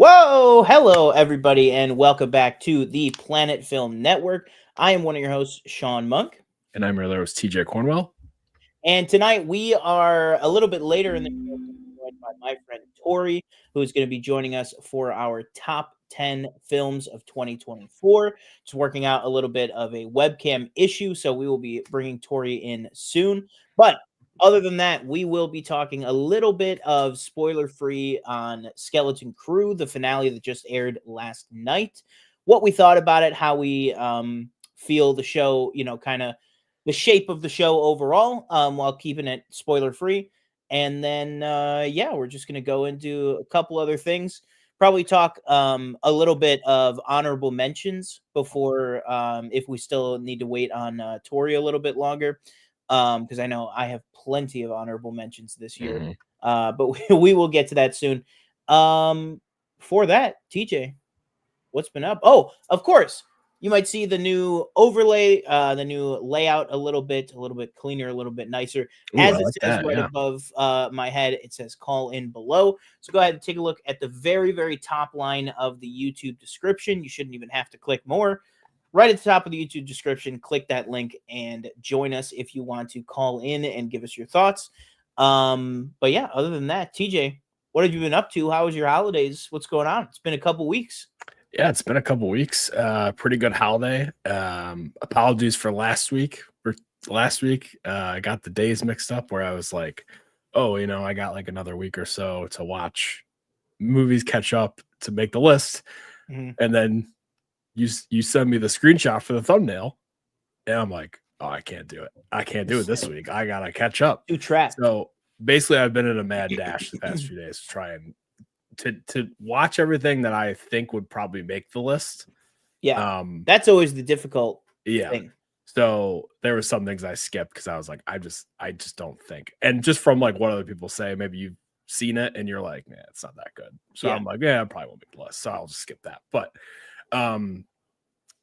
Whoa! Hello, everybody, and welcome back to the Planet Film Network. I am one of your hosts, Sean Monk, And I'm your host, TJ Cornwell. and tonight we are a little bit later in the show, joined by my friend Tori, who is going to be joining us for our top 10 films of 2024. It's working out a little bit of a webcam issue, so we will be bringing Tori in soon. But other than that, we will be talking a little bit of spoiler free on Skeleton Crew, the finale that just aired last night. What we thought about it, how we feel the show, kind of the shape of the show overall, while keeping it spoiler free. And then, we're just going to go into a couple other things. Probably talk a little bit of honorable mentions before, if we still need to wait on Tori a little bit longer, because I know I have plenty of honorable mentions this year. But we will get to that soon. Before that, TJ, what's been up? Oh, of course, you might see the new overlay, the new layout a little bit cleaner, a little bit nicer. Ooh, As I it like says that. right Yeah. above my head, it says call in below. So go ahead and take a look at the very, very top line of the YouTube description. You shouldn't even have to click more. Right at the top of the YouTube description, click that link and join us if you want to call in and give us your thoughts. But yeah, other than that, TJ, what have you been up to? How was your holidays? What's going on? It's been a couple weeks. Yeah, it's been a couple weeks. Pretty good holiday. Apologies for last week. I got the days mixed up where I was like, oh, I got like another week or so to watch movies, catch up to make the list. Mhm. And then you send me the screenshot for the thumbnail. And I'm like, oh, I can't do it. I can't do it this week. I gotta catch up. Too trapped. So basically I've been in a mad dash the past few days to try and to watch everything that I think would probably make the list. Yeah, that's always the difficult Yeah. thing. So there were some things I skipped because I was like, I just don't think. And just from like what other people say, maybe you've seen it and you're like, man, it's not that good. So Yeah. I'm like, yeah, I probably won't make the list. So I'll just skip that. But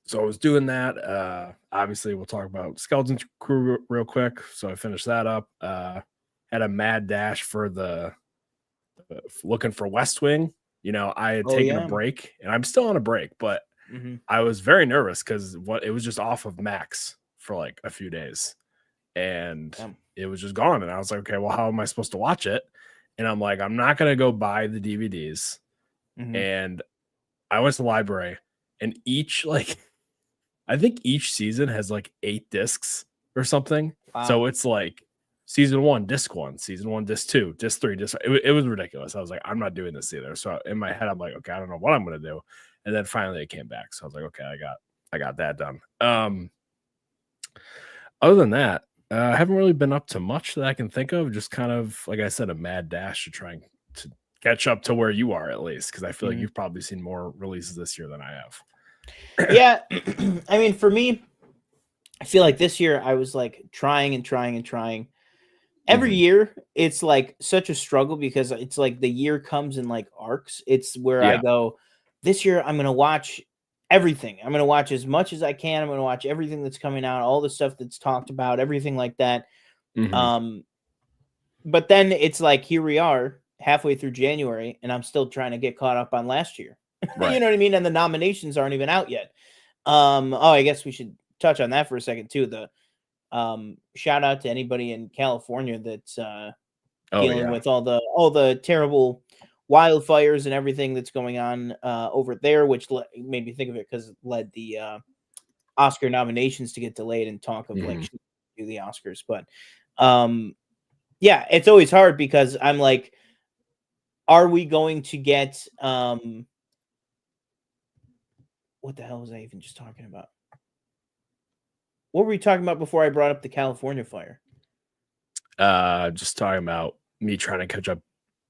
so I was doing that. Obviously, we'll talk about Skeleton Crew real quick. So I finished that up. Had a mad dash for the looking for West Wing. I had taken a break, and I'm still on a break, but I was very nervous because it was just off of Max for like a few days, and it was just gone. And I was like, okay, well, how am I supposed to watch it? And I'm like, I'm not gonna go buy the DVDs. And I went to the library, and I think each season has like 8 discs or something. Wow. So it's like season 1, disc 1, season 1, disc 2, disc 3, disc. It was ridiculous. I was like, I'm not doing this either. So in my head, I'm like, okay, I don't know what I'm gonna do. And then finally it came back. So I was like, okay, I got that done. Other than that, I haven't really been up to much that I can think of. Just kind of, like I said, a mad dash to try to catch up to where you are at least, because I feel like you've probably seen more releases this year than I have. Yeah, I mean, for me, I feel like this year I was like trying and trying and trying. Every year, it's like such a struggle because it's like the year comes in like arcs. It's where I go, this year I'm going to watch everything. I'm going to watch as much as I can. I'm going to watch everything that's coming out, all the stuff that's talked about, everything like that. But then it's like, here we are halfway through January, and I'm still trying to get caught up on last year. Right. You know what I mean? And the nominations aren't even out yet. I guess we should touch on that for a second too. The shout out to anybody in California that's dealing with all the terrible wildfires and everything that's going on over there, which made me think of it because it led the Oscar nominations to get delayed and talk of like do the Oscars. But yeah, it's always hard because I'm like, are we going to get what the hell was I even just talking about? What were we talking about before I brought up the California fire? Just talking about me trying to catch up.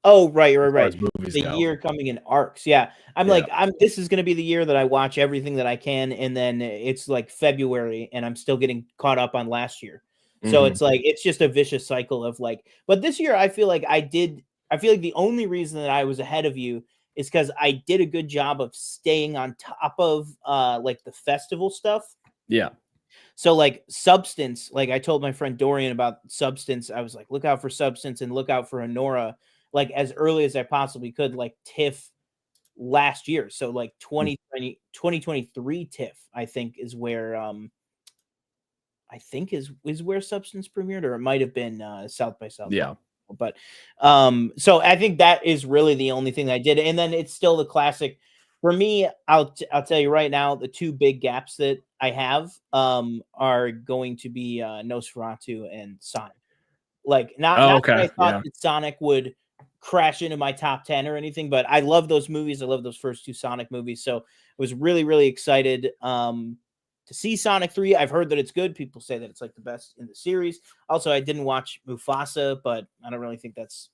Oh, right. The year coming in arcs. Yeah. This is going to be the year that I watch everything that I can. And then it's like February and I'm still getting caught up on last year. So it's like, it's just a vicious cycle of like, but this year I feel like I feel like the only reason that I was ahead of you is because I did a good job of staying on top of like the festival stuff. Yeah. So like Substance, like I told my friend Dorian about Substance. I was like, look out for Substance and look out for Honora, like as early as I possibly could. Like TIFF last year. So like 2023 TIFF, I think is where Substance premiered, or it might have been South by Southwest. Yeah. But so I think that is really the only thing I did. And then it's still the classic for me. I'll tell you right now, the two big gaps that I have are going to be Nosferatu and Sonic. Like not okay. that I thought that Sonic would crash into my top 10 or anything, but I love those movies. I love those first two Sonic movies. So I was really, really excited to see Sonic 3. I've heard that it's good. People say that it's like the best in the series. Also, I didn't watch Mufasa, but I don't really think that's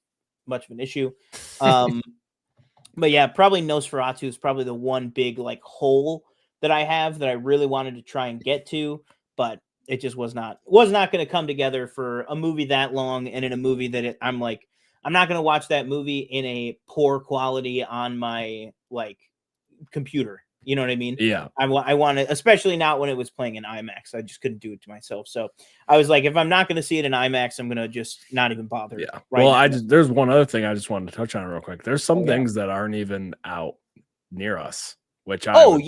much of an issue. But yeah, probably Nosferatu is probably the one big like hole that I have that I really wanted to try and get to, but it just was not going to come together for a movie that long, and in a movie that I'm like, I'm not going to watch that movie in a poor quality on my like computer. You know what I mean? Yeah. I want to, especially not when it was playing in IMAX. I just couldn't do it to myself. So I was like, if I'm not going to see it in IMAX, I'm going to just not even bother. Yeah. Well, there's one other thing I just wanted to touch on real quick. There's some things that aren't even out near us, which important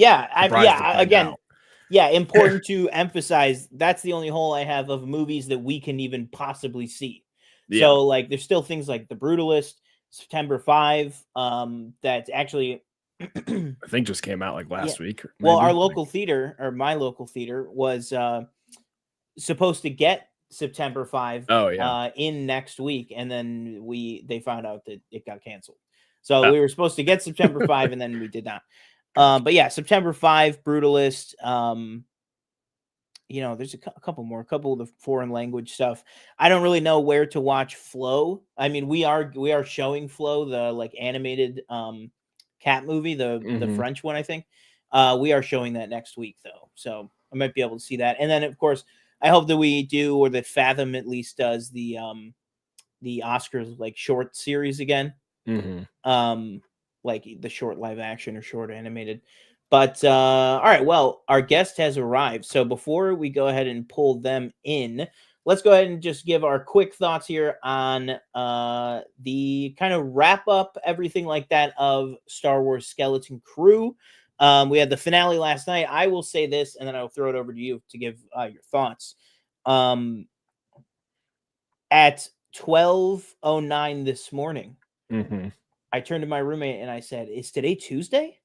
to emphasize. That's the only hole I have of movies that we can even possibly see. Yeah. So like, there's still things like The Brutalist, September 5. That's actually I think just came out like last week. Well, our local theater, or my local theater, was supposed to get September 5 in next week, and then they found out that it got canceled. So we were supposed to get September 5 and then we did not. But yeah, September 5, Brutalist. There's a couple of the foreign language stuff. I don't really know where to watch Flow. I mean, we are showing Flow, the like animated cat movie, the French one, I think. We are showing that next week though, so I might be able to see that. And then of course I hope that we do, or that Fathom at least does, the Oscars like short series again. Like the short live action or short animated. But all right, well, our guest has arrived, so before we go ahead and pull them in, let's go ahead and just give our quick thoughts here on the kind of wrap up, everything like that, of Star Wars Skeleton Crew. We had the finale last night. I will say this, and then I'll throw it over to you to give your thoughts. At 12:09 this morning, I turned to my roommate and I said, "Is today Tuesday?"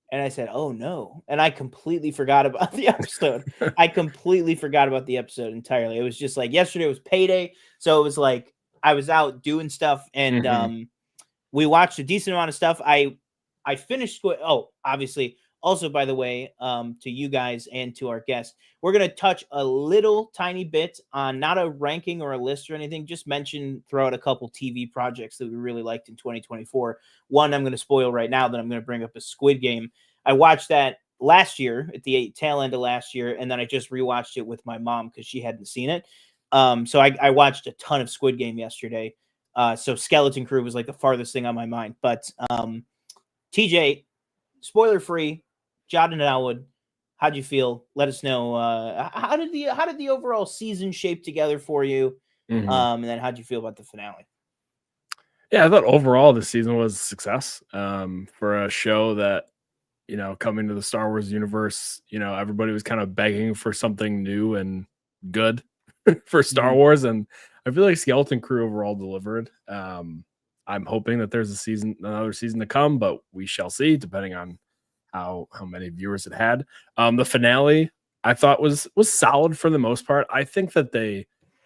And I said, "Oh no." And I completely forgot about the episode. I completely forgot about the episode entirely. It was just like yesterday was payday. So it was like I was out doing stuff, and we watched a decent amount of stuff. I finished. Obviously. Also, by the way, to you guys and to our guests, we're going to touch a little tiny bit on not a ranking or a list or anything. Just throw out a couple TV projects that we really liked in 2024. One I'm going to spoil right now that I'm going to bring up is Squid Game. I watched that last year at the tail end of last year, and then I just rewatched it with my mom because she hadn't seen it. So I watched a ton of Squid Game yesterday. So Skeleton Crew was like the farthest thing on my mind. But TJ, spoiler free. Jod and Elwood, how'd you feel? Let us know. How did the overall season shape together for you? And then how'd you feel about the finale? Yeah, I thought overall the season was a success. For a show that, coming to the Star Wars universe, everybody was kind of begging for something new and good for Star Wars, and I feel like Skeleton Crew overall delivered. I'm hoping that there's another season to come, but we shall see, depending on how many viewers it had. The finale I thought was solid for the most part. I think that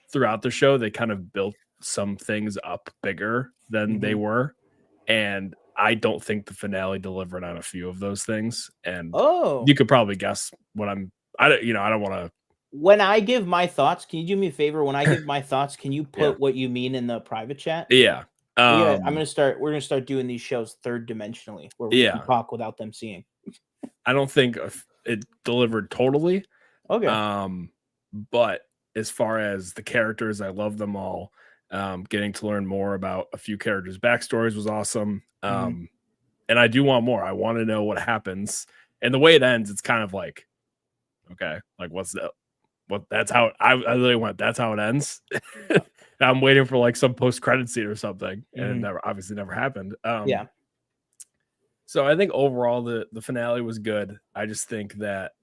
throughout the show, they kind of built some things up bigger than they were, and I don't think the finale delivered on a few of those things. And you could probably guess what I don't want to. When I give my thoughts, can you do me a favor? When I give my thoughts, can you put what you mean in the private chat? Yeah. We're gonna start doing these shows third dimensionally, where we can talk without them seeing. I don't think it delivered totally. Okay. But as far as the characters, I love them all. Getting to learn more about a few characters' backstories was awesome. And I do want more. I want to know what happens. And the way it ends, it's kind of like, okay, like that's how I really went. That's how it ends. I'm waiting for like some post-credit scene or something. And it obviously never happened. So I think overall the finale was good. I just think that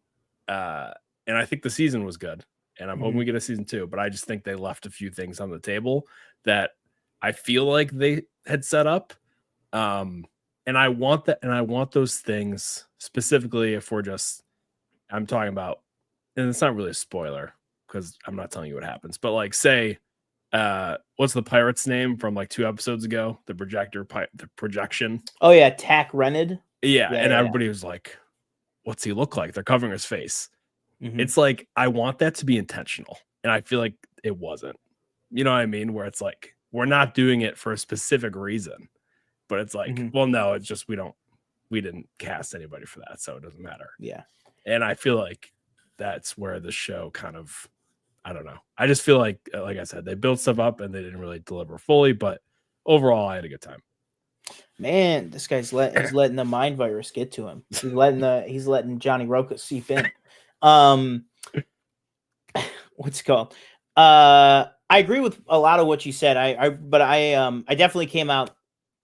and I think the season was good. And I'm hoping we get a season 2, but I just think they left a few things on the table that I feel like they had set up. And I want that, and I want those things specifically if I'm talking about, and it's not really a spoiler because I'm not telling you what happens, but like say what's the pirate's name from like 2 episodes ago? The projection. Oh yeah, Tack Rented. Yeah, and everybody was like, what's he look like? They're covering his face. It's like I want that to be intentional, and I feel like it wasn't. You know what I mean? Where it's like we're not doing it for a specific reason, but it's like, well, no, it's just we didn't cast anybody for that, so it doesn't matter. Yeah, and I feel like that's where the show kind of, I don't know. I just feel like I said, they built stuff up and they didn't really deliver fully, but overall, I had a good time. Man, this guy's letting the mind virus get to him. He's letting Johnny Roca seep in. What's it called? I agree with a lot of what you said. I definitely came out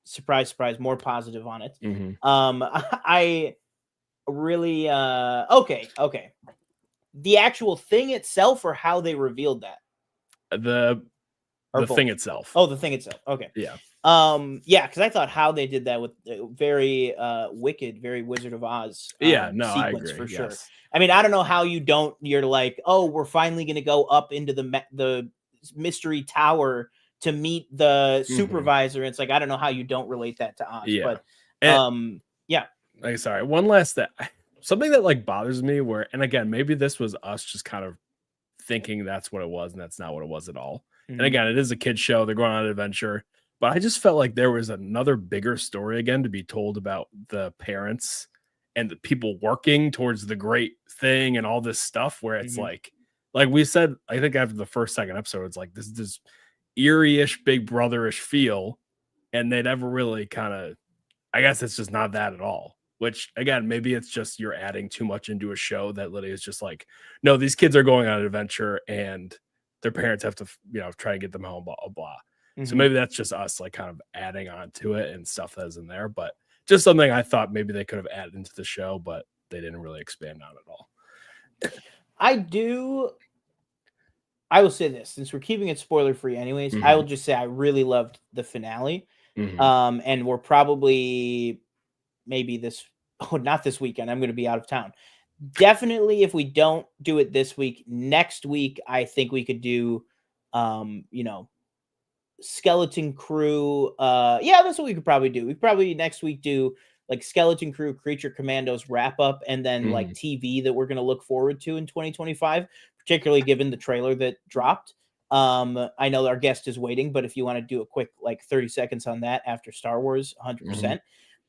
surprise, more positive on it. I really okay. The actual thing itself, or how they revealed that? The thing itself. Oh, the thing itself. Okay. Yeah. Yeah, because I thought how they did that with very wicked, very Wizard of Oz. Sequence, I agree for yes. sure. I mean, I don't know how you're like, oh, we're finally going to go up into the mystery tower to meet the supervisor. It's like, I don't know how you don't relate that to Oz. Yeah. But yeah. Like, sorry, one last something that like bothers me and again, maybe this was us just kind of thinking that's what it was, and that's not what it was at all. And again, it is a kid's show. They're going on an adventure. But I just felt like there was another bigger story again to be told about the parents and the people working towards the great thing and all this stuff, where it's like we said, I think after the second episode, it's like this eerie-ish, Big Brother-ish feel. And they never really kind of, I guess it's just not that at all. Which again, maybe it's just you're adding too much into a show that literally is just like, no, these kids are going on an adventure and their parents have to, try and get them home, blah, blah, blah. So maybe that's just us like kind of adding on to it and stuff that's in there, but just something I thought maybe they could have added into the show, but they didn't really expand on it at all. I will say this, since we're keeping it spoiler free anyways, I will just say I really loved the finale. And we're probably not this weekend. I'm going to be out of town. Definitely, if we don't do it this week, next week, I think we could do, Skeleton Crew. Yeah, that's what we could probably do. We probably next week do like Skeleton Crew, Creature Commandos wrap up, and then like TV that we're going to look forward to in 2025, particularly given the trailer that dropped. I know our guest is waiting, but if you want to do a quick like 30 seconds on that after Star Wars, 100%.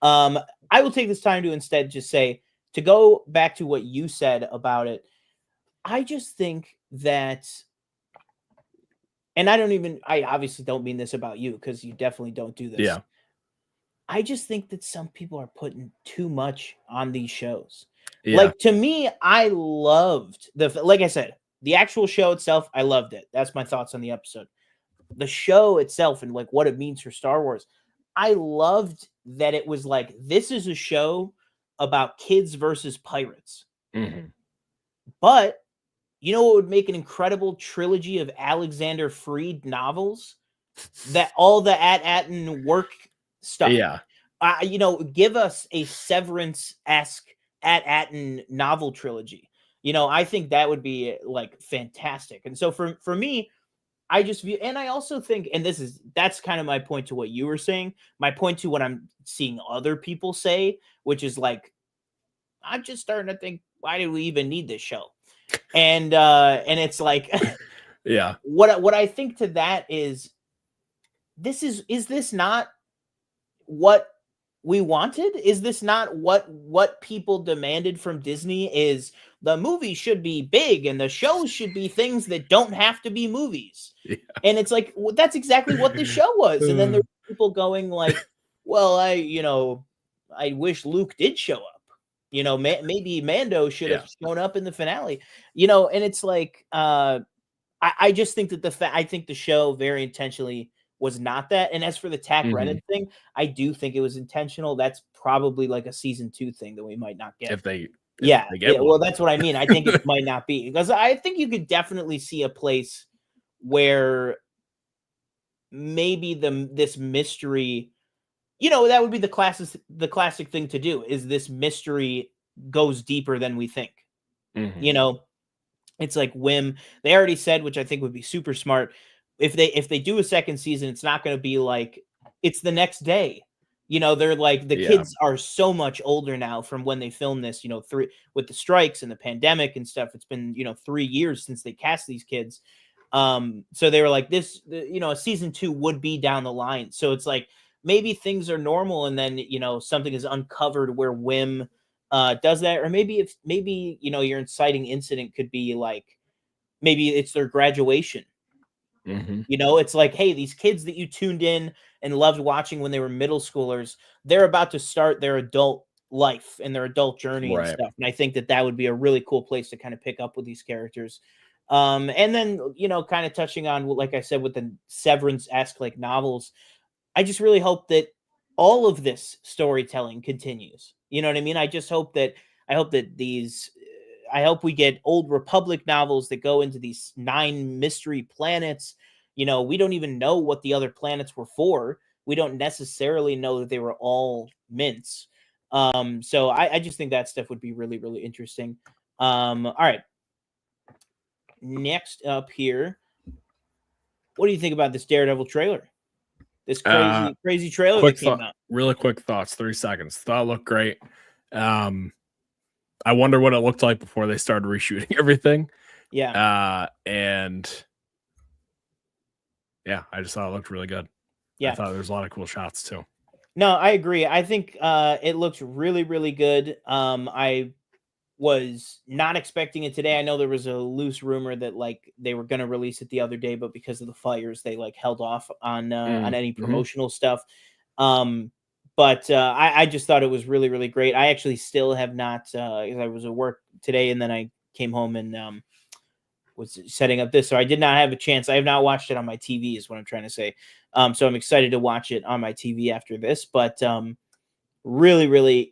I will take this time to instead just say, to go back to what you said about it, I just think that, and I obviously don't mean this about you, because you definitely don't do this. Yeah. I just think that some people are putting too much on these shows. Yeah. Like, to me, I loved like I said, the actual show itself, I loved it. That's my thoughts on the episode. The show itself and like what it means for Star Wars, I loved that it was like, this is a show about kids versus pirates. But you know what would make an incredible trilogy of Alexander Freed novels? That all the At-Atten work stuff. Yeah. Give us a Severance-esque At-Atten novel trilogy. I think that would be like fantastic. And so for me, I just view, and I also think, and that's kind of my point to what you were saying, my point to what I'm seeing other people say, which is like, I'm just starting to think, why do we even need this show? And it's like, yeah, what I think to that is this not what we wanted? Is this not what people demanded from Disney? Is the movie should be big and the shows should be things that don't have to be movies. Yeah. And it's like, well, that's exactly what the show was. And then there's people going like, well, I wish Luke did show up. Maybe Mando should have shown up in the finale. And it's like, I just think that I think the show very intentionally was not that. And as for the Tak Reddit thing, I do think it was intentional. That's probably like a season 2 thing that we might not get. If they yeah. get Well, one. that's what I mean. I think it might not be, because I think you could definitely see a place where maybe this mystery, that would be the classic thing to do, is this mystery goes deeper than we think. It's like Wim. They already said, which I think would be super smart, if they do a second season, it's not going to be like it's the next day. They're like, the kids are so much older now from when they filmed this, with the strikes and the pandemic and stuff. It's been, 3 years since they cast these kids. So they were like, a season 2 would be down the line. So it's like, maybe things are normal, and then, something is uncovered where Wim does that. Or maybe your inciting incident could be like, maybe it's their graduation. It's like, hey, these kids that you tuned in and loved watching when they were middle schoolers, they're about to start their adult life and their adult journey and stuff. And I think that would be a really cool place to kind of pick up with these characters. And then, kind of touching on, like I said, with the Severance-esque like novels, I just really hope that all of this storytelling continues. You know what I mean? I hope we get Old Republic novels that go into these 9 mystery planets. We don't even know what the other planets were for. We don't necessarily know that they were all mints. So I just think that stuff would be really, really interesting. All right. Next up here, what do you think about this Daredevil trailer? This crazy trailer that came out. Really quick thoughts, 3 seconds. Thought it looked great. I wonder what it looked like before they started reshooting everything. Yeah. And yeah, I just thought it looked really good. Yeah. I thought there was a lot of cool shots too. No, I agree. I think it looks really, really good. I was not expecting it today. I know there was a loose rumor that like they were going to release it the other day, but because of the fires, they like held off on any promotional stuff. But I just thought it was really, really great. I actually still have not, because I was at work today and then I came home and was setting up this. So I did not have a chance. I have not watched it on my TV is what I'm trying to say. So I'm excited to watch it on my TV after this, but really, really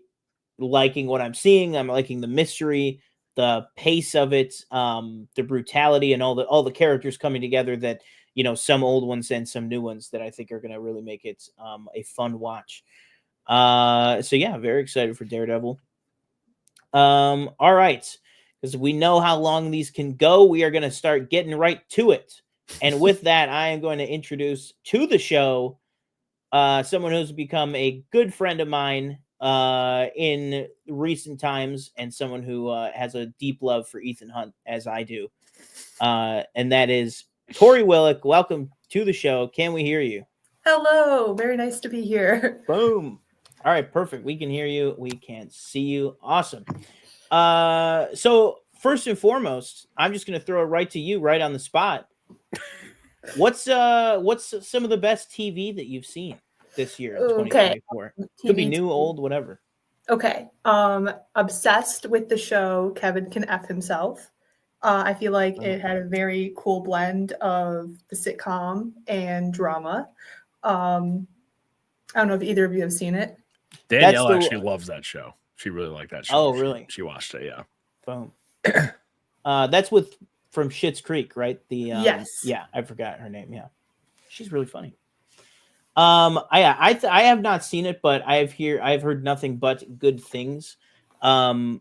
liking what I'm seeing. I'm liking the mystery, the pace of it, the brutality, and all the characters coming together that, some old ones and some new ones that I think are going to really make it a fun watch. So yeah, very excited for Daredevil. All right, because we know how long these can go, we are going to start getting right to it. And with that, I am going to introduce to the show someone who's become a good friend of mine in recent times, and someone who has a deep love for Ethan Hunt, as I do. And that is Tori Willick. Welcome to the show. Can we hear you? Hello. Very nice to be here. Boom. All right, perfect. We can hear you. We can see you. Awesome. So first and foremost, I'm just going to throw it right to you, right on the spot. What's some of the best TV that you've seen this year in 2024? Could be new, old, whatever. Okay. Obsessed with the show Kevin Can F Himself. I feel like it had a very cool blend of the sitcom and drama. I don't know if either of you have seen it. Danielle actually loves that show. She really liked that show. Oh, really? She watched it, yeah. Boom. That's from Schitt's Creek, right? Yes. Yeah, I forgot her name. Yeah, she's really funny. I have not seen it, but I've heard nothing but good things of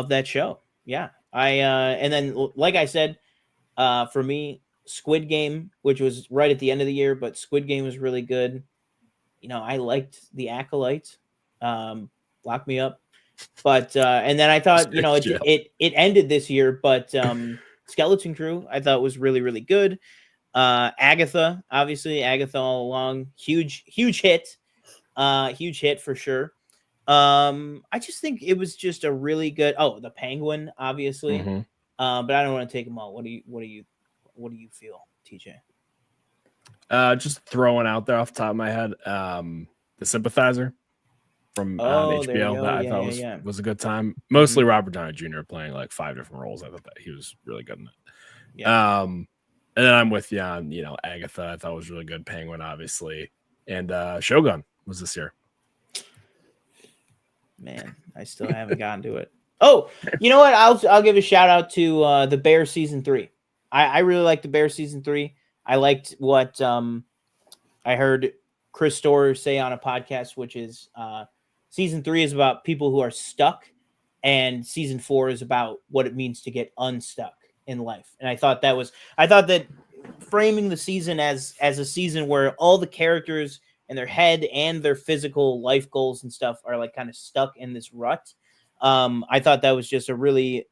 that show. Yeah. And then like I said, for me, Squid Game, which was right at the end of the year, but Squid Game was really good. I liked The Acolyte, Lock Me Up, but and then I thought, it ended this year, but Skeleton Crew I thought was really, really good. Agatha, obviously Agatha all along, huge hit for sure. I just think it was just a really good. Oh, The Penguin, obviously. But I don't want to take them all. What do you feel, TJ? Just throwing out there off the top of my head, The Sympathizer from HBO that I thought was a good time. Mostly Robert Downey Jr. playing like 5 different roles. I thought that he was really good in it. Yeah. And then I'm with you on, Agatha. I thought was really good. Penguin, obviously. And Shogun was this year. Man, I still haven't gotten to it. Oh, you know what? I'll give a shout out to the Bear season 3. I really liked the Bear season 3. I liked what I heard Chris Storer say on a podcast, which is season 3 is about people who are stuck, and season 4 is about what it means to get unstuck in life. And I thought that framing the season as a season where all the characters in their head and their physical life goals and stuff are like kind of stuck in this rut. I thought that was just a really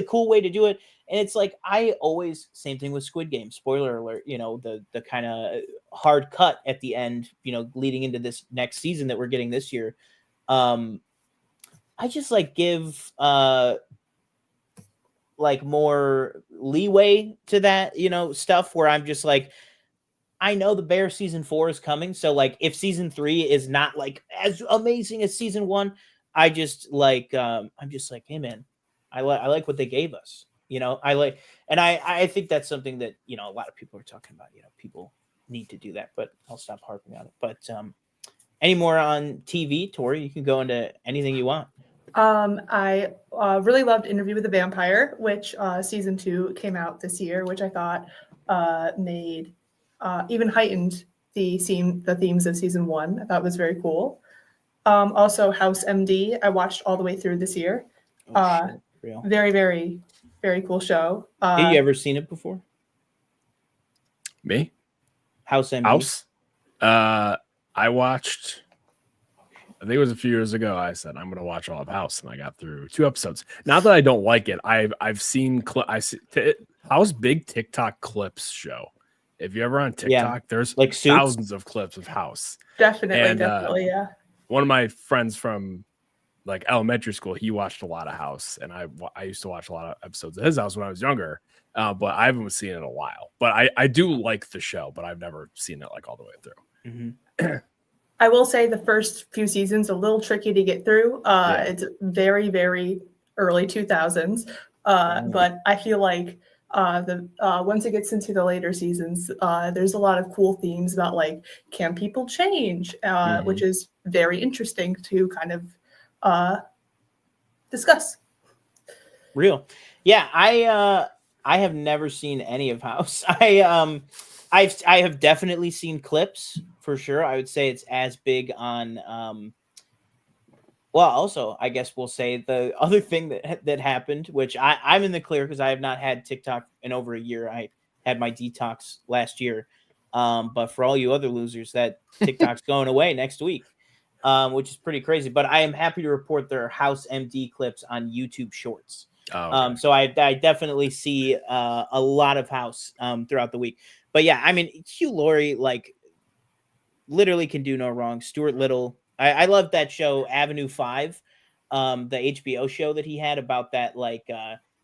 cool way to do it. And it's like, I always, same thing with Squid Game, spoiler alert, the kind of hard cut at the end, leading into this next season that we're getting this year. I just like give like more leeway to that, stuff where I'm just like, I know the Bear season 4 is coming. So like if season 3 is not like as amazing as season 1, I just like, I'm just like, hey man, I like what they gave us, I think that's something that, a lot of people are talking about, people need to do that, but I'll stop harping on it. But any more on TV, Tori, you can go into anything you want. I really loved Interview with the Vampire, which season 2 came out this year, which I thought made even heightened the themes of season 1. I thought was very cool. Also, House MD, I watched all the way through this year. Very, very, very cool show. Have you ever seen it before? Me? House MD? House? I watched, I think it was a few years ago, I said, I'm going to watch all of House, and I got through 2 episodes. Not that I don't like it. I've seen, House big TikTok clips show. If you're ever on TikTok, there's like thousands of clips of House. Definitely, yeah. One of my friends from like elementary school, he watched a lot of House, and I used to watch a lot of episodes of his House when I was younger, but I haven't seen it in a while. But I do like the show, but I've never seen it like all the way through. Mm-hmm. I will say the first few seasons a little tricky to get through. It's very, very early 2000s, but I feel like once it gets into the later seasons, there's a lot of cool themes about like, can people change, which is very interesting to kind of discuss. Real. Yeah, I have never seen any of House. I have definitely seen clips for sure. I would say it's as big on well, also, I guess we'll say the other thing that happened, which I'm in the clear because I have not had TikTok in over a year. I had my detox last year. But for all you other losers, that TikTok's going away next week, which is pretty crazy. But I am happy to report there are House MD clips on YouTube Shorts. Oh, okay. So I definitely see a lot of House throughout the week. But yeah, I mean, Hugh Laurie, like, literally can do no wrong. Stuart Little. I love that show, Avenue 5, the HBO show that he had about that, like,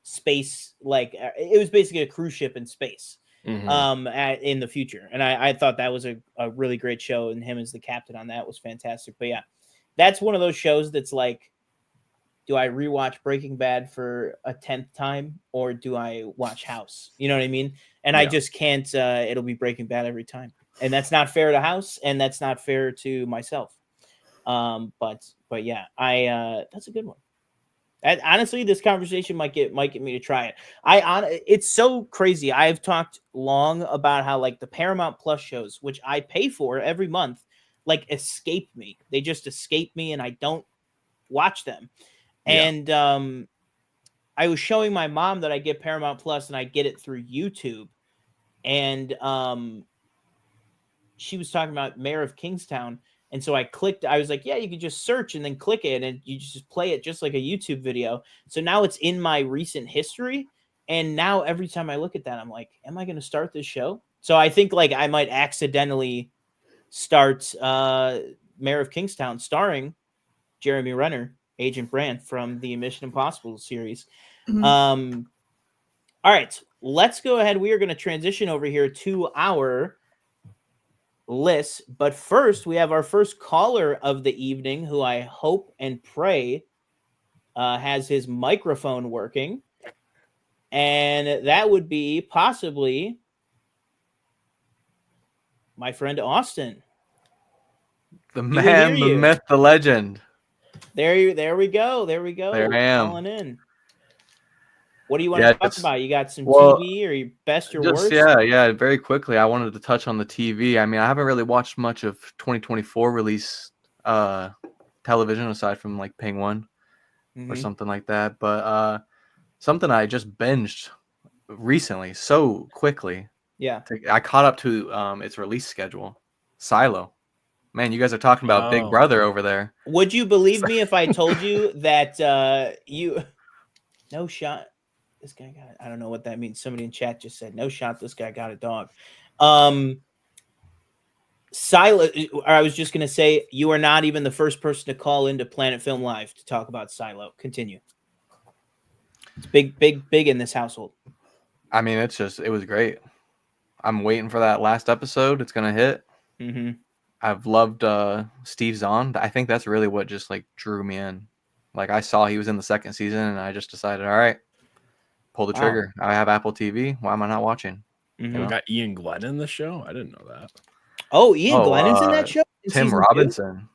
space, like, it was basically a cruise ship in space in the future. And I thought that was a really great show, and him as the captain on that was fantastic. But yeah, that's one of those shows that's like, do I rewatch Breaking Bad for a 10th time, or do I watch House? You know what I mean? And I just can't, it'll be Breaking Bad every time. And that's not fair to House, and that's not fair to myself. But yeah, that's a good one. Honestly, this conversation might get me to try it. It's so crazy. I've talked long about how, like, the Paramount Plus shows, which I pay for every month, like, escape me. They just escape me, and I don't watch them. Yeah. And I was showing my mom that I get Paramount Plus, and I get it through YouTube. And she was talking about Mayor of Kingstown. And so I clicked, I was like, yeah, you could just search and then click it, and you just play it just like a YouTube video. So now it's in my recent history. And now every time I look at that, I'm like, am I going to start this show? So I think, like, I might accidentally start Mayor of Kingstown, starring Jeremy Renner, Agent Brandt from the Mission Impossible series. All right, let's go ahead. We are going to transition over here to our list, but first we have our first caller of the evening, who I hope and pray has his microphone working, and that would be possibly my friend Austin. The we man, hear the you. myth, the legend. There we go. There I am. Calling in. What do you want to talk about? You got some well, TV or your best or Just worst? yeah. Very quickly, I wanted to touch on the TV. I mean, I haven't really watched much of 2024 release television aside from like Penguin or something like that. But something I just binged recently so quickly. Yeah. I caught up to its release schedule. Silo. Man, you guys are talking about Big Brother over there. Would you believe me if I told you that you no shot? This guy got. I don't know what that means. Somebody in chat just said no shot. This guy got a dog. Silo. Or I was just gonna say you are not even the first person to call into Planet Film Live to talk about Silo. Continue. It's big in this household. I mean, it was great. I'm waiting for that last episode. It's gonna hit. I've loved Steve Zahn. I think that's really what just like drew me in. Like I saw he was in the second season, and I just decided, all right, pull the trigger. I have Apple TV. Why am I not watching? We got Ian Glenn in the show. I didn't know that. Oh, Ian Glennon's in that show. Tim Robinson.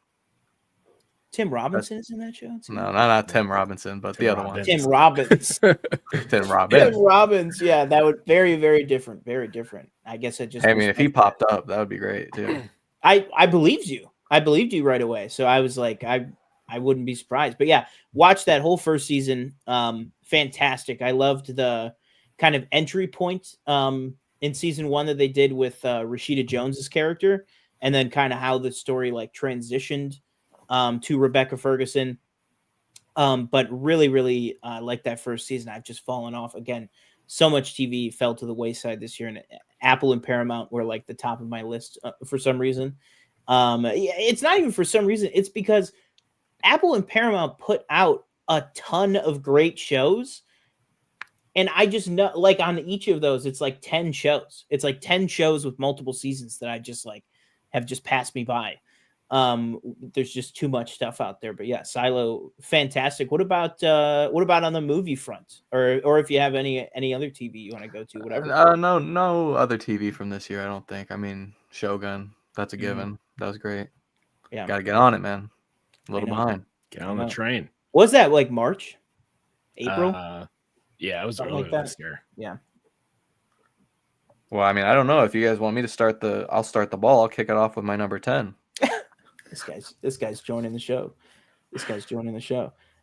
Tim Robinson is in that show. No, not Tim Robinson, but the other one. Tim Robbins. Tim Robbins. Tim Robbins. Yeah, that would very different. Very different. I guess I just. I mean, if he popped up, that would be great too. I believed you. I believed you right away. So I was like, I wouldn't be surprised. But yeah, watch that whole first season. Fantastic. I loved the kind of entry point in season 1 that they did with Rashida Jones's character, and then kind of how the story like transitioned to Rebecca Ferguson. But really like that first season. I've just fallen off again. So much TV fell to the wayside this year, and Apple and Paramount were like the top of my list for some reason. It's not even for some reason. It's because Apple and Paramount put out a ton of great shows. And I just know, like on each of those, it's like 10 shows. It's like 10 shows with multiple seasons that I just like have just passed me by. There's just too much stuff out there. But yeah, Silo, fantastic. What about on the movie front, or if you have any other TV you want to go to, whatever? No other TV from this year, I don't think. I mean, Shogun, that's a given. That was great. Yeah, got to get on it, man. A little behind. Get on the train. Was that like March, April? Yeah, it was earlier this year. Yeah. Well, I mean, I don't know if you guys want me to I'll start the ball. I'll kick it off with my number 10. This guy's joining the show.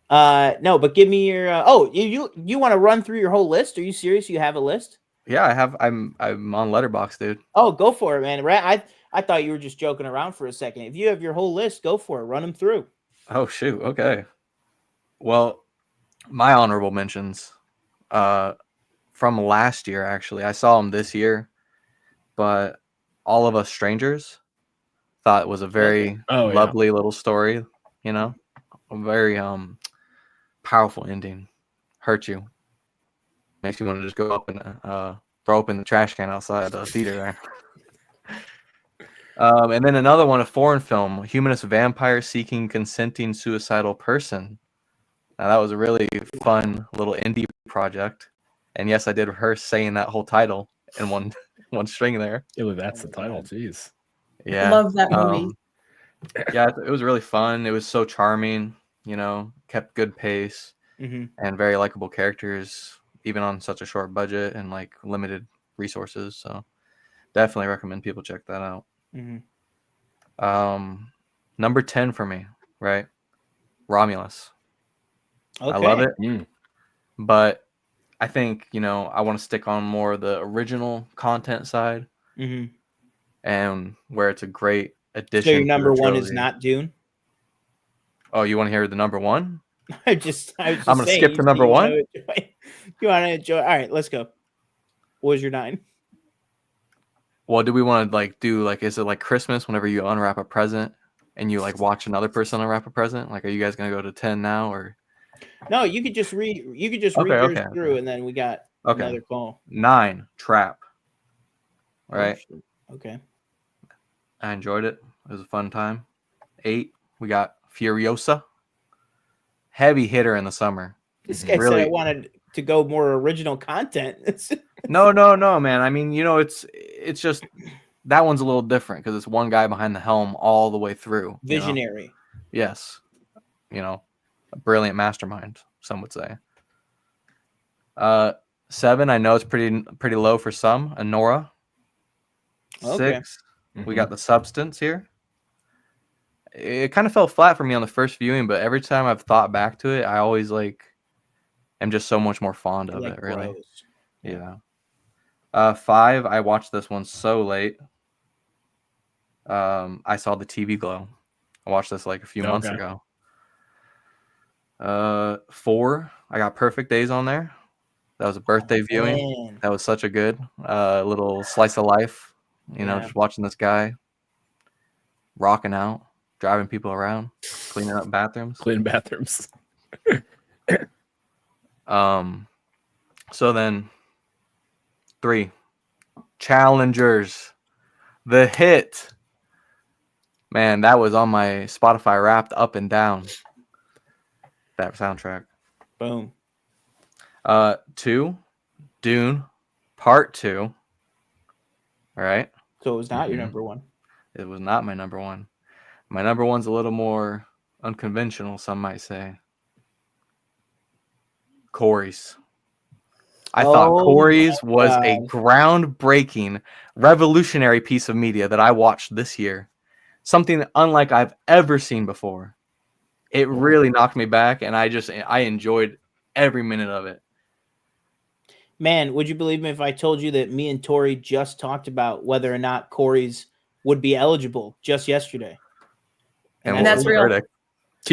No, but give me your. You want to run through your whole list? Are you serious? You have a list? Yeah, I have. I'm on Letterboxd, dude. Oh, go for it, man. I thought you were just joking around for a second. If you have your whole list, go for it. Run them through. Oh shoot. Okay. Well, my honorable mentions, from last year actually. I saw them this year, but All of Us Strangers. Thought it was a very lovely little story, a very powerful ending. Hurt you. Makes you want to just go up and throw open the trash can outside the theater there. And then another one, a foreign film, Humanist Vampire Seeking Consenting Suicidal Person. Now that was a really fun little indie project. And yes, I did rehearse saying that whole title in one string there. That's the title, jeez. Yeah, love that movie. Yeah, it was really fun. It was so charming, kept good pace and very likable characters, even on such a short budget and like limited resources. So definitely recommend people check that out. Number 10 for me, right? Romulus. Okay. I love it. But I think, I want to stick on more of the original content side. And where it's a great addition. So your number 1 is not Dune? Oh, you want to hear the number 1? I'm going to skip to number 1. You want to enjoy? All right, let's go. What was your 9? Well, do we want to do is it like Christmas whenever you unwrap a present and you watch another person unwrap a present? Like, are you guys going to go to 10 now or? No, you could just read yours through and then we got another call. 9, Trap. All right. Okay. I enjoyed it. It was a fun time. 8, we got Furiosa. Heavy hitter in the summer. This guy said I wanted to go more original content. No, man. I mean, it's just that one's a little different because it's one guy behind the helm all the way through. Visionary. Yes. A brilliant mastermind, some would say. 7, I know it's pretty low for some. Anora. Okay. 6, we got The Substance here. It kind of fell flat for me on the first viewing, but every time I've thought back to it, I always am just so much more fond of it, really. Grows. Yeah. 5, I watched this one so late. I saw The TV Glow. I watched this a few months ago. 4, I got Perfect Days on there. That was a birthday viewing. Man. That was such a good little slice of life. Just watching this guy rocking out, driving people around, cleaning up bathrooms. Cleaning bathrooms. So then 3, Challengers, the hit. Man, that was on my Spotify Wrapped up and down. That soundtrack. Boom. 2, Dune, Part 2. All right. So it was not your number one. It was not my number one. My number one's a little more unconventional, some might say. Corey's. I thought Corey's was a groundbreaking, revolutionary piece of media that I watched this year. Something unlike I've ever seen before. It really knocked me back, and I enjoyed every minute of it. Man, would you believe me if I told you that me and Tori just talked about whether or not Corey's would be eligible just yesterday? And that's real. Can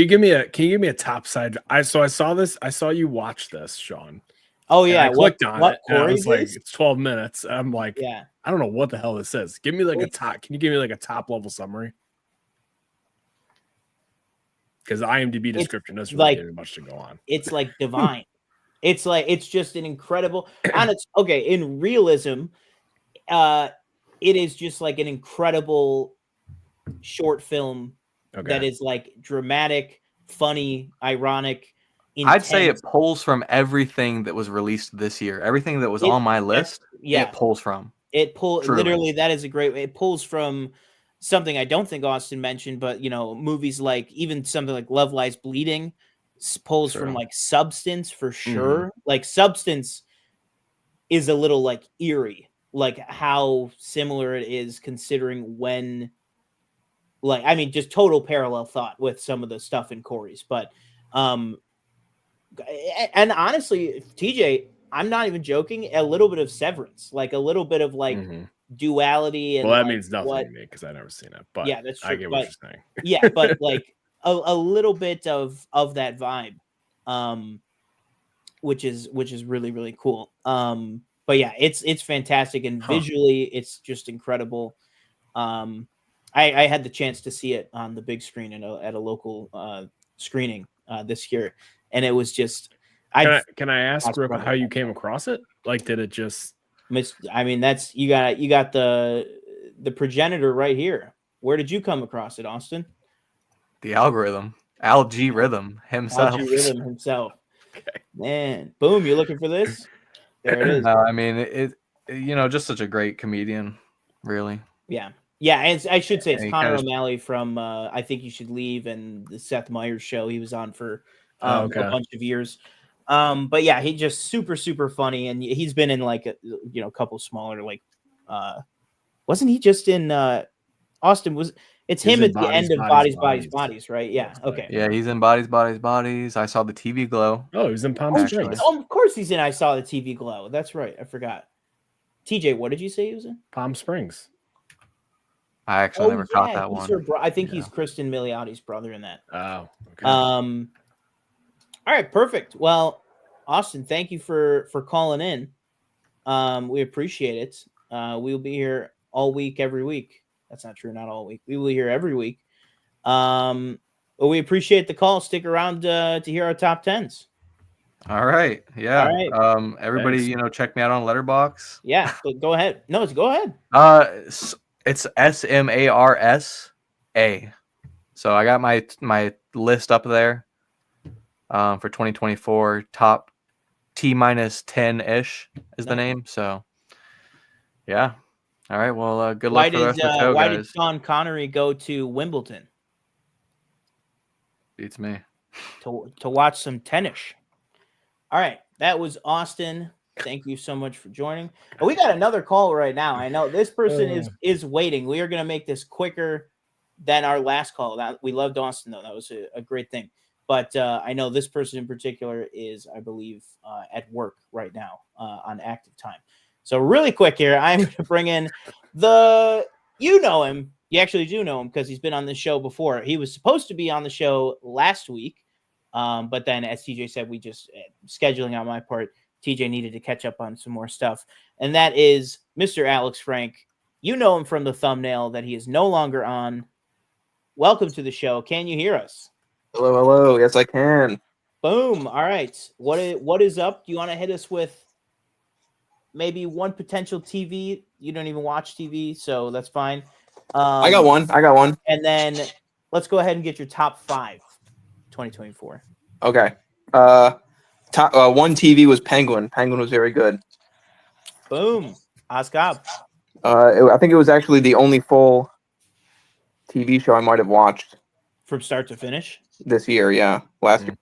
you give me a top side? I saw this. I saw you watch this, Sean. Oh yeah, I clicked on it. And I Corey's was is? it's 12 minutes. I'm like, Yeah. I don't know what the hell this is. Give me a top. Can you give me a top level summary? Because the IMDb description doesn't really give me much to go on. It's divine. It's just an incredible. In realism, it is just an incredible short film that is dramatic, funny, ironic. Intense. I'd say it pulls from everything that was released this year. Everything that was on my list, it pulls from. Literally, that is a great way. It pulls from something I don't think Austin mentioned, but movies even something like Love Lies Bleeding pulls from Substance for sure. Substance is a little eerie, how similar it is considering when just total parallel thought with some of the stuff in Corey's. But and honestly, TJ, I'm not even joking, a little bit of Severance, a little bit of duality. And that means nothing to me because I've never seen it. But yeah, that's true. I get what you're saying. Yeah, but a little bit of that vibe, which is really, really cool. But yeah, it's fantastic, and visually it's just incredible. I had the chance to see it on the big screen at a local screening this year, and it was just. Can I ask real quick how you came across it? Did it just? That's you got the progenitor right here. Where did you come across it, Austin? The algorithm, Algorithm himself. Algorithm himself. Okay. Man, boom! You looking for this? There it is. It just such a great comedian, really. Yeah. Yeah, and I should say it's Connor O'Malley from I Think You Should Leave and the Seth Meyers show he was on for a bunch of years. But yeah, he just super, super funny, and he's been in a couple smaller wasn't he just in Austin? It's him at the end of Bodies, right? Yeah. Okay. Yeah, he's in Bodies. I saw the TV Glow. Oh, he was in Palm Springs. Oh, of course he's in. I saw the TV Glow. That's right. I forgot. TJ, what did you say he was in? Palm Springs. I actually never caught that one. I think he's Kristen Miliotti's brother in that. Oh, okay. All right, perfect. Well, Austin, thank you for calling in. We appreciate it. We'll be here all week, every week. That's not true, not all week. We will be here every week. But we appreciate the call. Stick around to hear our top 10s. All right. Yeah. All right. Everybody, check me out on Letterboxd. Yeah, go ahead. No, go ahead. It's SMARSA. So I got my list up there for 2024. Top T-10-ish is the name. So yeah, All right. Well, good luck for the rest of the show, why did guys. Sean Connery go to Wimbledon? Beats me. To watch some tennis. All right, that was Austin. Thank you so much for joining. And we got another call right now. I know this person is waiting. We are going to make this quicker than our last call. We loved Austin though. That was a great thing. But I know this person in particular is, I believe, at work right now on active time. So really quick here, I'm going to bring in you know him. You actually do know him because he's been on this show before. He was supposed to be on the show last week. But then, as TJ said, we just scheduling on my part, TJ needed to catch up on some more stuff. And that is Mr. Alex Frank. You know him from the thumbnail that he is no longer on. Welcome to the show. Can you hear us? Hello, hello. Yes, I can. Boom. All right. What is up? Do you want to hit us with maybe one potential TV? You don't even watch TV, so that's fine. I got one. And then let's go ahead and get your top 5, 2024. Okay. Top one TV was Penguin. Penguin was very good. Boom. Oscar. I think it was actually the only full TV show I might have watched From start to finish? this year. Yeah, last year.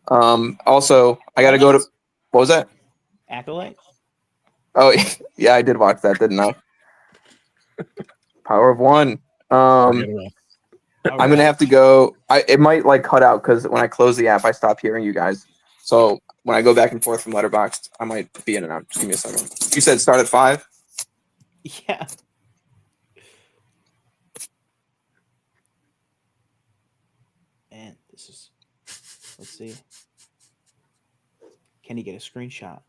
Also, I got to go to. What was that? Acolyte? Oh, yeah, I did watch that, didn't I? Power of One. I'm gonna have to go. It might like cut out because when I close the app, I stop hearing you guys. So when I go back and forth from Letterboxd, I might be in and out. Just give me a second. You said start at 5? Yeah. And this is. Let's see. Can he get a screenshot?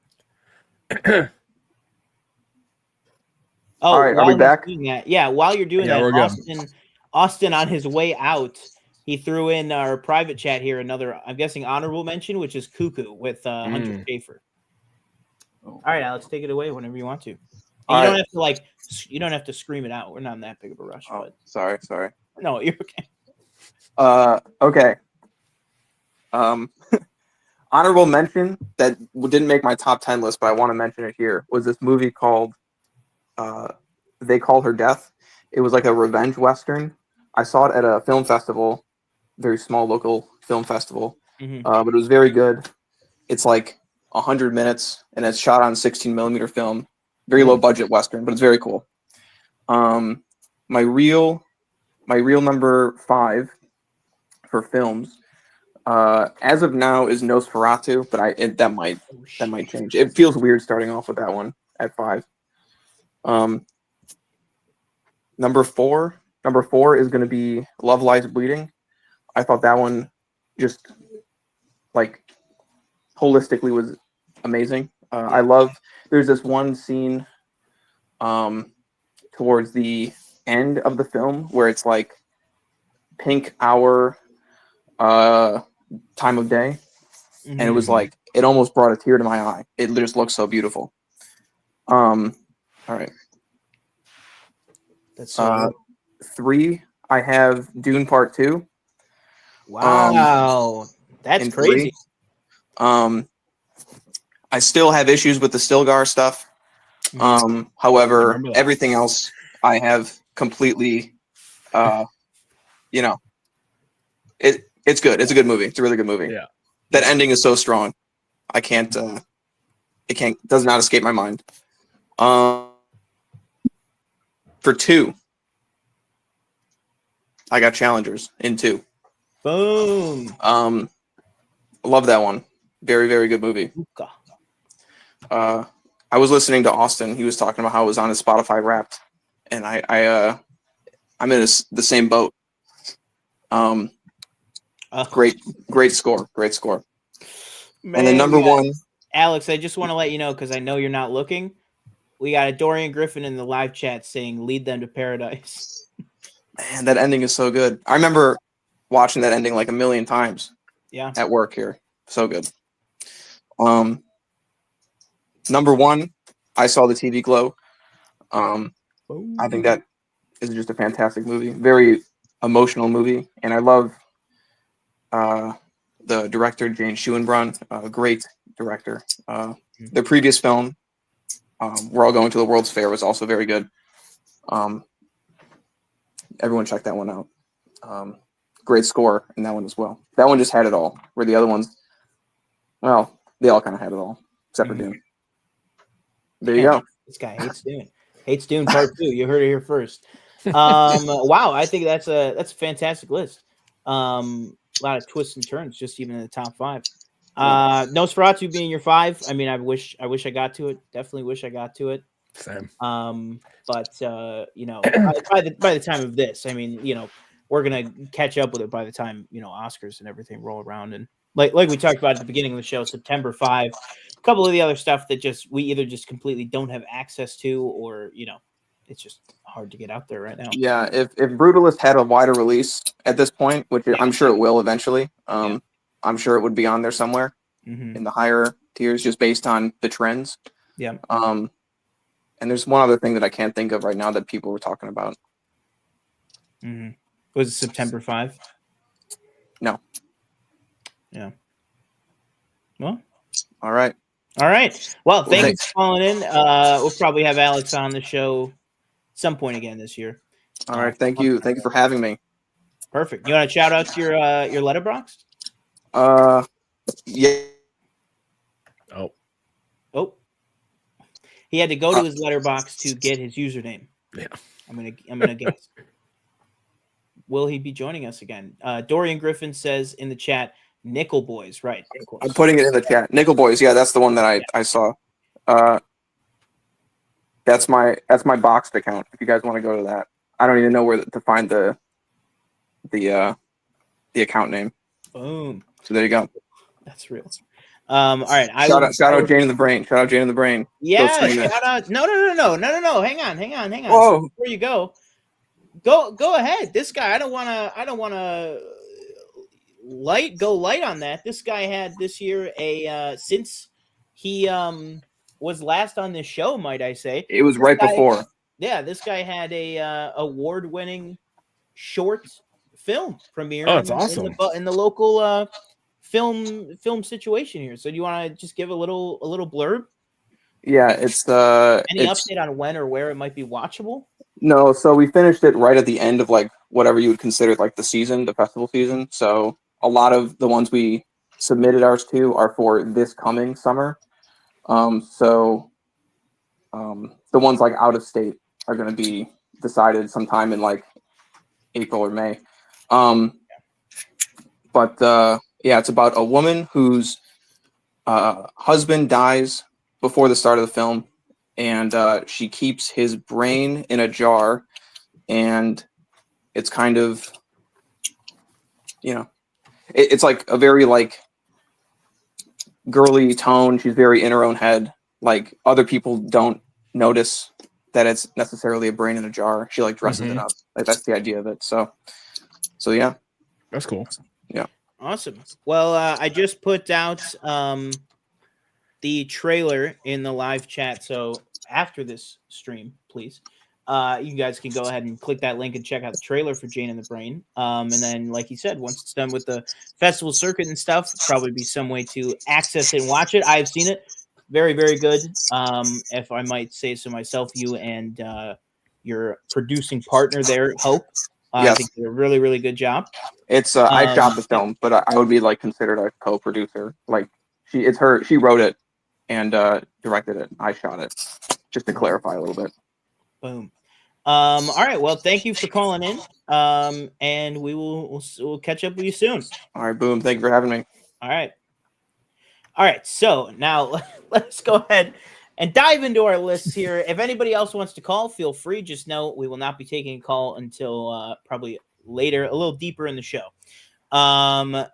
All right, are we back? Yeah, while you're doing that, we're good. Austin on his way out, he threw in our private chat here another, I'm guessing, honorable mention, which is Cuckoo with Hunter Schafer. All right, Alex, take it away whenever you want to. And you don't have to you don't have to scream it out. We're not in that big of a rush. Oh, but sorry. no, you're okay. Okay. Honorable mention that didn't make my top 10 list, but I want to mention it here, was this movie called They Call Her Death. It was like a revenge Western. I saw it at a film festival, very small local film festival, but it was very good. It's like 100 minutes, and it's shot on 16 millimeter film. Very low budget Western, but it's very cool. My real number 5 for films, as of now, is Nosferatu, but that might change. It feels weird starting off with that one at 5. Number four is going to be Love Lies Bleeding. I thought that one just like holistically was amazing. I love. There's this one scene towards the end of the film where it's like pink hour time of day, and it was like it almost brought a tear to my eye. It just looks so beautiful. All right. That's so 3, I have Dune Part 2. wow. That's crazy. 3, I still have issues with the Stilgar stuff. However, everything else I have completely, it's good. It's a good movie. It's a really good movie. Yeah. That ending is so strong. Does not escape my mind. For 2, I got Challengers in 2. Boom. Love that one. Very, very good movie. I was listening to Austin. He was talking about how it was on his Spotify Wrapped, and I'm in the same boat. Great score. Man, and then number 1, Alex, I just want to let you know, because I know you're not looking. We got a Dorian Griffin in the live chat saying, "Lead them to paradise." Man, that ending is so good. I remember watching that ending like a million times. Yeah. At work here. So good. Number 1, I saw the TV Glow. I think that is just a fantastic movie. Very emotional movie. And I love the director, Jane Schoenbrunn, a great director. The previous film, We're All Going to the World's Fair, was also very good. Everyone check that one out. Great score in that one as well. That one just had it all, where the other ones, well, they all kind of had it all, except for Dune. There you go. This guy hates Dune. Hates Dune Part 2. You heard it here first. Wow, I think that's a fantastic list. A lot of twists and turns, just even in the top 5. Nosferatu being your 5. I mean, I wish I got to it. Definitely wish I got to it. Same. By the time of this, I mean, we're gonna catch up with it by the time Oscars and everything roll around, and like we talked about at the beginning of the show, September 5. A couple of the other stuff that we either just completely don't have access to, or it's just hard to get out there right now. Yeah, if Brutalist had a wider release at this point, which I'm sure it will eventually, I'm sure it would be on there somewhere in the higher tiers, just based on the trends. Yeah. And there's one other thing that I can't think of right now that people were talking about. Was it September 5? No. Yeah. Well. All right. Well, thank you for calling in. We'll probably have Alex on the show some point again this year. All right. Thank you for having me. Perfect. You want to shout out to your Letterboxd? Yeah. Oh. He had to go to his Letterboxd to get his username. Yeah. I'm gonna guess. Will he be joining us again? Dorian Griffin says in the chat, Nickel Boys, right? Of course. I'm putting it in the chat. Nickel Boys, yeah, that's the one that I saw. That's my Boxed account. If you guys want to go to that, I don't even know where to find the account name. Boom. So there you go. That's real. All right. Shout out Jane in the Brain. Shout out Jane in the Brain. Yeah. Shout out. No. Hang on. Whoa. Before you go ahead. This guy, I don't want to go light on that. This guy had this year since he was last on this show, might I say. It was right before. Yeah, this guy had a award-winning short film premiere. Oh, that's awesome. In the local film situation here. So do you want to just give a little blurb? Yeah, it's any update on when or where it might be watchable? No, so we finished it right at the end of like whatever you would consider like the season, the festival season. So a lot of the ones we submitted ours to are for this coming summer. So the ones like out of state are going to be decided sometime in like April or May. But yeah, it's about a woman whose husband dies before the start of the film, and she keeps his brain in a jar, and it's kind of, it's like a very like girly tone. She's very in her own head. Like other people don't notice that it's necessarily a brain in a jar. She like dresses it up. Like that's the idea of it. So yeah, that's cool. Yeah. Awesome. Well, I just put out the trailer in the live chat. So after this stream, please, you guys can go ahead and click that link and check out the trailer for Jane and the Brain. And then, like you said, once it's done with the festival circuit and stuff, probably be some way to access it and watch it. I've seen it. Very, very good. If I might say so myself, you and your producing partner there, Hope. Yes. I think did a really, really good job. It's I shot the film, but I would be like considered a co-producer. Like she wrote it and directed it. I shot it. Just to clarify a little bit. Boom. All right. Well, thank you for calling in. And we'll catch up with you soon. All right, boom. Thank you for having me. All right. So now let's go ahead and dive into our lists here. If anybody else wants to call, feel free. Just know we will not be taking a call until probably later, a little deeper in the show. How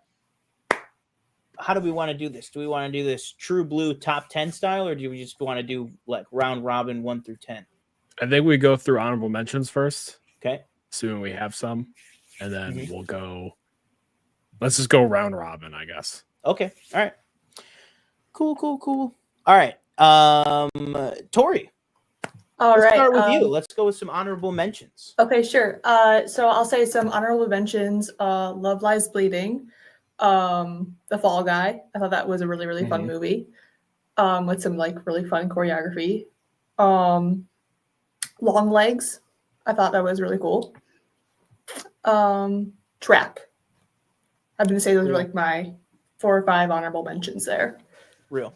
do we want to do this? Do we want to do this true blue top 10 style, or do we just want to do like round robin 1 through 10? I think we go through honorable mentions first. Okay. Assuming we have some. And then we'll go. Let's just go round robin, I guess. Okay. All right. Cool. All right. Tori. Let's start with you. Let's go with some honorable mentions. Okay, sure. So I'll say some honorable mentions. Love Lies Bleeding. The Fall Guy. I thought that was a really, really fun movie. With some like really fun choreography. Long Legs I thought that was really cool. Trap. I'm gonna say those are like my 4 or 5 honorable mentions there. Real.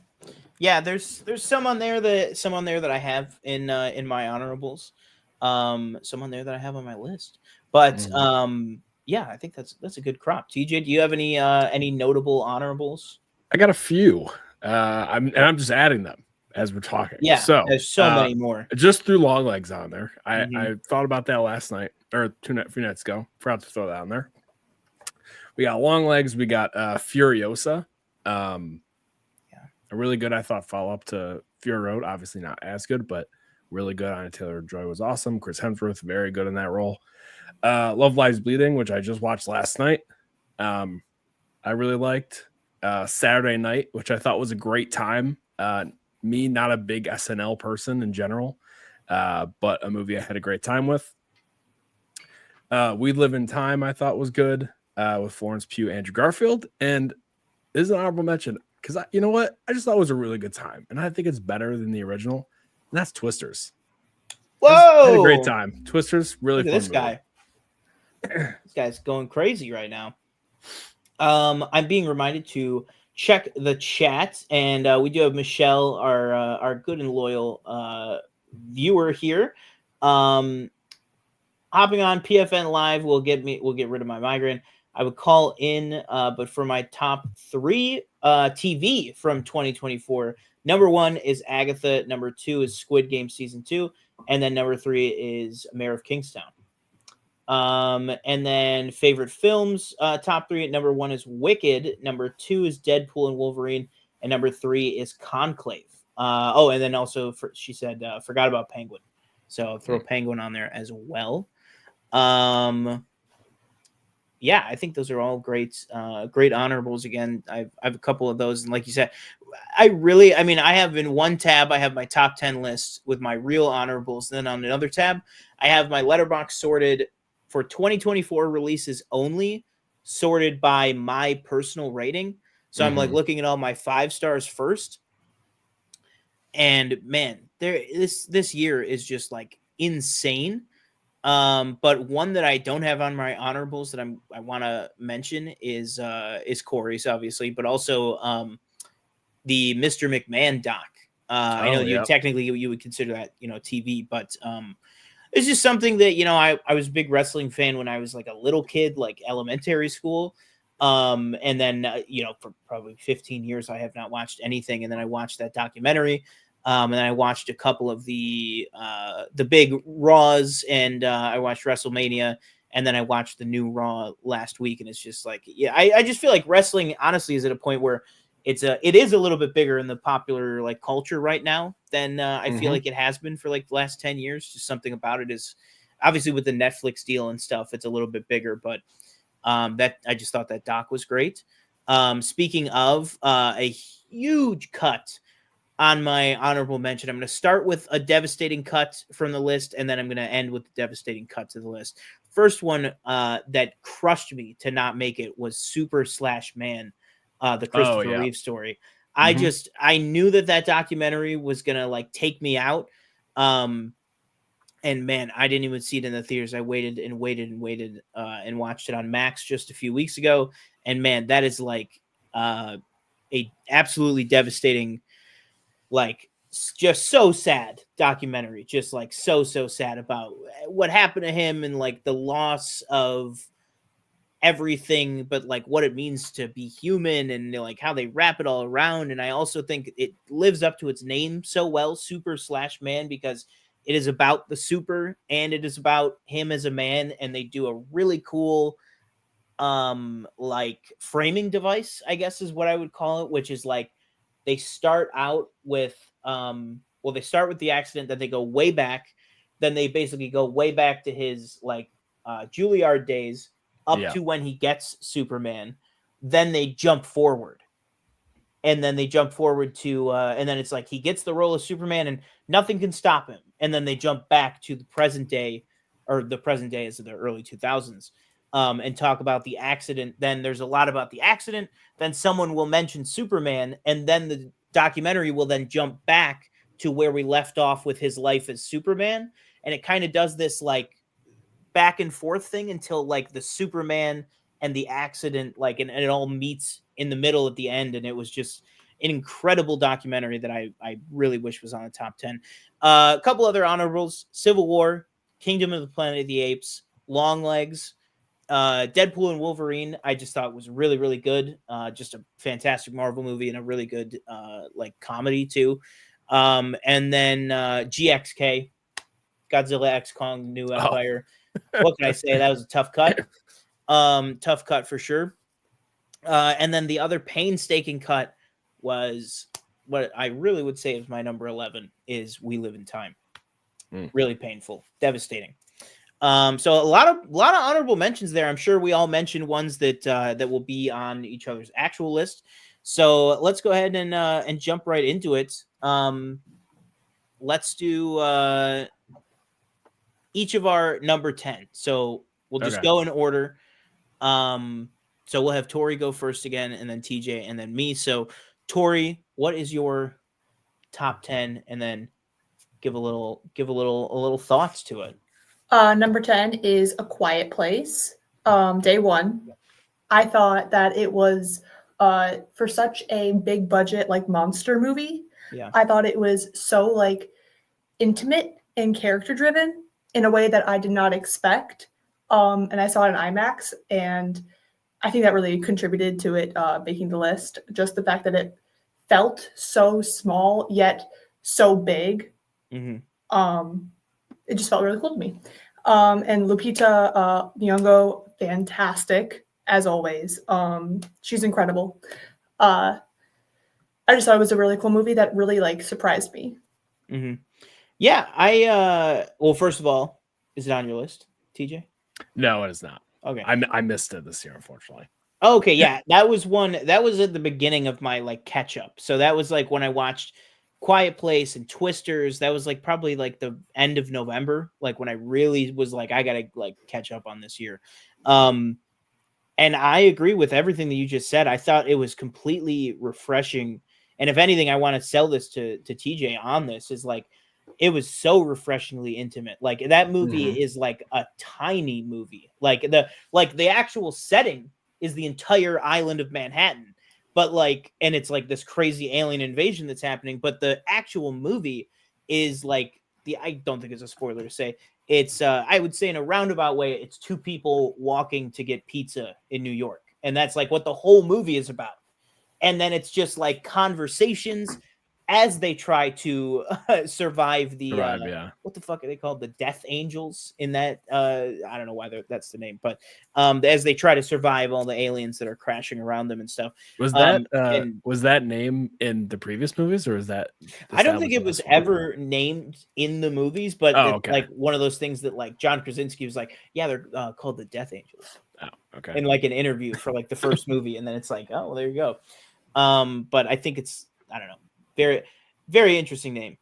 Yeah, there's some on there that I have in my honorables. Some on there that I have on my list. But yeah, I think that's a good crop. TJ, do you have any notable honorables? I got a few. I'm just adding them as we're talking. Yeah, so there's so many more. Just threw Long Legs on there. I Mhm. thought about that last night or few nights ago. Forgot to throw that on there. We got Long Legs. We got Furiosa. A really good, I thought, follow up to Fury Road. Obviously not as good, but really good. Anya Taylor-Joy was awesome. Chris Hemsworth, very good in that role. Love Lies Bleeding, which I just watched last night. I really liked. Saturday Night, which I thought was a great time. Me, not a big SNL person in general, but a movie I had a great time with. We Live in Time, I thought was good, with Florence Pugh, Andrew Garfield. And this is an honorable mention because you know what? I just thought it was a really good time. And I think it's better than the original. And that's Twisters. Whoa! I had a great time. Twisters, really Look at fun this movie. guy. This guy's going crazy right now. I'm being reminded to check the chat, and we do have Michelle, our good and loyal viewer here. Hopping on PFN Live will get rid of my migraine. I would call in, but for my top 3 TV from 2024, number 1 is Agatha, number 2 is Squid Game season 2, and then number 3 is Mayor of Kingstown. And then favorite films, top 3 at number 1 is Wicked, number 2 is Deadpool and Wolverine, and number 3 is Conclave. And then also she said forgot about Penguin, so throw Penguin on there as well. Yeah, I think those are all great honorables. Again, I have a couple of those, and like you said, I have in one tab, I have my top 10 list with my real honorables. Then on another tab, I have my letterbox sorted for 2024 releases only, sorted by my personal rating. So I'm like looking at all my 5 stars first. And man, this year is just like insane. But one that I don't have on my honorables that I want to mention is Corey's, obviously, but also the Mr. McMahon doc. I know technically you would consider that TV, but it's just something that I was a big wrestling fan when I was like a little kid, like elementary school. And then for probably 15 years I have not watched anything, and then I watched that documentary. And then I watched a couple of the big Raws, and I watched WrestleMania, and then I watched the new Raw last week, and it's just like, I just feel like wrestling honestly is at a point where it is a little bit bigger in the popular like culture right now than I feel like it has been for like the last 10 years. Just something about it is obviously with the Netflix deal and stuff, it's a little bit bigger, but that I just thought that doc was great. Speaking of a huge cut on my honorable mention, I'm going to start with a devastating cut from the list, and then I'm going to end with the devastating cut to the list. First one that crushed me to not make it was Super/Man, the Christopher Reeve story. I knew that documentary was going to like take me out. And man, I didn't even see it in the theaters. I waited and watched it on Max just a few weeks ago. And man, that is like a absolutely devastating, like just so sad documentary, just like so sad about what happened to him and like the loss of everything, but like what it means to be human and like how they wrap it all around. And I also think it lives up to its name so well, Super/Man, because it is about the super and it is about him as a man, and they do a really cool like framing device, I guess is what I would call it, which is like they start out with they start with the accident, then they go way back, then they basically go way back to his like Juilliard days up to when he gets Superman, then they jump forward. And then they jump forward to and then it's like he gets the role of Superman and nothing can stop him. And then they jump back to the present day, or the present day is the early 2000s. And talk about the accident. Then there's a lot about the accident. Then someone will mention Superman, and then the documentary will then jump back to where we left off with his life as Superman. And it kind of does this like back and forth thing until like the Superman and the accident, like, and it all meets in the middle at the end. And it was just an incredible documentary that I really wish was on the top 10. A couple other honorables: Civil War, Kingdom of the Planet of the Apes, Longlegs, Deadpool and Wolverine. I just thought was really, really good. Just a fantastic Marvel movie and a really good like comedy too. And then GXK, Godzilla X Kong New Empire. What can I say? That was a tough cut. Tough cut for sure. And then the other painstaking cut was what I really would say is my number 11 is We Live in Time. Really painful, devastating. So a lot of honorable mentions there. I'm sure we all mentioned ones that will be on each other's actual list. So let's go ahead and jump right into it. Let's do each of our number 10. So we'll just go in order. So we'll have Tori go first again, and then TJ, and then me. So Tori, what is your top 10? And then give a little thoughts to it. Number 10 is A Quiet Place. Day one. I thought that it was for such a big budget like monster movie. Yeah. I thought it was so like intimate and character driven in a way that I did not expect. And I saw it in IMAX, and I think that really contributed to it making the list. Just the fact that it felt so small yet so big. Mm-hmm. It just felt really cool to me. And Lupita Nyong'o, fantastic as always. She's incredible. I just thought it was a really cool movie that really like surprised me. Mm-hmm. Yeah, well, first of all, is it on your list, TJ? No, it is not. Okay. I missed it this year, unfortunately. Okay, yeah. That was at the beginning of my like catch up. So that was like when I watched Quiet Place and Twisters. That was like probably like the end of November, like when I really was like, I gotta like catch up on this year. And I agree with everything that you just said. I thought it was completely refreshing. And if anything, I want to sell this to TJ on this, is like, it was so refreshingly intimate. Like that movie is like a tiny movie. Like the actual setting is the entire island of Manhattan, but like, and it's like this crazy alien invasion that's happening. But the actual movie is like I don't think it's a spoiler to say it's, I would say in a roundabout way, it's two people walking to get pizza in New York. And that's like what the whole movie is about. And then it's just like conversations as they try to survive the what the fuck are they called, the Death Angels in that I don't know why that's the name, but as they try to survive all the aliens that are crashing around them and stuff. Was that name in the previous movies, or is that I don't think it was ever named in the movies, but it's like one of those things that like John Krasinski was like, yeah, they're called the Death Angels. In like an interview for like the first movie, and then it's like, oh, well, there you go. But I think it's, I don't know, very, very interesting name.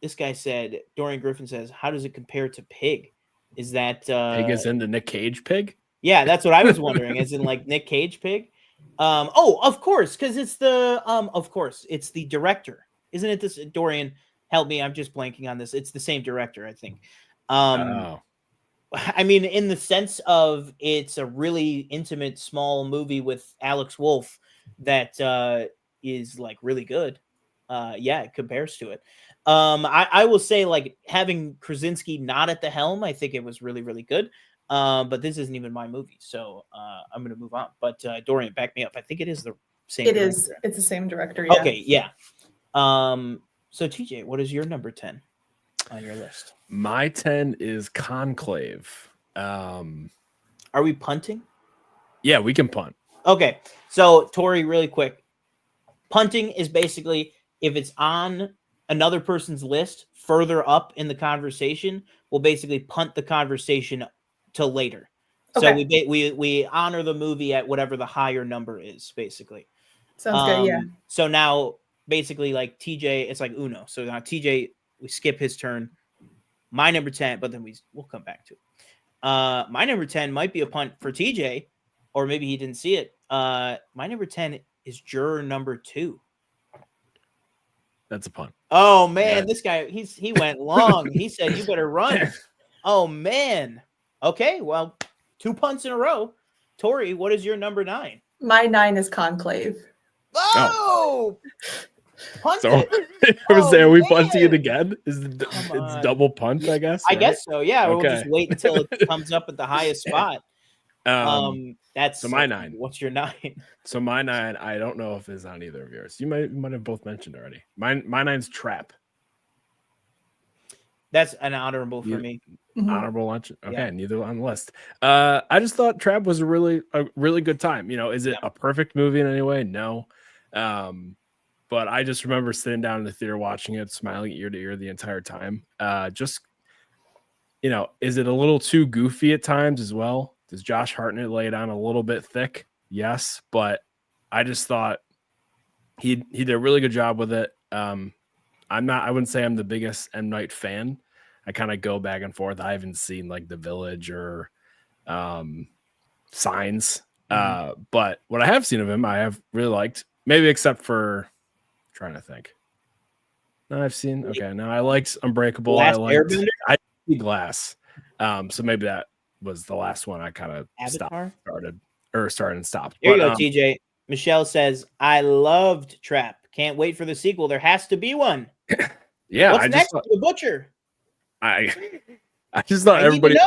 This guy said, Dorian Griffin says, how does it compare to Pig? Is that Pig is in the Nick Cage Pig? Yeah, that's what I was wondering. Is in like Nick Cage Pig? Oh, of course, because it's the of course, it's the director. Isn't it this? Dorian, help me, I'm just blanking on this. It's the same director, I think. I mean, in the sense of it's a really intimate, small movie with Alex Wolff that is like really good. Yeah, it compares to it. I will say, like, having Krasinski not at the helm, I think it was really, really good. But this isn't even my movie, so I'm going to move on. But Dorian, back me up. I think it is the same. It is. It's the same director. Yeah. Okay, yeah. So TJ, what is your number 10 on your list? My 10 is Conclave. Are we punting? Yeah, we can punt. Okay, so Tori, really quick. Punting is basically if it's on another person's list further up in the conversation, we'll basically punt the conversation till later. Okay. So we honor the movie at whatever the higher number is, basically. Sounds good, yeah. So now, basically, like TJ, it's like Uno. So now TJ, we skip his turn. My number 10, but then we'll come back to it. My number 10 might be a punt for TJ, or maybe he didn't see it. My number 10 is Juror number 2. That's a punt. Oh man, Yeah. this guy he went long. He said you better run. Oh man. Okay, well, 2 punts in a row. Tori, what is your number 9? My 9 is Conclave. Oh, punt So it. I was saying, are we punting it man. again? Come It's on. double punt, I guess. I right? guess so. Yeah, we'll Okay. just wait until it comes up at the highest spot. That's so my 9. What's your 9? So my 9, I don't know if it's on either of yours. You might have both mentioned already. My 9's Trap. That's an honorable for me. Honorable lunch. Okay, Yeah. neither on the list. I just thought Trap was a really good time. You know, is it a perfect movie in any way? No. But I just remember sitting down in the theater watching it, smiling ear to ear the entire time. Just, you know, is it a little too goofy at times as well? Does Josh Hartnett lay it on a little bit thick? Yes, but I just thought he did a really good job with it. I wouldn't say I'm the biggest M. Night fan. I kind of go back and forth. I haven't seen like The Village or Signs. But what I have seen of him, I have really liked, maybe except for trying to think. No, I've seen. Okay, now I liked Unbreakable. I liked Glass. So maybe that was the last one I kind of started and stopped. Here you go, TJ. Michelle says, I loved Trap. Can't wait for the sequel. There has to be one. Yeah. What's next for The Butcher? I just thought everybody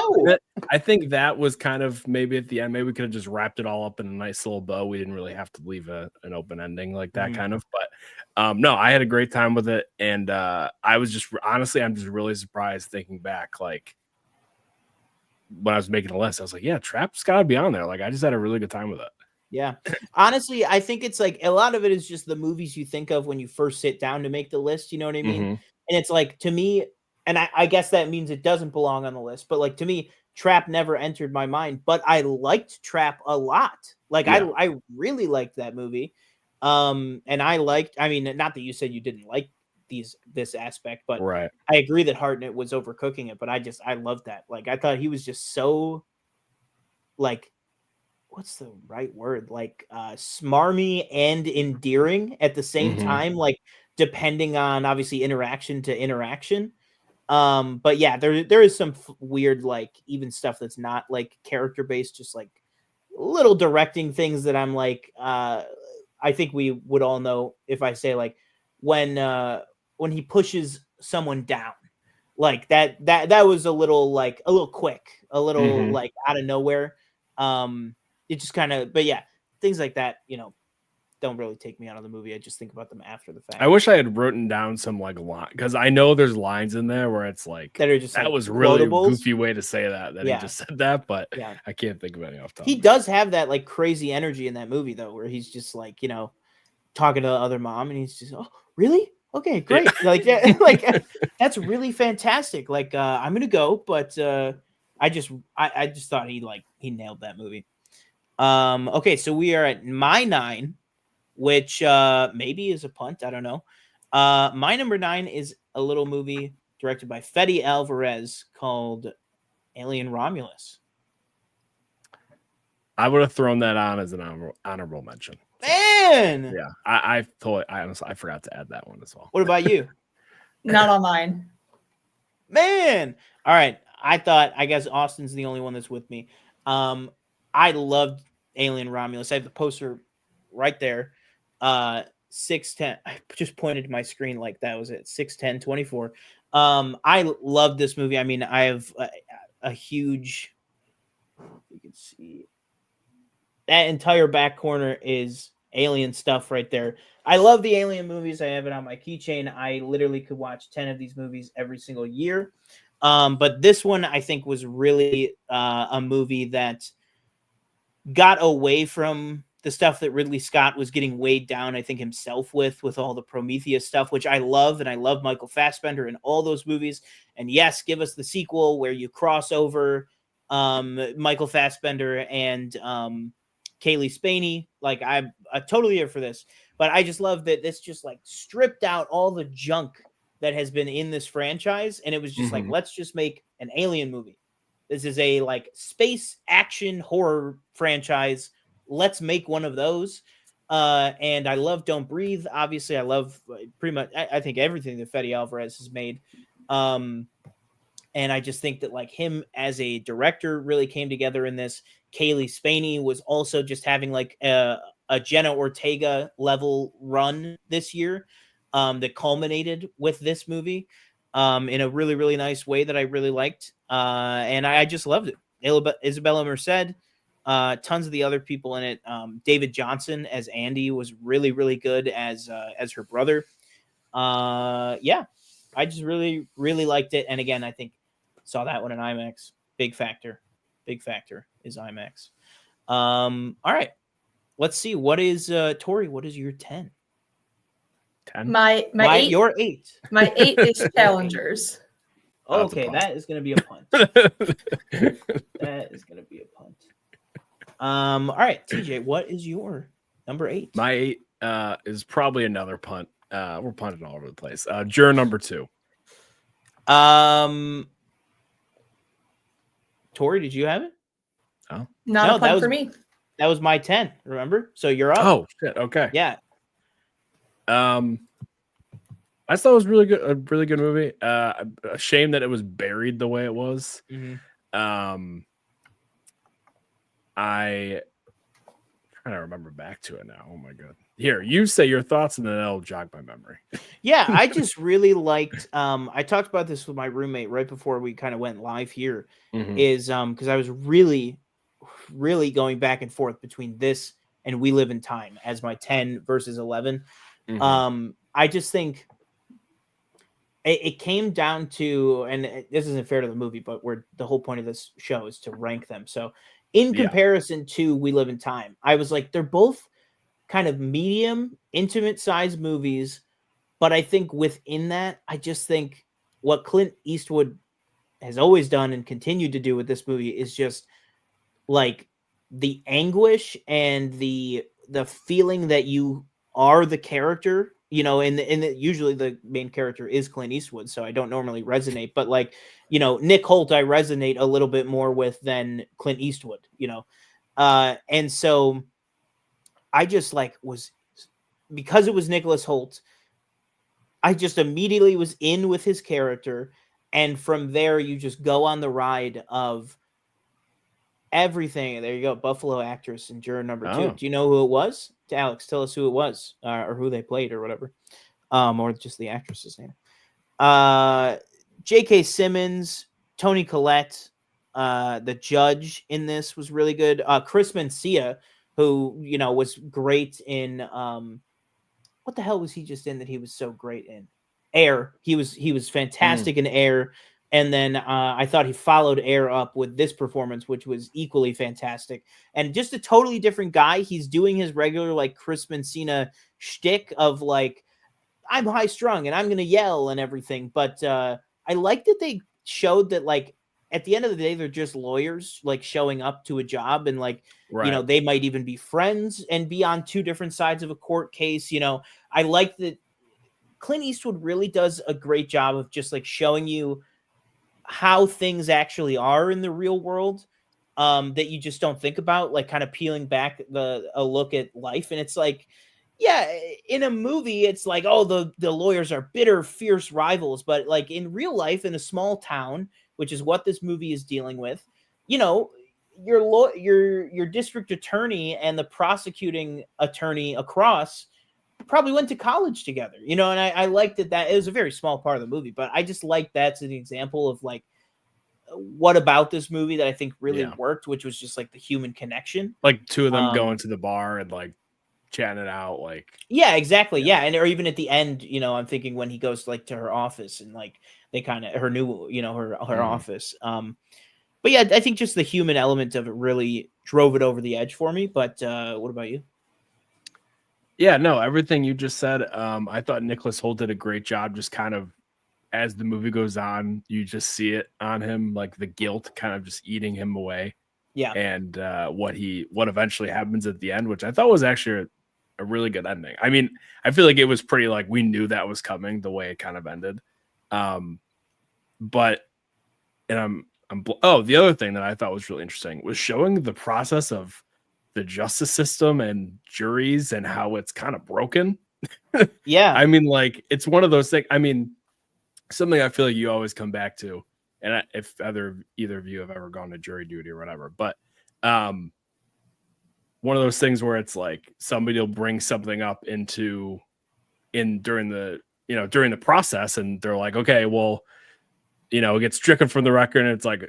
I think that was kind of maybe at the end, maybe we could have just wrapped it all up in a nice little bow. We didn't really have to leave an open ending like that kind of, but no, I had a great time with it. And I was just, honestly, I'm just really surprised thinking back, like when I was making a list, I was like, yeah, Trap's gotta be on there. Like I just had a really good time with it. Yeah. Honestly, I think it's like a lot of it is just the movies you think of when you first sit down to make the list. You know what I mean? And it's like, to me, and I guess that means it doesn't belong on the list, but like to me, Trap never entered my mind, but I liked Trap a lot. Like I really liked that movie. And I mean, not that you said you didn't like this aspect, but right. I agree that Hartnett was overcooking it, but I loved that. Like I thought he was just so like, what's the right word? Like smarmy and endearing at the same time, like depending on obviously interaction to interaction. But yeah, there is some weird, like even stuff that's not like character based, just like little directing things that I'm like, I think we would all know if I say like when he pushes someone down, like that was a little quick, a little like out of nowhere. It just kind of, but yeah, things like that, you know, don't really take me out of the movie. I just think about them after the fact. I wish I had written down some like line, because I know there's lines in there where it's like that are just that like was really a quotables. goofy way to say that he just said that, but I can't think of any off the top. He does have that like crazy energy in that movie though, where he's just like, you know, talking to the other mom and he's just, oh really? Okay, great. Like that's really fantastic. Like I'm gonna go, but I just thought he nailed that movie. Okay, so we are at my 9, which maybe is a punt. I don't know. My number 9 is a little movie directed by Fede Alvarez called Alien Romulus. I would have thrown that on as an honorable mention. Man! Yeah, I honestly I forgot to add that one as well. What about you? Not on mine. Man! All right. I guess Austin's the only one that's with me. I loved Alien Romulus. I have the poster right there. 610. I just pointed to my screen like that was it. 610-24. I love this movie. I mean, I have a huge, you can see that entire back corner is Alien stuff right there. I love the Alien movies. I have it on my keychain. I literally could watch 10 of these movies every single year. But this one I think was really a movie that got away from the stuff that Ridley Scott was getting weighed down, I think, himself with all the Prometheus stuff, which I love. And I love Michael Fassbender in all those movies. And yes, give us the sequel where you cross over Michael Fassbender and Kaylee Spaney. Like I'm totally here for this, but I just love that this just like stripped out all the junk that has been in this franchise. And it was just like, let's just make an Alien movie. This is a like space action horror franchise. Let's make one of those. And I love Don't Breathe. Obviously, I love pretty much. I think everything that Fede Alvarez has made. And I just think that like him as a director really came together in this. Kaylee Spaney was also just having like a Jenna Ortega level run this year that culminated with this movie in a really, really nice way that I really liked. And I just loved it. Isabella Merced, tons of the other people in it. David Johnson as Andy was really, really good as her brother. Yeah, I just really, really liked it. And again, I think saw that one in IMAX. Big factor is IMAX. All right, let's see. What is Tori? What is your 10? 10. My eight, your 8. My 8 is Challengers. Okay, that is going to be a punt. That is going to be a punt. All right, TJ, what is your number 8? My 8 is probably another punt. We're punting all over the place. Juror number 2. Tori, did you have it? Oh, not a punt for me. That was my 10. Remember? So you're up. Oh shit. Okay. Yeah. I thought it was really good. A really good movie. A shame that it was buried the way it was. Mm-hmm. I trying to remember back to it now. Oh my god. Here, you say your thoughts and then I'll jog my memory. Yeah, I just really liked I talked about this with my roommate right before we kind of went live here. Is because I was really going back and forth between this and We Live in Time as my 10 versus 11. I just think it came down to, and this isn't fair to the movie, but where the whole point of this show is to rank them. So in comparison to We Live in Time, I was like, they're both kind of medium, intimate sized movies. But I think within that, I just think what Clint Eastwood has always done and continued to do with this movie is just like the anguish and the feeling that you are the character, you know, and usually the main character is Clint Eastwood. So I don't normally resonate, but like, you know, Nick Holt, I resonate a little bit more with than Clint Eastwood, you know? And so I just like because it was Nicholas Holt, I just immediately was in with his character. And from there, you just go on the ride of everything. There you go. Buffalo actress and juror number 2. Do you know who it was? Alex, tell us who it was or who they played or whatever. Or just the actress's name. J.K. Simmons, Toni Collette, the judge in this was really good. Chris Mencia, who, you know, was great in what the hell was he just in that he was so great in? Air. He was fantastic in Air. And then I thought he followed Air up with this performance, which was equally fantastic. And just a totally different guy. He's doing his regular like Chris Mencia shtick of like, I'm high strung and I'm going to yell and everything. But I like that they showed that like at the end of the day, they're just lawyers like showing up to a job and like, you know, they might even be friends and be on two different sides of a court case. You know, I like that Clint Eastwood really does a great job of just like showing you how things actually are in the real world that you just don't think about, like kind of peeling back a look at life. And it's like, yeah, in a movie, it's like, oh, the lawyers are bitter, fierce rivals. But like in real life, in a small town, which is what this movie is dealing with, you know, your district attorney and the prosecuting attorney across probably went to college together, you know, and I liked that it was a very small part of the movie, but I just like that's an example of like what about this movie that I think really worked, which was just like the human connection. Like two of them going to the bar and like chatting it out, like exactly. And or even at the end, you know, I'm thinking when he goes like to her office and like they kind of her new, you know, her office. But yeah, I think just the human element of it really drove it over the edge for me. But what about you? Yeah, no, everything you just said. I thought Nicholas Hoult did a great job. Just kind of as the movie goes on, you just see it on him, like the guilt kind of just eating him away. Yeah, and what eventually happens at the end, which I thought was actually a really good ending. I mean, I feel like it was pretty like we knew that was coming the way it kind of ended. But the other thing that I thought was really interesting was showing the process of the justice system and juries and how it's kind of broken. Yeah. I mean, like, it's one of those things. I mean, something I feel like you always come back to, and if either of you have ever gone to jury duty or whatever, but one of those things where it's like somebody will bring something up during the process, and they're like, okay, well, it gets stricken from the record, and it's like,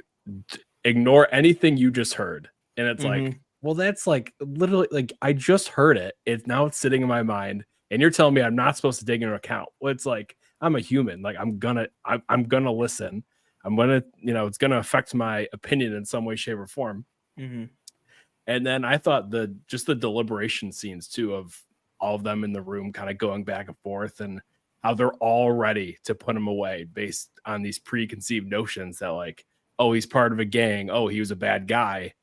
ignore anything you just heard. And it's like, well, that's like literally, like, I just heard it. It's sitting in my mind, and you're telling me I'm not supposed to take into account. Well, it's like, I'm a human. Like, I'm gonna listen. I'm gonna, it's gonna affect my opinion in some way, shape, or form. And then I thought the deliberation scenes too, of all of them in the room kind of going back and forth, and how they're all ready to put him away based on these preconceived notions that, like, oh, he's part of a gang. Oh, he was a bad guy.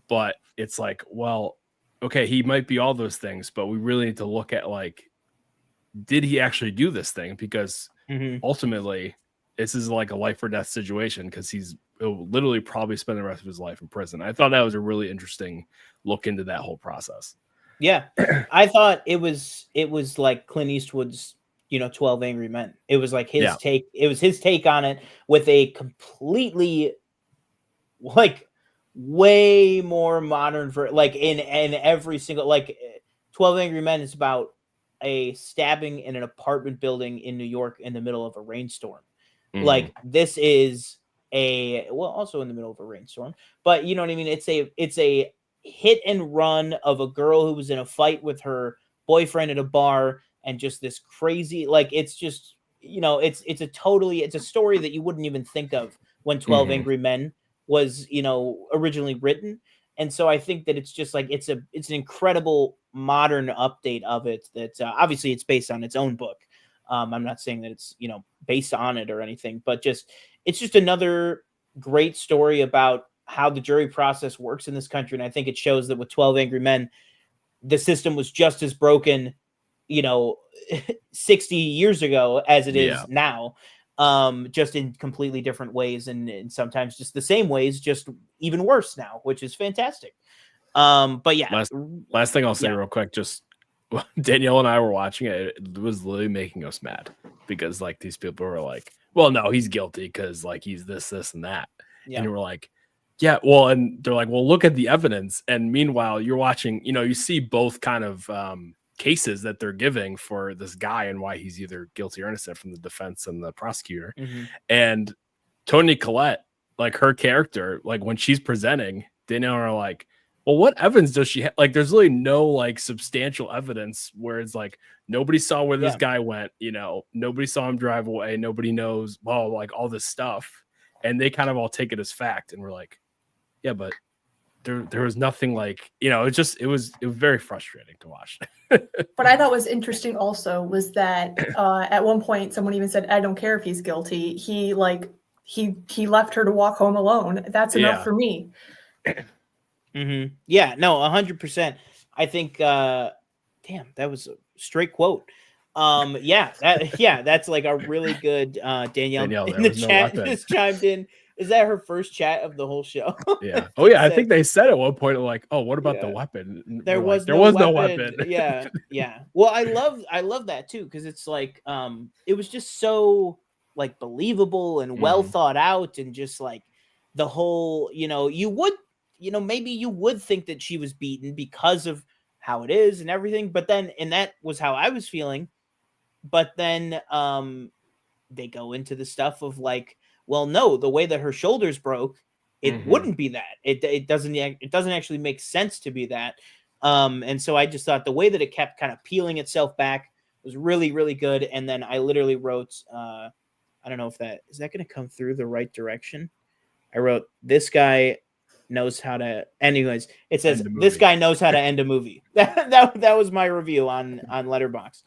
But it's like, well, okay, he might be all those things, but we really need to look at, like, did he actually do this thing? Because ultimately, this is like a life or death situation, because he'll literally probably spend the rest of his life in prison. I thought that was a really interesting look into that whole process. Yeah. I thought it was like Clint Eastwood's, 12 Angry Men. It was like his take. It was his take on it, with a completely, like, way more modern like in every single, like, 12 Angry Men is about a stabbing in an apartment building in New York in the middle of a rainstorm. Like, this is also in the middle of a rainstorm, but you know what I mean? It's a hit and run of a girl who was in a fight with her boyfriend at a bar, and just this crazy, like, it's just, it's a story that you wouldn't even think of when 12 Angry Men was, originally written. And so I think that it's just like, it's an incredible modern update of it that obviously it's based on its own book. I'm not saying that it's, based on it or anything, but it's just another great story about how the jury process works in this country. And I think it shows that with 12 Angry Men, the system was just as broken, 60 years ago as it is now, just in completely different ways, and sometimes just the same ways, just even worse now, which is fantastic. But yeah, last thing I'll say real quick, just Danielle and I were watching it. It was literally making us mad, because, like, these people were like, well, no, he's guilty because, like, he's this, and that. And we're like, yeah, well, and they're like, well, look at the evidence. And meanwhile, you're watching, you see both kind of cases that they're giving for this guy, and why he's either guilty or innocent, from the defense and the prosecutor. And Toni Collette, like, her character, like, when she's presenting, Danielle are like, well, what evidence does she have? Like, there's really no, like, substantial evidence, where it's like, nobody saw where this guy went, nobody saw him drive away, nobody knows, well, like, all this stuff. And they kind of all take it as fact, and we're like, yeah, but there was nothing, like, it was very frustrating to watch. What I thought was interesting also was that at one point someone even said, I don't care if he's guilty. He left her to walk home alone. That's enough for me. Yeah, no, 100%. I think, damn, that was a straight quote. That's like a really good, Danielle in the chat just chimed in. Is that her first chat of the whole show? Yeah. Oh yeah, I think they said at one point, like, oh, what about the weapon? There was no weapon. Yeah. Well, I love that too, because it's like, it was just so, like, believable and well thought out, and just like the whole, maybe you would think that she was beaten because of how it is and everything, but then, and that was how I was feeling. But then they go into the stuff of, like, well, no, the way that her shoulders broke, it wouldn't be that. It doesn't actually make sense to be that. And so I just thought the way that it kept kind of peeling itself back was really, really good. And then I literally wrote, I don't know if is that going to come through the right direction? I wrote, this guy knows how to, anyways, it says, this guy knows how to end a movie. That was my review on Letterboxd.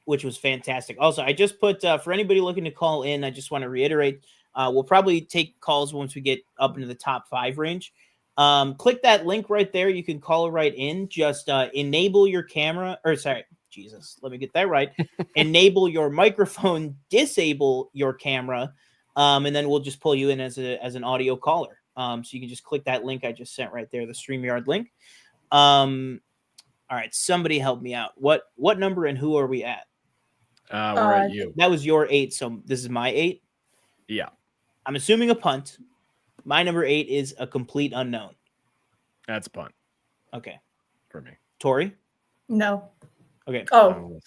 Which was fantastic. Also, I just put, for anybody looking to call in, I just want to reiterate, we'll probably take calls once we get up into the top 5 range. Click that link right there. You can call right in. Just enable your camera, or sorry, Jesus, let me get that right. Enable your microphone, disable your camera, and then we'll just pull you in as an audio caller. So you can just click that link I just sent right there, the StreamYard link. All right, somebody help me out. What number and who are we at? We're at you. That was your 8, so this is my 8. Yeah. I'm assuming a punt. My number 8 is a complete unknown. That's a punt. Okay. For me. Tori? No. Okay. Oh.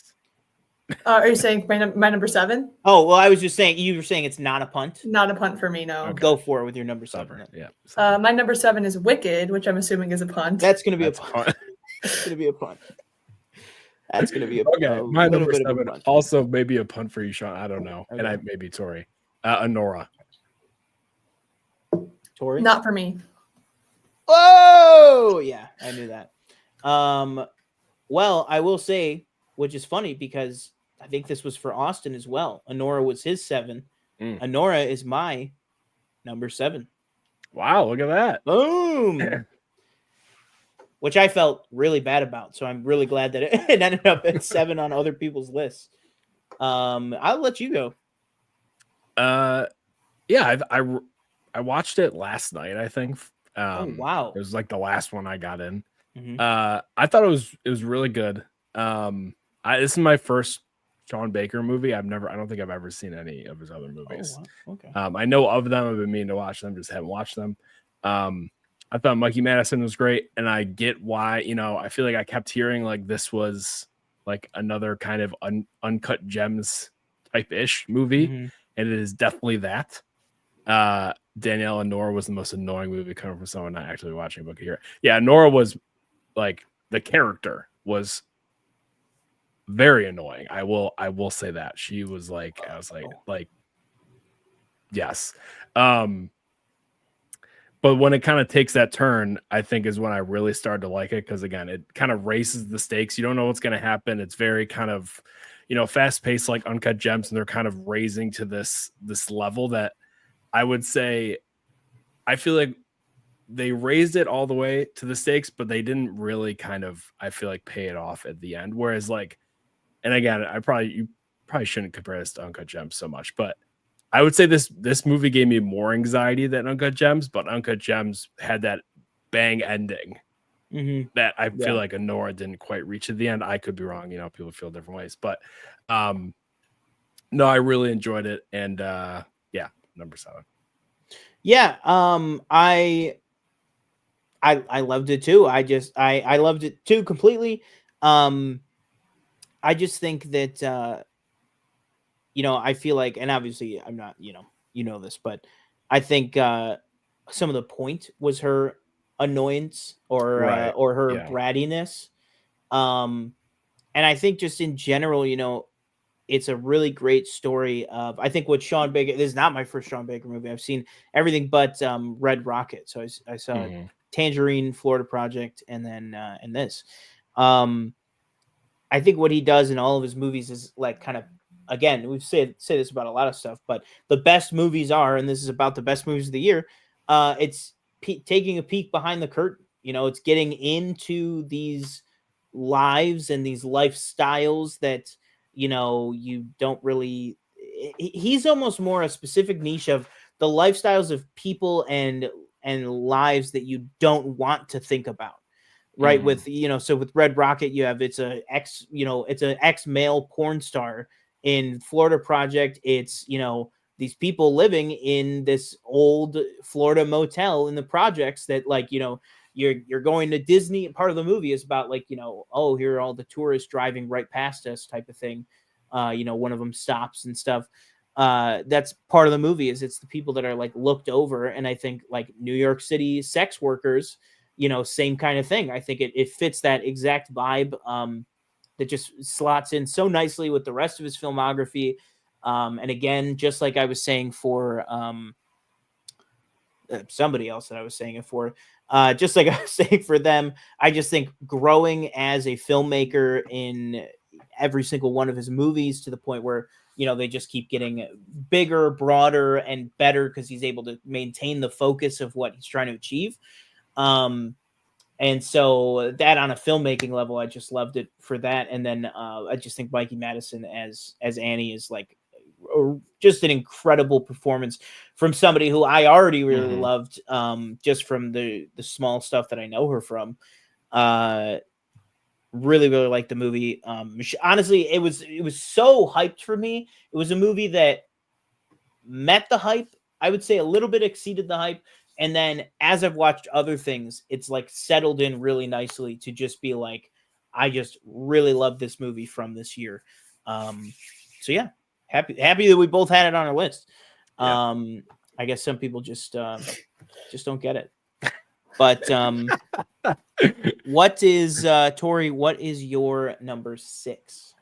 Are you saying my number 7? Oh, well, I was just saying, you were saying it's not a punt? Not a punt for me, no. Okay. Go for it with your number 7. Yeah. My number 7 is Wicked, which I'm assuming is a punt. That's going to be a punt. That's going to be a punt. That's going to be my number 7 also maybe a punt for you, Sean. I don't know. Okay. And maybe Tori. Honora. Tori? Not for me. Oh, yeah, I knew that. Well, I will say, which is funny because I think this was for Austin as well. Honora was his 7. Honora is my number 7. Wow, look at that. Boom. Which I felt really bad about. So I'm really glad that it ended up at 7 on other people's lists. I'll let you go. Yeah, I watched it last night, I think. Oh, wow. It was like the last one I got in. Mm-hmm. I thought it was really good. This is my first Sean Baker movie. I don't think I've ever seen any of his other movies. Oh, wow. Okay. I know of them. I've been meaning to watch them, just haven't watched them. I thought Mikey Madison was great, and I get why. I feel like I kept hearing like this was like another kind of uncut gems type ish movie, and it is definitely that. Danielle and Nora was the most annoying movie coming from someone not actually watching a book here. Yeah, Nora was like the character was very annoying. I will say that she was like I was like yes. But when it kind of takes that turn, I think is when I really started to like it because again, it kind of raises the stakes. You don't know what's going to happen. It's very kind of fast paced like Uncut Gems, and they're kind of raising to this level that I would say I feel like they raised it all the way to the stakes, but they didn't really kind of, I feel like, pay it off at the end. Whereas like, and again, you probably shouldn't compare this to Uncut Gems so much, but I would say this movie gave me more anxiety than Uncut Gems, but Uncut Gems had that bang ending that I feel like Honora didn't quite reach at the end. I could be wrong. People feel different ways, but no, I really enjoyed it. And number 7. Yeah. I loved it too. I loved it too completely. I just think that, I feel like, and obviously I'm not, this, but I think some of the point was her annoyance or her brattiness. And I think just in general, it's a really great story of, I think what Sean Baker, this is not my first Sean Baker movie. I've seen everything but Red Rocket. So I saw Tangerine, Florida Project, and then and this. I think what he does in all of his movies is like kind of, again, we've say this about a lot of stuff, but the best movies are, and this is about the best movies of the year, it's taking a peek behind the curtain. It's getting into these lives and these lifestyles that, you don't really, he's almost more a specific niche of the lifestyles of people and lives that you don't want to think about. Right. With, so with Red Rocket, it's an ex male porn star. In Florida Project, it's, these people living in this old Florida motel in the projects that like, you're going to Disney. Part of the movie is about like, oh, here are all the tourists driving right past us type of thing. One of them stops and stuff. That's part of the movie is it's the people that are like looked over. And I think like New York City sex workers, same kind of thing. I think it fits that exact vibe that just slots in so nicely with the rest of his filmography. And again, just like I was saying for somebody else that I was saying it for, just like I was saying for them, I just think growing as a filmmaker in every single one of his movies to the point where, they just keep getting bigger, broader, and better because he's able to maintain the focus of what he's trying to achieve. And so that on a filmmaking level, I just loved it for that. And then I just think Mikey Madison as Annie is like just an incredible performance from somebody who I already really Mhm. loved, just from the small stuff that I know her from. Really liked the movie. Honestly, it was so hyped for me. It was a movie that met the hype. I would say a little bit exceeded the hype. And then as I've watched other things, it's like settled in really nicely to just be like, I just really love this movie from this year. So yeah, happy that we both had it on our list. Yeah. I guess some people just don't get it. But what is Tori? What is your number 6?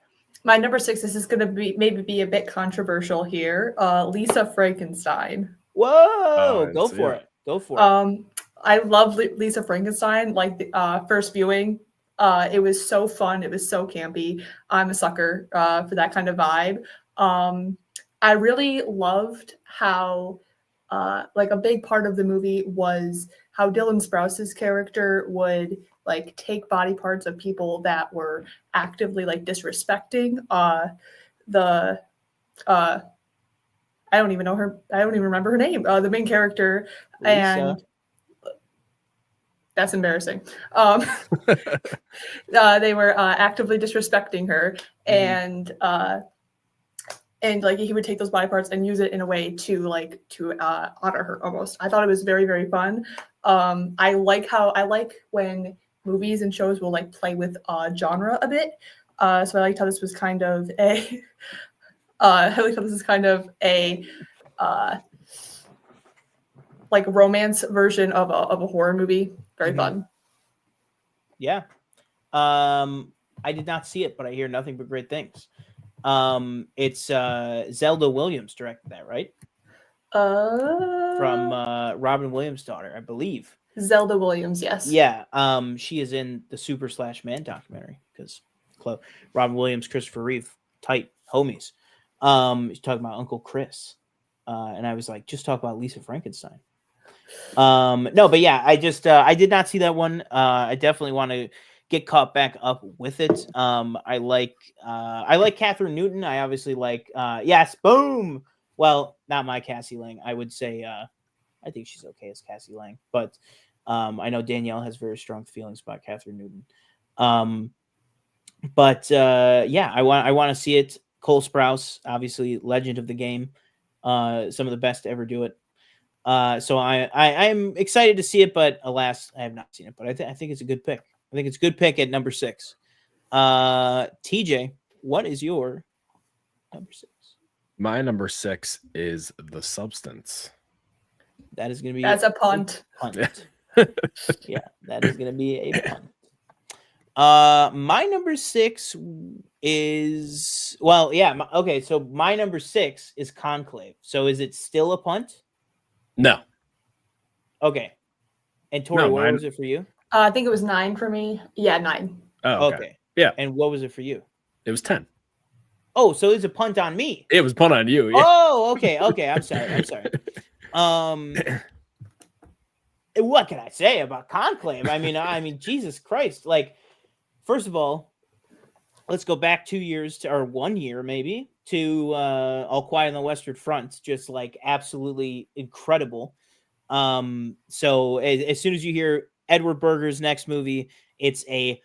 My number 6, this is going to be a bit controversial here. Lisa Frankenstein. Whoa, Nice, go for yeah. it. Go for it. I love Lisa Frankenstein. Like the first viewing, it was so fun. It was so campy. I'm a sucker for that kind of vibe. I really loved how, like, a big part of the movie was how Dylan Sprouse's character would like take body parts of people that were actively like disrespecting the I don't even know her. I don't even remember her name. The main character, Lisa. and that's embarrassing. They were actively disrespecting her, and like he would take those body parts and use it in a way to honor her almost. I thought it was very, very fun. I like when movies and shows will like play with genre a bit. So I liked how this was kind of a like romance version of a horror movie. Very fun. Yeah. I did not see it, but I hear nothing but great things. It's Zelda Williams directed that, right? From Robin Williams' daughter, I believe. Zelda Williams, yes. Yeah. She is in the Super Slash Man documentary because Robin Williams, Christopher Reeve, tight homies. He's talking about Uncle Chris. And I was like, just talk about Lisa Frankenstein. No, but yeah, I just I did not see that one. I definitely want to get caught back up with it. I like Catherine Newton. I obviously like yes, boom. Well, not my Cassie Lang. I would say I think she's okay as Cassie Lang, but I know Danielle has very strong feelings about Catherine Newton. But yeah, I want to see it. Cole Sprouse, obviously legend of the game, some of the best to ever do it. So I'm excited to see it, but alas, I have not seen it. But I think it's a good pick. I think it's a good pick at number 6. TJ, what is your number 6? My number 6 is The Substance. That is going to be that's a punt. Yeah, that is going to be a punt. My number 6 is okay. So my number 6 is Conclave. So is it still a punt? No. Okay. And Tori, what was it for you? I think it was 9 for me. Yeah, 9. Oh, okay. Yeah. And what was it for you? It was 10. Oh, so it's a punt on me. It was a punt on you. Yeah. Oh, okay. I'm sorry. What can I say about Conclave? I mean, Jesus Christ. Like, first of all, let's go back 2 years or 1 year maybe to All Quiet on the Western Front. Just like absolutely incredible. So as soon as you hear Edward Berger's next movie, it's a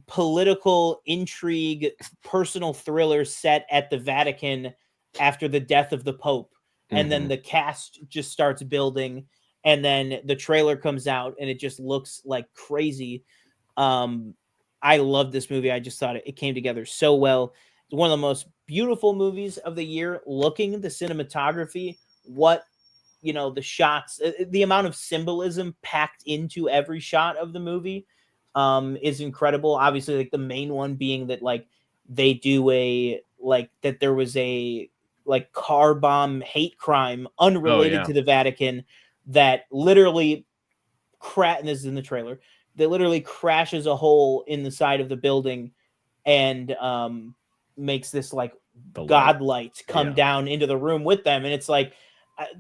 political intrigue, personal thriller set at the Vatican after the death of the Pope. And then the cast just starts building, and then the trailer comes out and it just looks like crazy. I love this movie. I just thought it came together so well. It's one of the most beautiful movies of the year. Looking, the cinematography, the shots, the amount of symbolism packed into every shot of the movie is incredible. Obviously, like the main one being that like they do that there was a like car bomb hate crime unrelated to the Vatican that literally and this is in the trailer, that literally crashes a hole in the side of the building and makes this like god light come down into the room with them. And it's like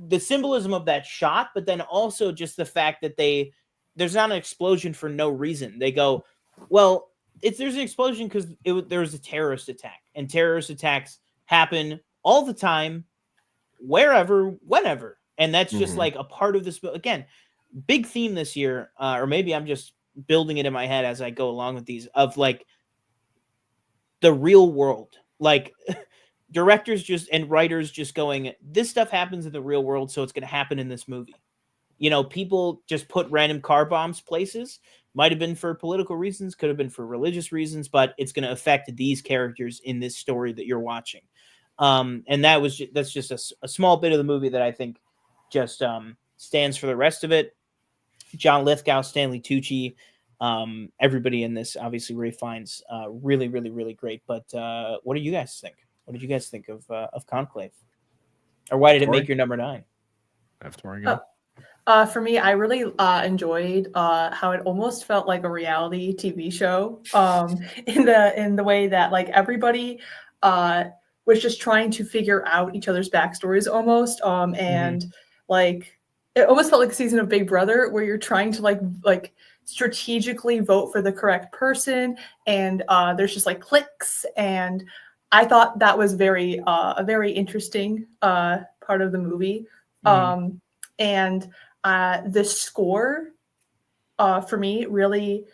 the symbolism of that shot, but then also just the fact that there's not an explosion for no reason. They go, well, there's an explosion because there was a terrorist attack, and terrorist attacks happen all the time wherever, whenever. And that's just Mhm. like a part of this. Again, big theme this year, or maybe I'm just building it in my head as I go along with these, of like the real world. Like directors just and writers just going, this stuff happens in the real world, so it's going to happen in this movie. You know, people just put random car bombs places. Might have been for political reasons, could have been for religious reasons, but it's going to affect these characters in this story that you're watching. And that's just a small bit of the movie that I think just stands for the rest of it. John Lithgow, Stanley Tucci, everybody in this, obviously Ray Fiennes, really, really, really great. But what do you guys think? What did you guys think of Conclave? Or why did it Tori? make your number 9? Have Tori go. For me, I really enjoyed how it almost felt like a reality TV show. In the way that like everybody was just trying to figure out each other's backstories almost. And like it almost felt like a season of Big Brother where you're trying to like strategically vote for the correct person, and there's just like clicks. And I thought that was a very interesting part of the movie. And the score for me really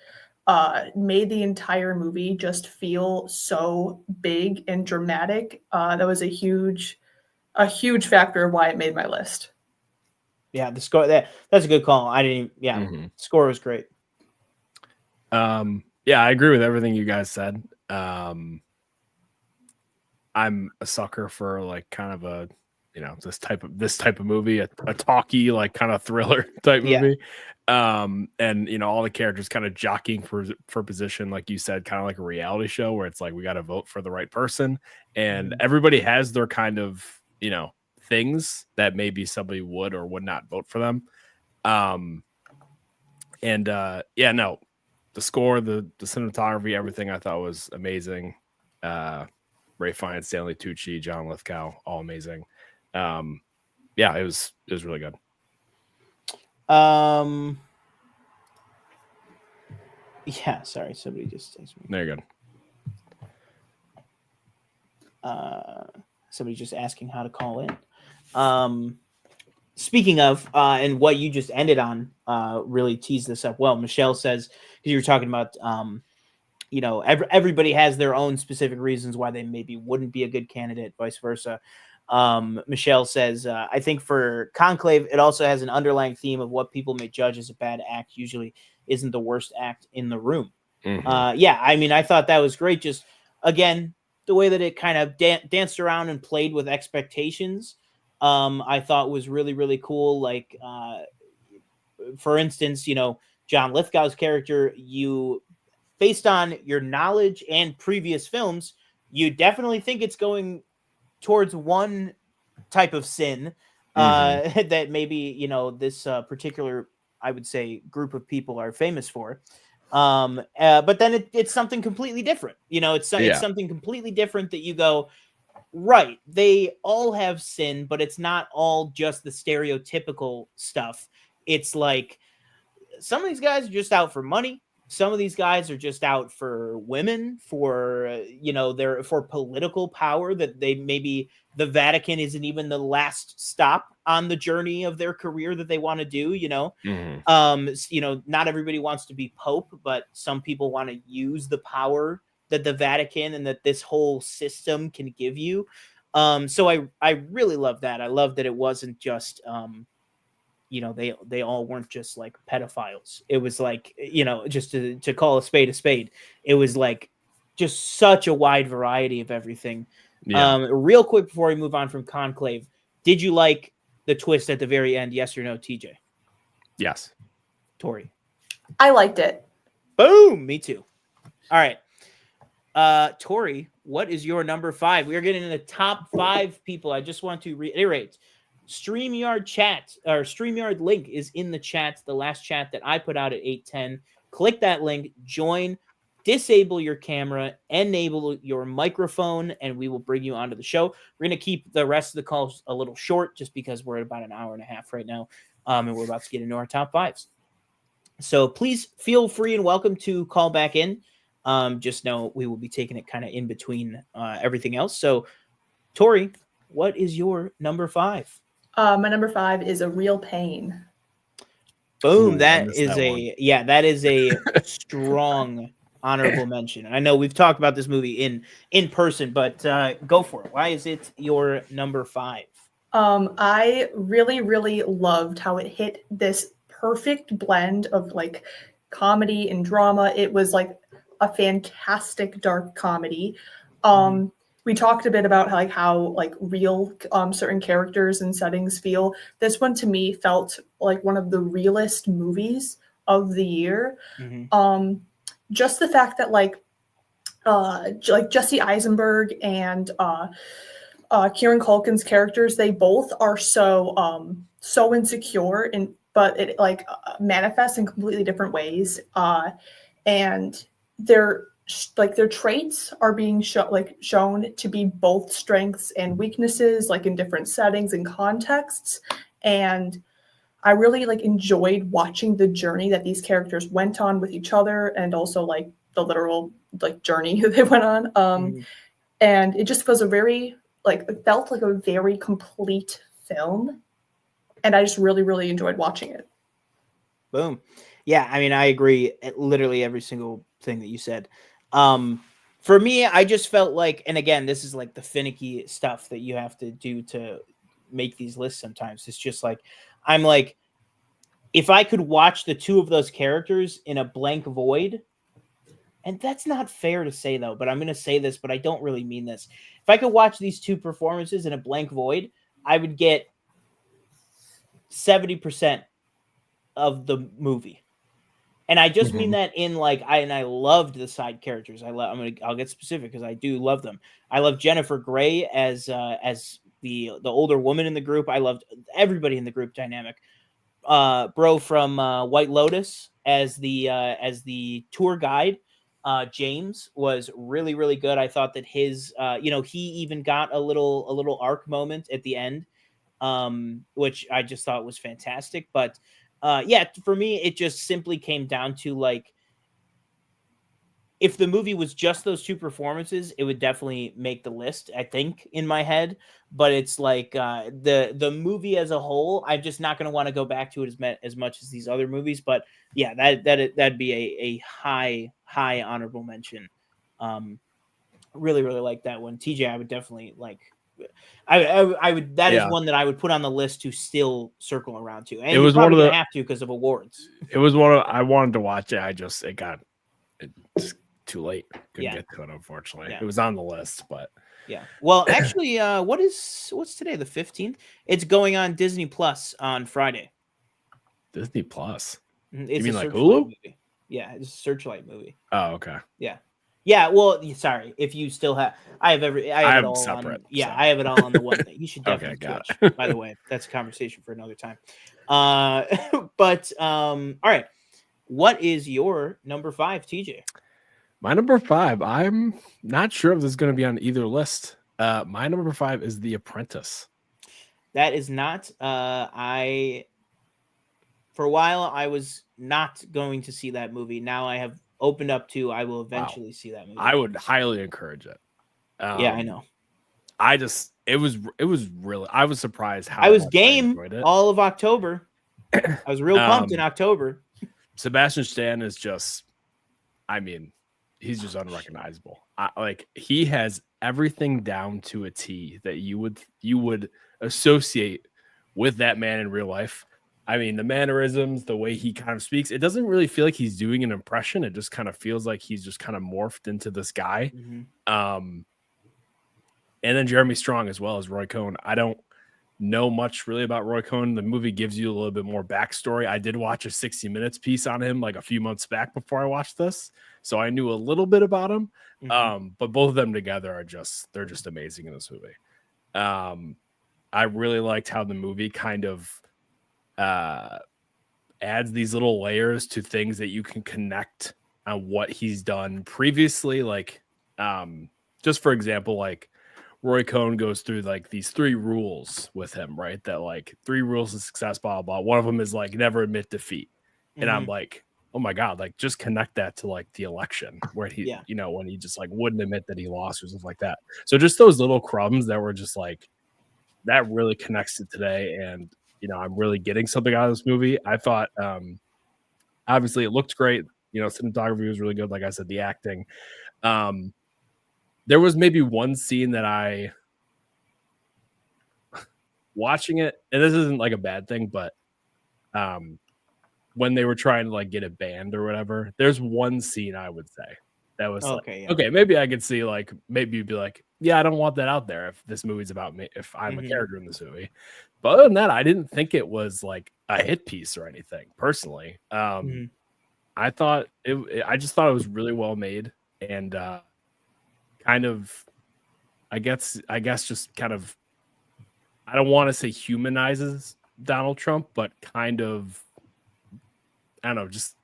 made the entire movie just feel so big and dramatic. That was a huge factor of why it made my list. Yeah, the score that's a good call. I didn't. Yeah, score was great. Yeah, I agree with everything you guys said. I'm a sucker for like kind of a, you know, this type of movie, a talky, like kind of thriller type movie. And you know, all the characters kind of jockeying for position, like you said, kind of like a reality show where it's like we got to vote for the right person, and everybody has their kind of, you know, things that maybe somebody would or would not vote for them. Yeah, no, the score, the cinematography, everything I thought was amazing. Ray Fiennes, Stanley Tucci, John Lithgow, all amazing. Yeah, it was really good. Yeah, sorry, somebody just texted me. There you go. Somebody just asking how to call in. Speaking of, and what you just ended on, really teased this up well. Michelle says, because you were talking about, you know, everybody has their own specific reasons why they maybe wouldn't be a good candidate, vice versa. Michelle says, I think for Conclave, it also has an underlying theme of what people may judge as a bad act usually isn't the worst act in the room. Yeah, I mean, I thought that was great. Just, again, the way that it kind of danced around and played with expectations, I thought was really, really cool. Like, for instance, you know, John Lithgow's character, based on your knowledge and previous films, you definitely think it's going towards one type of sin that maybe, you know, this particular, I would say, group of people are famous for. But then it's something completely different. You know, it's something completely different that you go, right, they all have sin, but it's not all just the stereotypical stuff. It's like some of these guys are just out for money. Some of these guys are just out for women, for, you know, they're for political power, that they maybe the Vatican isn't even the last stop on the journey of their career that they want to do, you know. You know, not everybody wants to be Pope, but some people want to use the power that the Vatican and that this whole system can give you. So I really love that. I love that it wasn't just, you know, they all weren't just like pedophiles. It was like, you know, just to call a spade. It was like just such a wide variety of everything. Real quick before we move on from Conclave, did you like the twist at the very end? Yes or no, TJ? Yes. Tori? I liked it. Boom. Me too. All right. Tori, what is your number 5? We are getting in the top 5 people. I just want to reiterate. StreamYard chat or StreamYard link is in the chat, the last chat that I put out at 8:10. Click that link, join, disable your camera, enable your microphone, and we will bring you onto the show. We're going to keep the rest of the calls a little short just because we're at about an hour and a half right now, and we're about to get into our top 5s. So please feel free and welcome to call back in. Just know we will be taking it kind of in between everything else. So, Tori, what is your number 5? My number 5 is A Real Pain. Boom. Ooh, I That missed is that one. that is a strong honorable mention. I know we've talked about this movie in person, but go for it. Why is it your number 5? I really, really loved how it hit this perfect blend of like comedy and drama. It was like a fantastic dark comedy. We talked a bit about how real certain characters and settings feel. This one to me felt like one of the realest movies of the year. Just the fact that like Jesse Eisenberg and Kieran Culkin's characters, they both are so insecure, but it manifests in completely different ways, and their traits are being shown to be both strengths and weaknesses, like in different settings and contexts. And I really enjoyed watching the journey that these characters went on with each other, and also like the literal journey they went on. And it just was it felt like a very complete film, and I just really, really enjoyed watching it. Boom. Yeah, I mean, I agree at literally every single thing that you said. For me, I just felt like, and again, this is like the finicky stuff that you have to do to make these lists sometimes. It's just like, I'm like, if I could watch the two of those characters in a blank void, and that's not fair to say though, but I'm going to say this, but I don't really mean this. If I could watch these two performances in a blank void, I would get 70% of the movie. And I just mean that in I loved the side characters. I'll get specific because I do love them. I love Jennifer Grey as the older woman in the group. I loved everybody in the group dynamic. Bro from White Lotus as the tour guide. James was really, really good. I thought that his he even got a little arc moment at the end, which I just thought was fantastic. But for me, it just simply came down to if the movie was just those two performances, it would definitely make the list, I think, in my head. But it's the movie as a whole, I'm just not going to want to go back to it as much as these other movies. But yeah, that'd be a high honorable mention. Really, really like that one. TJ, I would definitely I would. That is one that I would put on the list to still circle around to. And it was probably going to have to because of awards. It was I wanted to watch it. It's too late. Couldn't get to it, unfortunately. It was on the list, but well, actually, what's today? The 15th. It's going on Disney Plus on Friday. Disney Plus. It's you mean a like Searchlight Hulu? Movie. Yeah, it's a Searchlight movie. Oh, okay. Yeah. Well, sorry. If you still have, I have it all separate. On. Yeah, so. I have it all on the one thing. You should definitely watch. By the way, that's a conversation for another time. But all right. What is your number 5, TJ? My number 5. I'm not sure if this is going to be on either list. My number 5 is The Apprentice. That is not. For a while, I was not going to see that movie. Now I have opened up to. I will eventually see that movie. I would highly encourage it. Yeah, I know. It was really. I was surprised how I was game all of October. I was real pumped in October. Sebastian Stan is just. I mean, he's just unrecognizable. He has everything down to a T that you would associate with that man in real life. I mean, the mannerisms, the way he kind of speaks, it doesn't really feel like he's doing an impression. It just kind of feels like he's just kind of morphed into this guy. And then Jeremy Strong as well as Roy Cohn. I don't know much really about Roy Cohn. The movie gives you a little bit more backstory. I did watch a 60 Minutes piece on him a few months back before I watched this. So I knew a little bit about him. But both of them together they're just amazing in this movie. I really liked how the movie kind of adds these little layers to things that you can connect on what he's done previously. Just for example, Roy Cohn goes through these 3 rules with him, right? That 3 rules of success, blah, blah, blah. One of them is never admit defeat. And I'm like, oh my God, just connect that to the election where he, when he just wouldn't admit that he lost or stuff like that. So just those little crumbs that were just that really connects to today, and I'm really getting something out of this movie. I thought obviously it looked great, cinematography was really good, like I said, the acting. There was maybe one scene that I watching it, and this isn't like a bad thing, but when they were trying to like get it banned or whatever, there's one scene I would say that was okay, maybe I could see like maybe you'd be like, yeah, I don't want that out there if this movie's about me, if I'm a character in this movie. But other than that, I didn't think it was like a hit piece or anything personally. I thought I just thought it was really well made, and kind of I guess just kind of, I don't want to say humanizes Donald Trump, but kind of, I don't know, just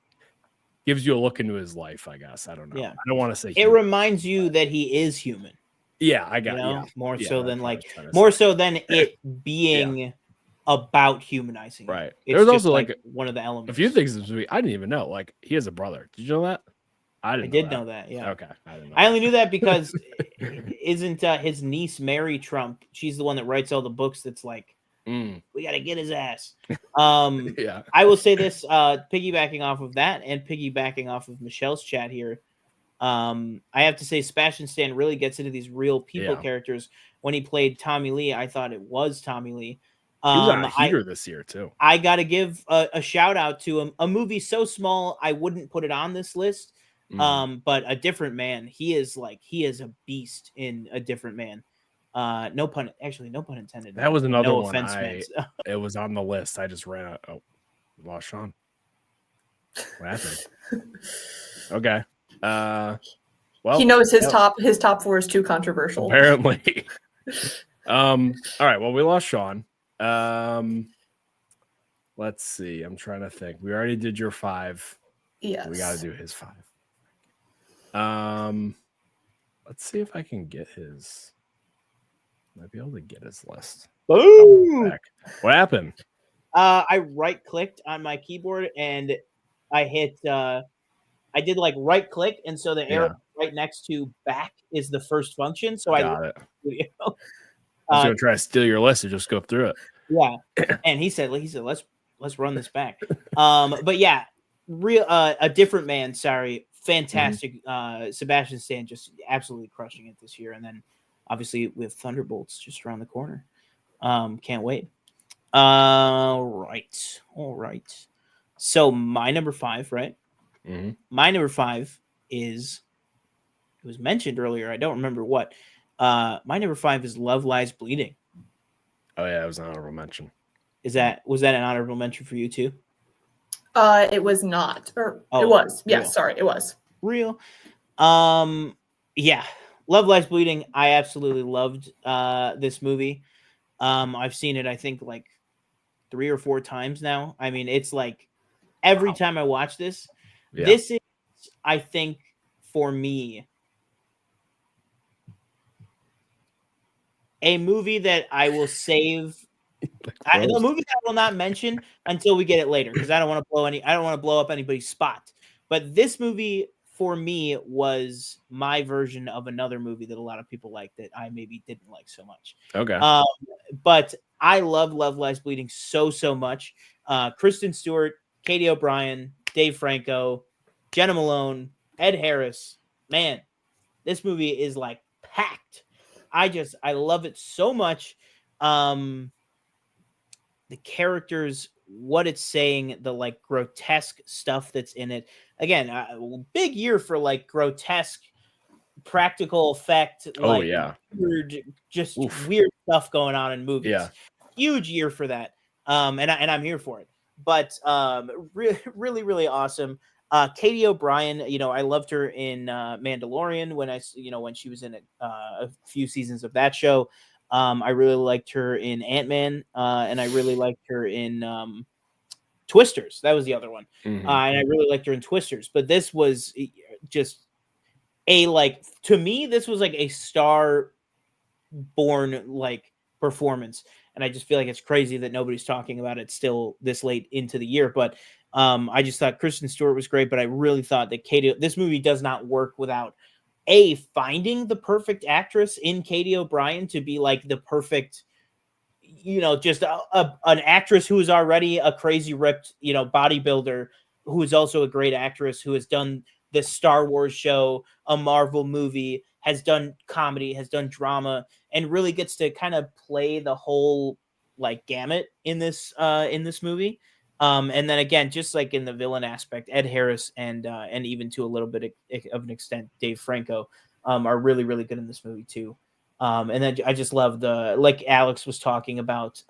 gives you a look into his life, I guess. I don't know. Yeah. I don't want to say it reminds you that he is human. Yeah, I got more so than it being about humanizing. Right. It's There's just also like one of the elements. A few things in this movie I didn't even know. Like he has a brother. Did you know that? I did know that. Yeah. Okay. I only knew that because isn't his niece Mary Trump? She's the one that writes all the books. That's like, we got to get his ass. Yeah. I will say this, piggybacking off of that and piggybacking off of Michelle's chat here. I have to say, Sebastian Stan really gets into these real people characters. When he played Tommy Lee, I thought it was Tommy Lee. He was on a heater this year too. I got to give a shout out to him. A movie so small, I wouldn't put it on this list. But A Different Man, he is a beast in A Different Man. No pun intended. That was another one. Offense, it was on the list. I just ran out. Oh, lost Sean. What happened? Okay. Well, he knows his top 4 is too controversial. Apparently. All right. Well, we lost Sean. Let's see. I'm trying to think. We already did your 5. Yes. We got to do his 5. Let's see if I can get his. Might be able to get his list. Boom! What happened? I right clicked on my keyboard and I hit. I did like right click, and so the arrow right next to back is the first function. So I got it. I was gonna try to steal your list and just go through it. Yeah, and he said let's run this back. But yeah, A Different Man. Sorry, fantastic. Sebastian Stan just absolutely crushing it this year, and then obviously with Thunderbolts just around the corner. Can't wait. All right. So my number 5, right? My number 5 is, it was mentioned earlier. I don't remember what. My number 5 is Love Lies Bleeding. Oh yeah, it was an honorable mention. Was that an honorable mention for you too? It was not, or it was. Yes, real. Sorry, it was real. Yeah, Love Lies Bleeding. I absolutely loved this movie. I've seen it, I think, like 3 or 4 times now. I mean, it's like every time I watch this, this is, I think, for me, a movie that I will save. The movie I will not mention until we get it later, because I don't want to blow up anybody's spot. But this movie for me was my version of another movie that a lot of people like that I maybe didn't like so much. Okay. But I love Love Lies Bleeding so much. Kristen Stewart, Katie O'Brien, Dave Franco, Jenna Malone, Ed Harris. Man, this movie is like packed. I love it so much. The characters, what it's saying, the like grotesque stuff that's in it. Again, big year for like grotesque practical effect. Like, weird, just weird stuff going on in movies. Yeah, huge year for that. And I'm here for it. But really awesome. Katie O'Brien, I loved her in Mandalorian when she was in a few seasons of that show. I really liked her in Ant-Man, and I really liked her in Twisters. That was the other one. And I really liked her in Twisters. But this was just to me, this was like a star-born like performance. And I just feel like it's crazy that nobody's talking about it still this late into the year. But I just thought Kristen Stewart was great, but I really thought that this movie does not work without finding the perfect actress in Katie O'Brien to be like the perfect just an actress who is already a crazy ripped, bodybuilder, who is also a great actress, who has done this Star Wars show, a Marvel movie, has done comedy, has done drama, and really gets to kind of play the whole like gamut in this movie. And then again, just like in the villain aspect, Ed Harris and even to a little bit of an extent, Dave Franco are really, really good in this movie too. And then I just love like Alex was talking about,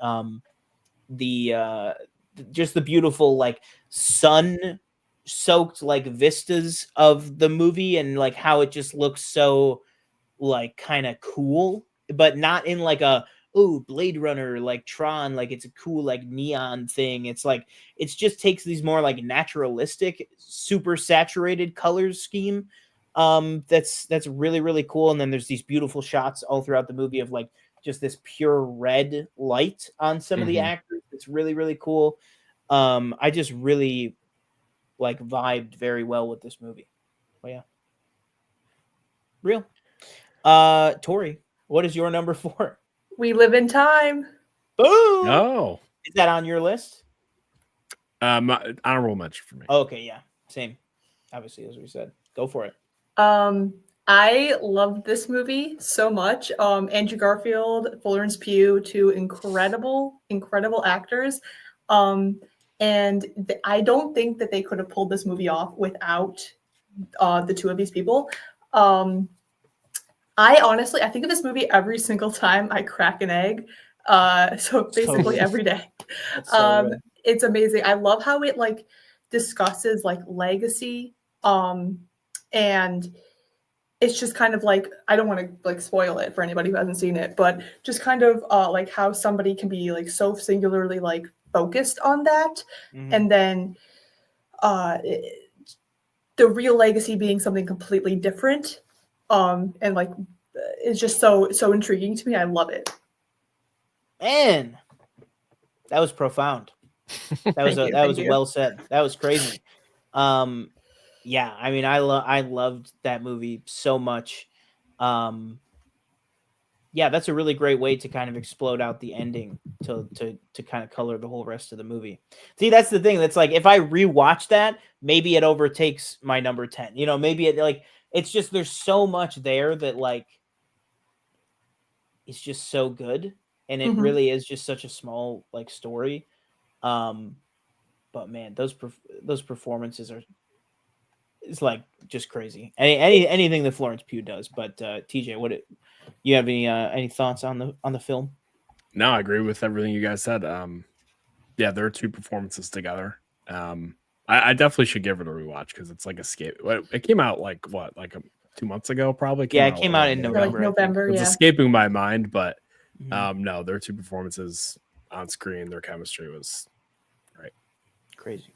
just the beautiful like sun soaked like vistas of the movie, and like how it just looks so like kind of cool, but not in like a Blade Runner like Tron, like it's a cool like neon thing. It's like it's just takes these more like naturalistic, super saturated colors scheme. That's really, really cool. And then there's these beautiful shots all throughout the movie of like just this pure red light on some of the actors. It's really, really cool. I just really like vibed very well with this movie. Oh yeah. Real. Tori, what is your number 4? We Live in Time. Boom. Oh, Is that on your list? Honorable mention for me. Okay, yeah. Same. Obviously, as we said. Go for it. I loved this movie so much. Andrew Garfield, Florence Pugh, 2 incredible actors. And I don't think that they could have pulled this movie off without the 2 of these people. I think of this movie every single time I crack an egg. So basically every day. It's amazing. I love how it like discusses like legacy. And it's just kind of like, I don't want to like spoil it for anybody who hasn't seen it, but just kind of like how somebody can be like so singularly like focused on that. And then the real legacy being something completely different. And like, it's just so intriguing to me. I love it. Man, that was profound. That was well said. That was crazy. Yeah, I mean, I loved that movie so much. Yeah, that's a really great way to kind of explode out the ending to kind of color the whole rest of the movie. See, that's the thing. That's like, if I rewatch that, maybe it overtakes my number 10. Maybe it like, it's just, there's so much there that like, it's just so good. And it really is just such a small like story. But man, those performances are, it's like just crazy. Anything that Florence Pugh does. But TJ, you have any thoughts on the film? No, I agree with everything you guys said. Yeah, there are 2 performances together. I definitely should give it a rewatch because it's like escape. It came out like 2 months ago, probably. It came out in November. Like November, It's yeah. escaping my mind, but no, their 2 performances on screen, their chemistry was right. Crazy.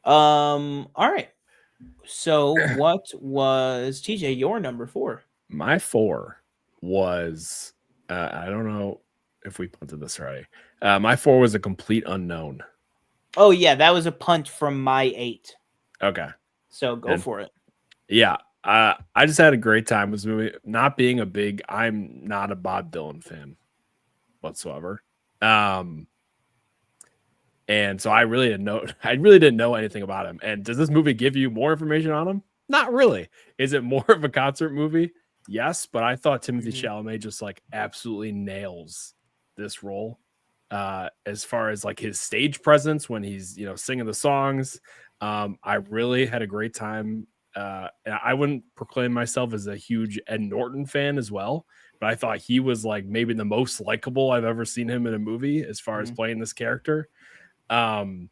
All right. So what was, TJ, your number 4? My 4 was I don't know if we punted this already. My 4 was A Complete Unknown. Oh yeah, that was a punt from my 8. Okay. So go for it. Yeah. I just had a great time with this movie. I'm not a Bob Dylan fan whatsoever. And so I really didn't know anything about him. And does this movie give you more information on him? Not really. Is it more of a concert movie? Yes, but I thought Timothée Chalamet just like absolutely nails this role. As far as like his stage presence when he's singing the songs. I really had a great time. And I wouldn't proclaim myself as a huge Ed Norton fan as well, but I thought he was like maybe the most likable I've ever seen him in a movie as far as playing this character. And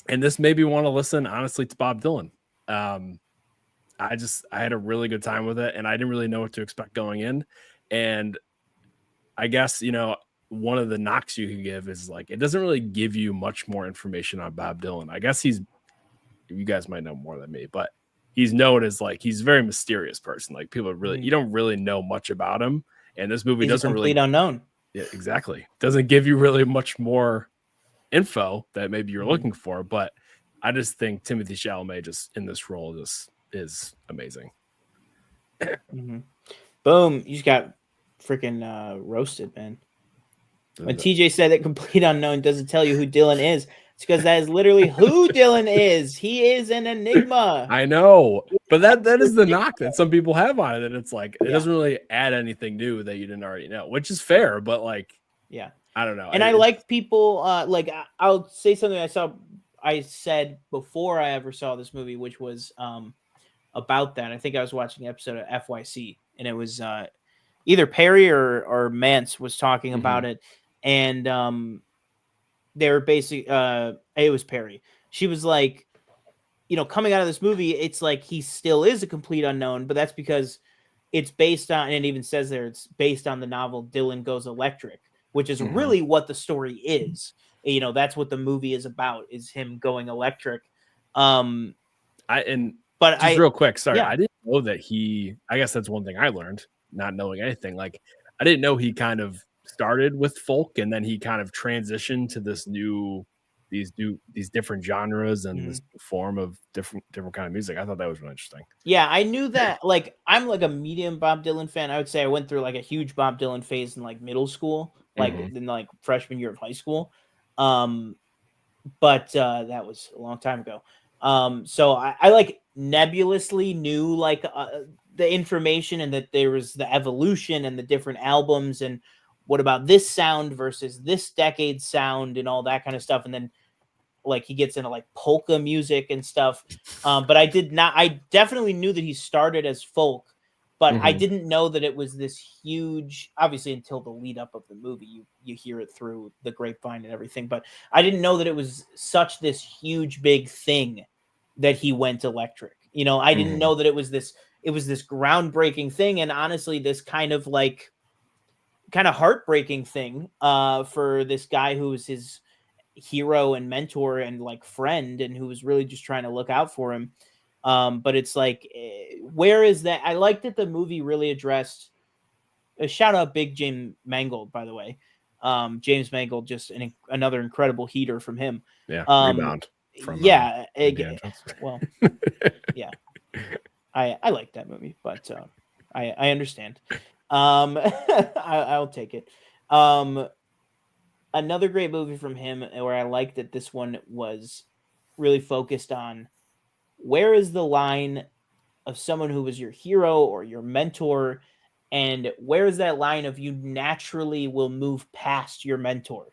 this made me want to listen honestly to Bob Dylan. I had a really good time with it, and I didn't really know what to expect going in. And I guess, one of the knocks you can give is like, it doesn't really give you much more information on Bob Dylan. I guess you guys might know more than me, but he's known as like, he's a very mysterious person. Like people really, you don't really know much about him. And this movie doesn't really unknown. Yeah, exactly. Doesn't give you really much more info that maybe you're looking for, but I just think Timothée Chalamet just in this role just is amazing. Boom. You just got freaking roasted, man. When TJ said that Complete Unknown doesn't tell you who Dylan is, it's because that is literally who Dylan is. He is an enigma. I know, but that is the knock that some people have on it. And it's like, it doesn't really add anything new that you didn't already know, which is fair, but like, yeah, I don't know. And I like people, like, I'll say something I said before I ever saw this movie, which was about that. I think I was watching an episode of FYC, and it was either Perry or Mance was talking about it. And they were basically, it was Perry. She was like, you know, coming out of this movie, it's like he still is a complete unknown, but that's because it's based on, and it even says there, it's based on the novel Dylan Goes Electric, which is really what the story is. You know, that's what the movie is about, is him going electric. Real quick, sorry, yeah. I didn't know that I guess that's one thing I learned, not knowing anything. Like, I didn't know he kind of started with folk and then he kind of transitioned to these different genres and this form of different kind of music. I thought that was really interesting. Yeah, I knew that. Like, I'm like a medium Bob Dylan fan. I would say I went through like a huge Bob Dylan phase in like middle school, like in like freshman year of high school. But that was a long time ago. So I like nebulously knew like the information, and that there was the evolution and the different albums, and what about this sound versus this decade sound and all that kind of stuff. And then like he gets into like polka music and stuff. But I definitely knew that he started as folk, but I didn't know that it was this huge, obviously until the lead up of the movie, you hear it through the grapevine and everything, but I didn't know that it was such this huge, big thing that he went electric. You know, I didn't know that it was this groundbreaking thing. And honestly, this kind of heartbreaking thing for this guy who was his hero and mentor and like friend, and who was really just trying to look out for him. But it's like, where is that? I like that the movie really addressed, a shout out Big James Mangold, by the way. James Mangold, just another incredible heater from him. Yeah. Rebound. From, well, yeah, I like that movie, but I understand. I'll take it. Another great movie from him, where I like that this one was really focused on, where is the line of someone who was your hero or your mentor, and where is that line of you naturally will move past your mentor?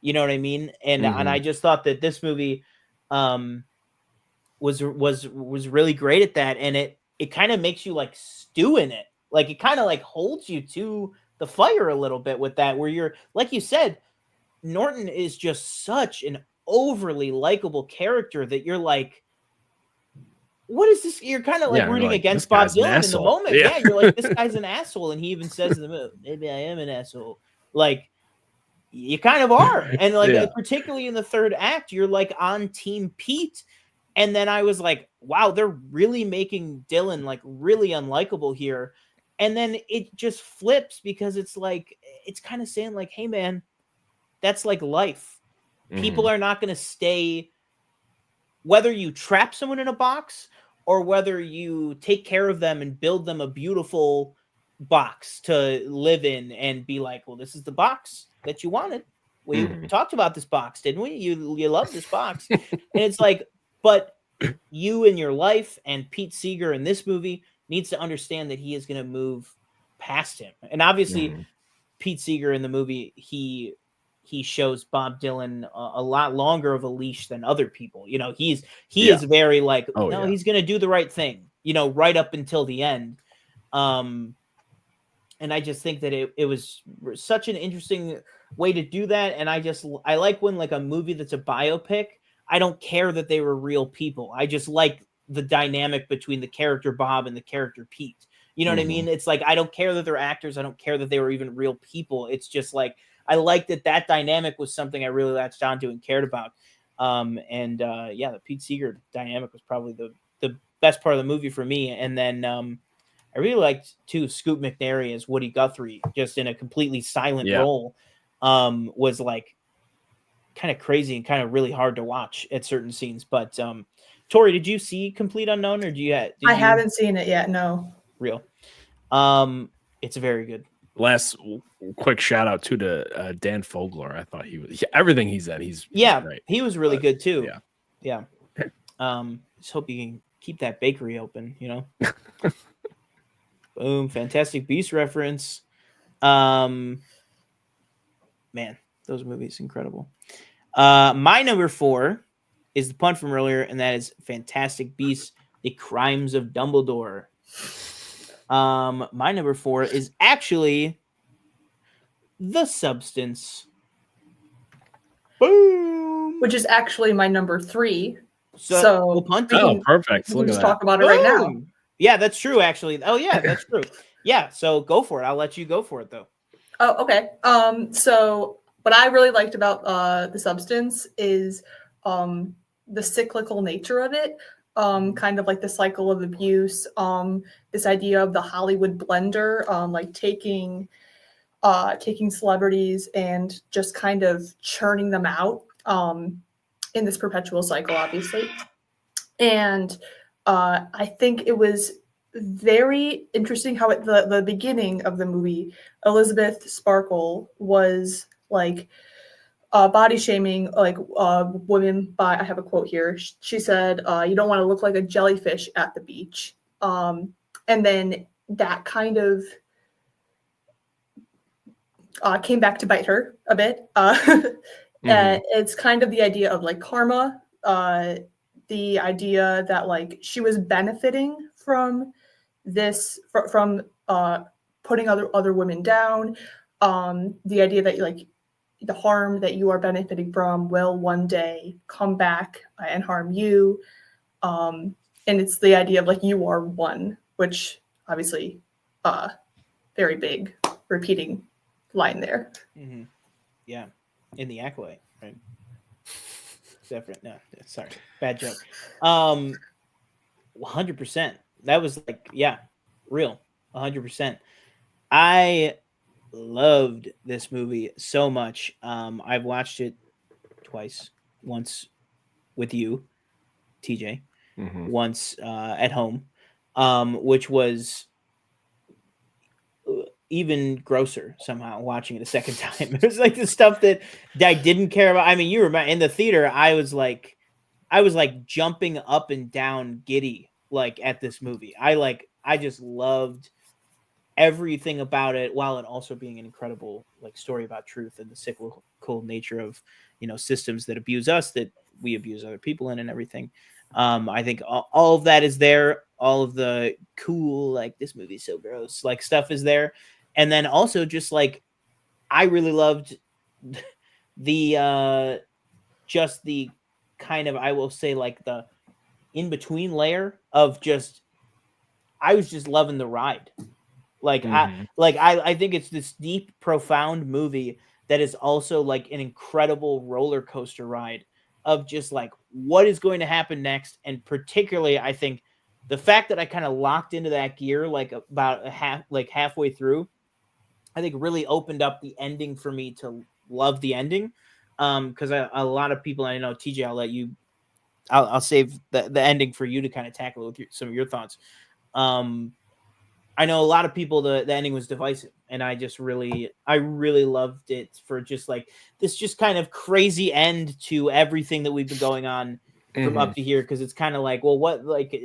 You know what I mean? And I just thought that this movie was really great at that, and it kind of makes you like stew in it. Like, it kind of like holds you to the fire a little bit with that, where you're, like you said, Norton is just such an overly likable character that you're like, what is this? You're kind of like rooting against Bob Dylan in the moment. Yeah, you're like, this guy's an asshole. And he even says in the movie, maybe I am an asshole. Like, you kind of are. And like, particularly in the third act, you're like on Team Pete. And then I was like, wow, they're really making Dylan like really unlikable here. And then it just flips, because it's like, it's kind of saying like, hey man, that's like life. People are not going to stay, whether you trap someone in a box or whether you take care of them and build them a beautiful box to live in and be like, well, this is the box that you wanted. We talked about this box, didn't we? You love this box. And it's like, but you in your life, and Pete Seeger in this movie needs to understand that he is going to move past him. And obviously Pete Seeger in the movie, he shows Bob Dylan a lot longer of a leash than other people. You know, he is very like, he's going to do the right thing, you know, right up until the end. And I just think that it was such an interesting way to do that. And I like when like a movie that's a biopic, I don't care that they were real people. I just like the dynamic between the character Bob and the character Pete. You know what I mean? It's like, I don't care that they're actors. I don't care that they were even real people. It's just like, I like that dynamic was something I really latched onto and cared about. The Pete Seeger dynamic was probably the best part of the movie for me. And then I really liked too Scoot McNairy as Woody Guthrie, just in a completely silent role. Was like kind of crazy and kind of really hard to watch at certain scenes. But Tori, did you see Complete Unknown, or I haven't seen it yet? No. Real. It's very good. Last quick shout out to Dan Fogler. I thought everything he's in. He's great. He was really good too. Yeah. Just hope you can keep that bakery open. Boom, Fantastic Beast reference. Man, those movies incredible. My number 4 is the pun from earlier, and that is Fantastic Beasts: The Crimes of Dumbledore. My number 4 is actually The Substance. Boom. Which is actually my number 3. So we'll punt it. Oh, perfect. We can just talk about it right now. Yeah, that's true, actually. Oh, yeah, that's true. Yeah, so go for it. I'll let you go for it, though. Oh, okay. So what I really liked about The Substance is the cyclical nature of it. Kind of like the cycle of abuse. This idea of the Hollywood blender, like taking celebrities and just kind of churning them out in this perpetual cycle, obviously. And I think it was very interesting how at the beginning of the movie, Elizabeth Sparkle was like body shaming like women by, I have a quote here. She said, you don't want to look like a jellyfish at the beach. And then that kind of came back to bite her a bit. It's kind of the idea of like karma, the idea that like she was benefiting from this, from putting other women down. The idea that like the harm that you are benefiting from will one day come back and harm you. And it's the idea of like you are one, which obviously very big repeating line there. Mm-hmm. Yeah, in the Acolyte, right? Different. No, sorry, bad joke. 100%. That was like, yeah, real. 100%. I loved this movie so much. I've watched it twice. Once with you, TJ. Once at home, which was even grosser somehow watching it a second time. It was like the stuff that I didn't care about. I mean, you remember in the theater, I was like jumping up and down giddy like at this movie. I just loved everything about it, while it also being an incredible like story about truth and the cyclical nature of, systems that abuse us, that we abuse other people in, and everything. I think all of that is there. All of the cool, like, this movie is so gross, like, stuff is there. And then also just like, I really loved the just the kind of, I will say, like, the in-between layer of just, I was just loving the ride. Like, I think it's this deep, profound movie that is also like an incredible roller coaster ride of just like what is going to happen next. And particularly, I think the fact that I kind of locked into that gear like about halfway through, I think really opened up the ending for me to love the ending. Because a lot of people, I know, TJ, I'll let you, I'll save the ending for you to kind of tackle with some of your thoughts. I know a lot of people, the ending was divisive, and I really loved it for just like this just kind of crazy end to everything that we've been going on from up to here. Because it's kind of like, well, what, like,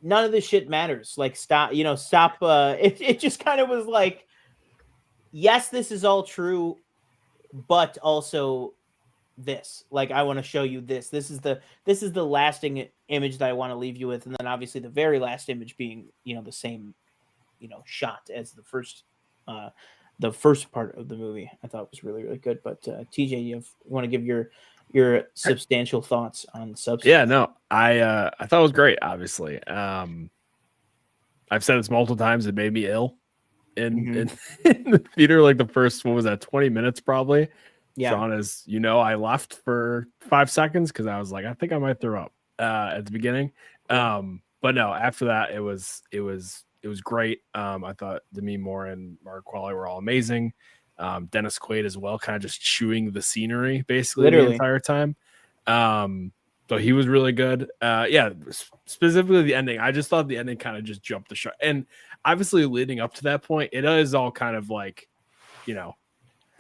none of this shit matters. Like, stop. It just kind of was like, yes, this is all true, but also this, like, I want to show you this. This is the lasting image that I want to leave you with. And then obviously the very last image being, the same, shot as the first part of the movie. I thought was really, really good. But TJ, you want to give your substantial thoughts on Substance? Yeah, no, I thought it was great. Obviously, I've said this multiple times. It made me ill in the theater. Like the first, what was that, 20 minutes probably. Yeah. Sean, as you know, I left for 5 seconds because I was like, I think I might throw up at the beginning. But no, after that, it was great. I thought Demi Moore and Mark Qualley were all amazing. Dennis Quaid as well, kind of just chewing the scenery basically the entire time. The So he was really good. Specifically the ending. I just thought the ending kind of just jumped the shark. And obviously leading up to that point, it is all kind of like,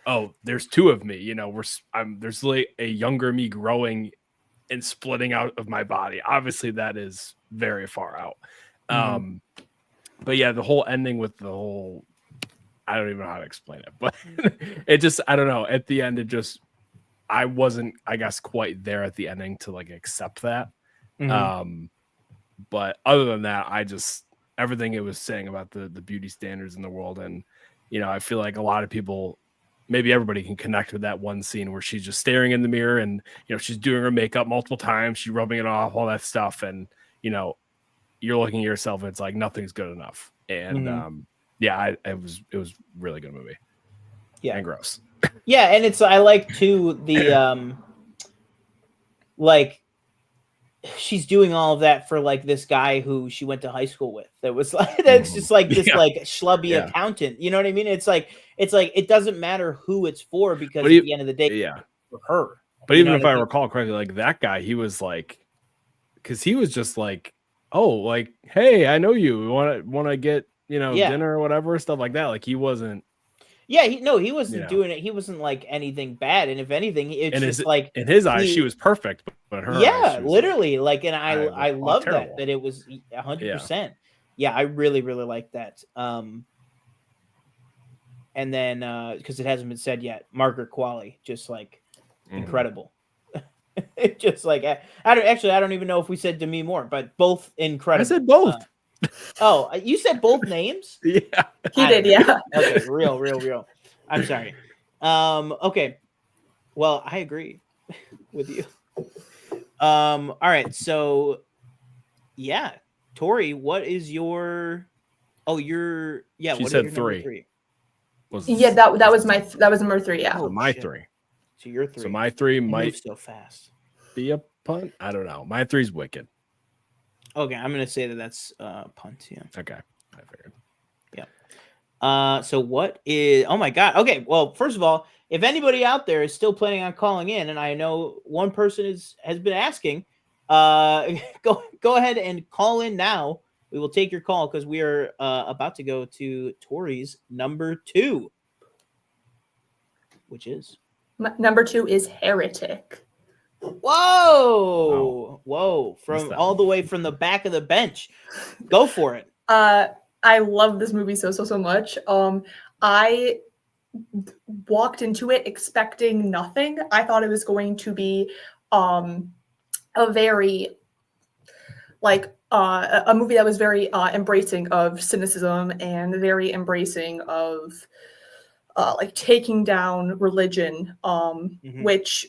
oh, there's two of me. There's like a younger me growing and splitting out of my body. Obviously, that is very far out. But yeah, the whole ending with the whole, I don't even know how to explain it, but it just, I don't know. At the end, it just, I wasn't, I guess, quite there at the ending to like accept that. But other than that, I just, everything it was saying about the beauty standards in the world. And, I feel like a lot of people, maybe everybody can connect with that one scene where she's just staring in the mirror and, she's doing her makeup multiple times. She's rubbing it off, all that stuff. And, you're looking at yourself and it's like, nothing's good enough. And, it was really good movie. Yeah. And gross. Yeah. And I like too, the, like, she's doing all of that for like this guy who she went to high school with. That was like, that's just like this like schlubby accountant. You know what I mean? It's like it doesn't matter who it's for, because at the end of the day, it's for her. But even if I recall correctly, like that guy, he was like, because he was just like, oh, like, hey, I know you. Want to get dinner or whatever, stuff like that. Like he wasn't. Yeah, he wasn't doing it. He wasn't like anything bad, and if anything, it's just like in his eyes, she was perfect, but her eyes, literally, like, and I love that it was 100%. Yeah, I really like that. And then because it hasn't been said yet, Margaret Qualley, just like incredible. Just like I don't even know if we said Demi Moore, but both incredible. I said both. Oh, you said both names? Yeah. He did, yeah. Okay, real. I'm sorry. Okay. Well, I agree with you. All right, so yeah. Tori, what is your She said 3. That was number 3, yeah. So my 3. So your 3. So my 3 might so fast. Be a punt. I don't know. My 3's Wicked. Okay, I'm gonna say that's punt. Yeah. Okay, I figured. Yeah. So what is? Oh my God. Okay. Well, first of all, if anybody out there is still planning on calling in, and I know one person has been asking, go ahead and call in now. We will take your call because we are about to go to Tori's number 2, which is number 2 is Heretic. Whoa! From all the way from the back of the bench. Go for it. I love this movie so much. I walked into it expecting nothing. I thought it was going to be a very a movie that was very embracing of cynicism and very embracing of taking down religion, which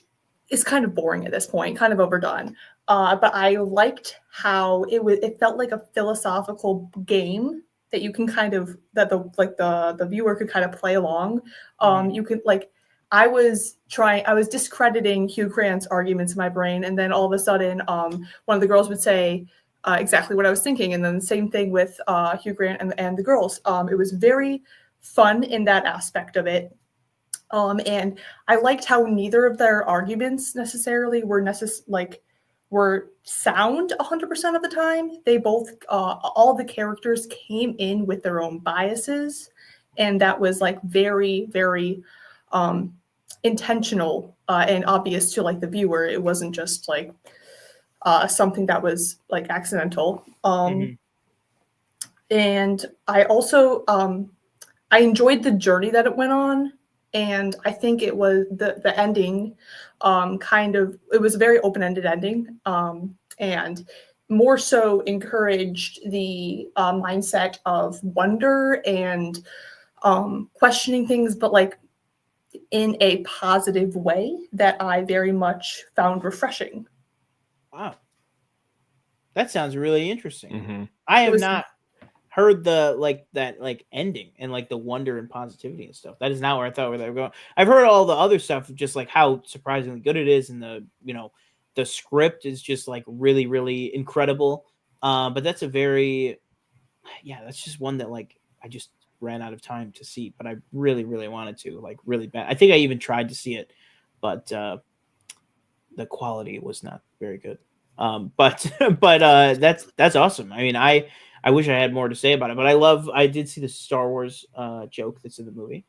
is kind of boring at this point, kind of overdone. But I liked how it felt like a philosophical game that you can the viewer could kind of play along. You could I was discrediting Hugh Grant's arguments in my brain, and then all of a sudden one of the girls would say exactly what I was thinking, and then the same thing with Hugh Grant and the girls. It was very fun in that aspect of it. And I liked how neither of their arguments necessarily were sound 100% of the time. They both, all the characters came in with their own biases, and that was very, very intentional and obvious to the viewer. It wasn't just something that was accidental. And I also I enjoyed the journey that it went on. And I think it was the ending it was a very open-ended ending, and more so encouraged the mindset of wonder and questioning things, but in a positive way that I very much found refreshing. Wow. That sounds really interesting. Mm-hmm. I have not heard the ending and the wonder and positivity and stuff. That is not where I thought they were going. I've heard all the other stuff, just how surprisingly good it is, and the script is just really, really incredible. But that's that's just one that I just ran out of time to see, but I really, really wanted to, really bad. I think I even tried to see it, but the quality was not very good. But that's awesome. I mean, I wish I had more to say about it, but I did see the Star Wars joke that's in the movie,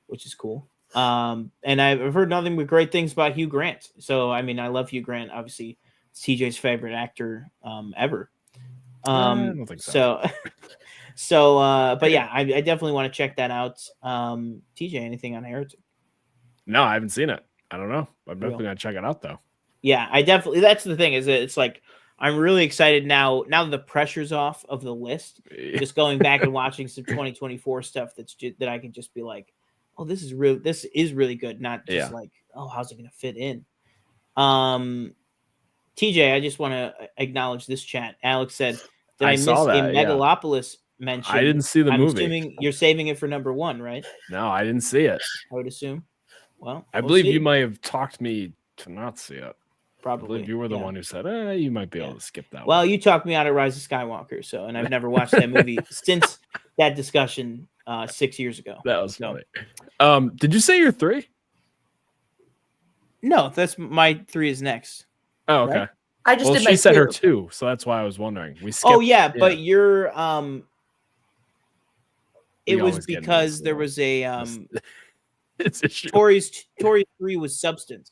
which is cool. And I've heard nothing but great things about Hugh Grant. So I mean, I love Hugh Grant. Obviously, it's TJ's favorite actor ever. I don't think so. But yeah, I definitely want to check that out. TJ, anything on Heretic? No, I haven't seen it. I don't know. I'm Real. definitely gonna check it out though. Yeah, I definitely. That's the thing, is that it's like I'm really excited now. Now that the pressure's off of the list, just going back and watching some 2024 stuff that I can just be like, oh, this is really good. Not just like, oh, how's it gonna fit in? TJ, I just want to acknowledge this chat. Alex said, "Did I miss saw that, a Megalopolis mention?" I didn't see the I'm movie. assuming you're saving it for number 1, right? No, I didn't see it. I would assume. Well, I we'll believe see. you might have talked me to not see it. Probably. I believe you were the one who said, you might be able to skip that Well, one. you talked me out of Rise of Skywalker, and I've never watched that movie since that discussion 6 years ago. That was funny. Did you say your 3? No, that's my 3 is next. Oh, okay. Right? I just did my she said 2. her 2, so that's why I was wondering. We skipped. Oh yeah, but you're it was always get because into there was a it's issue. Tori's 3 was Substance.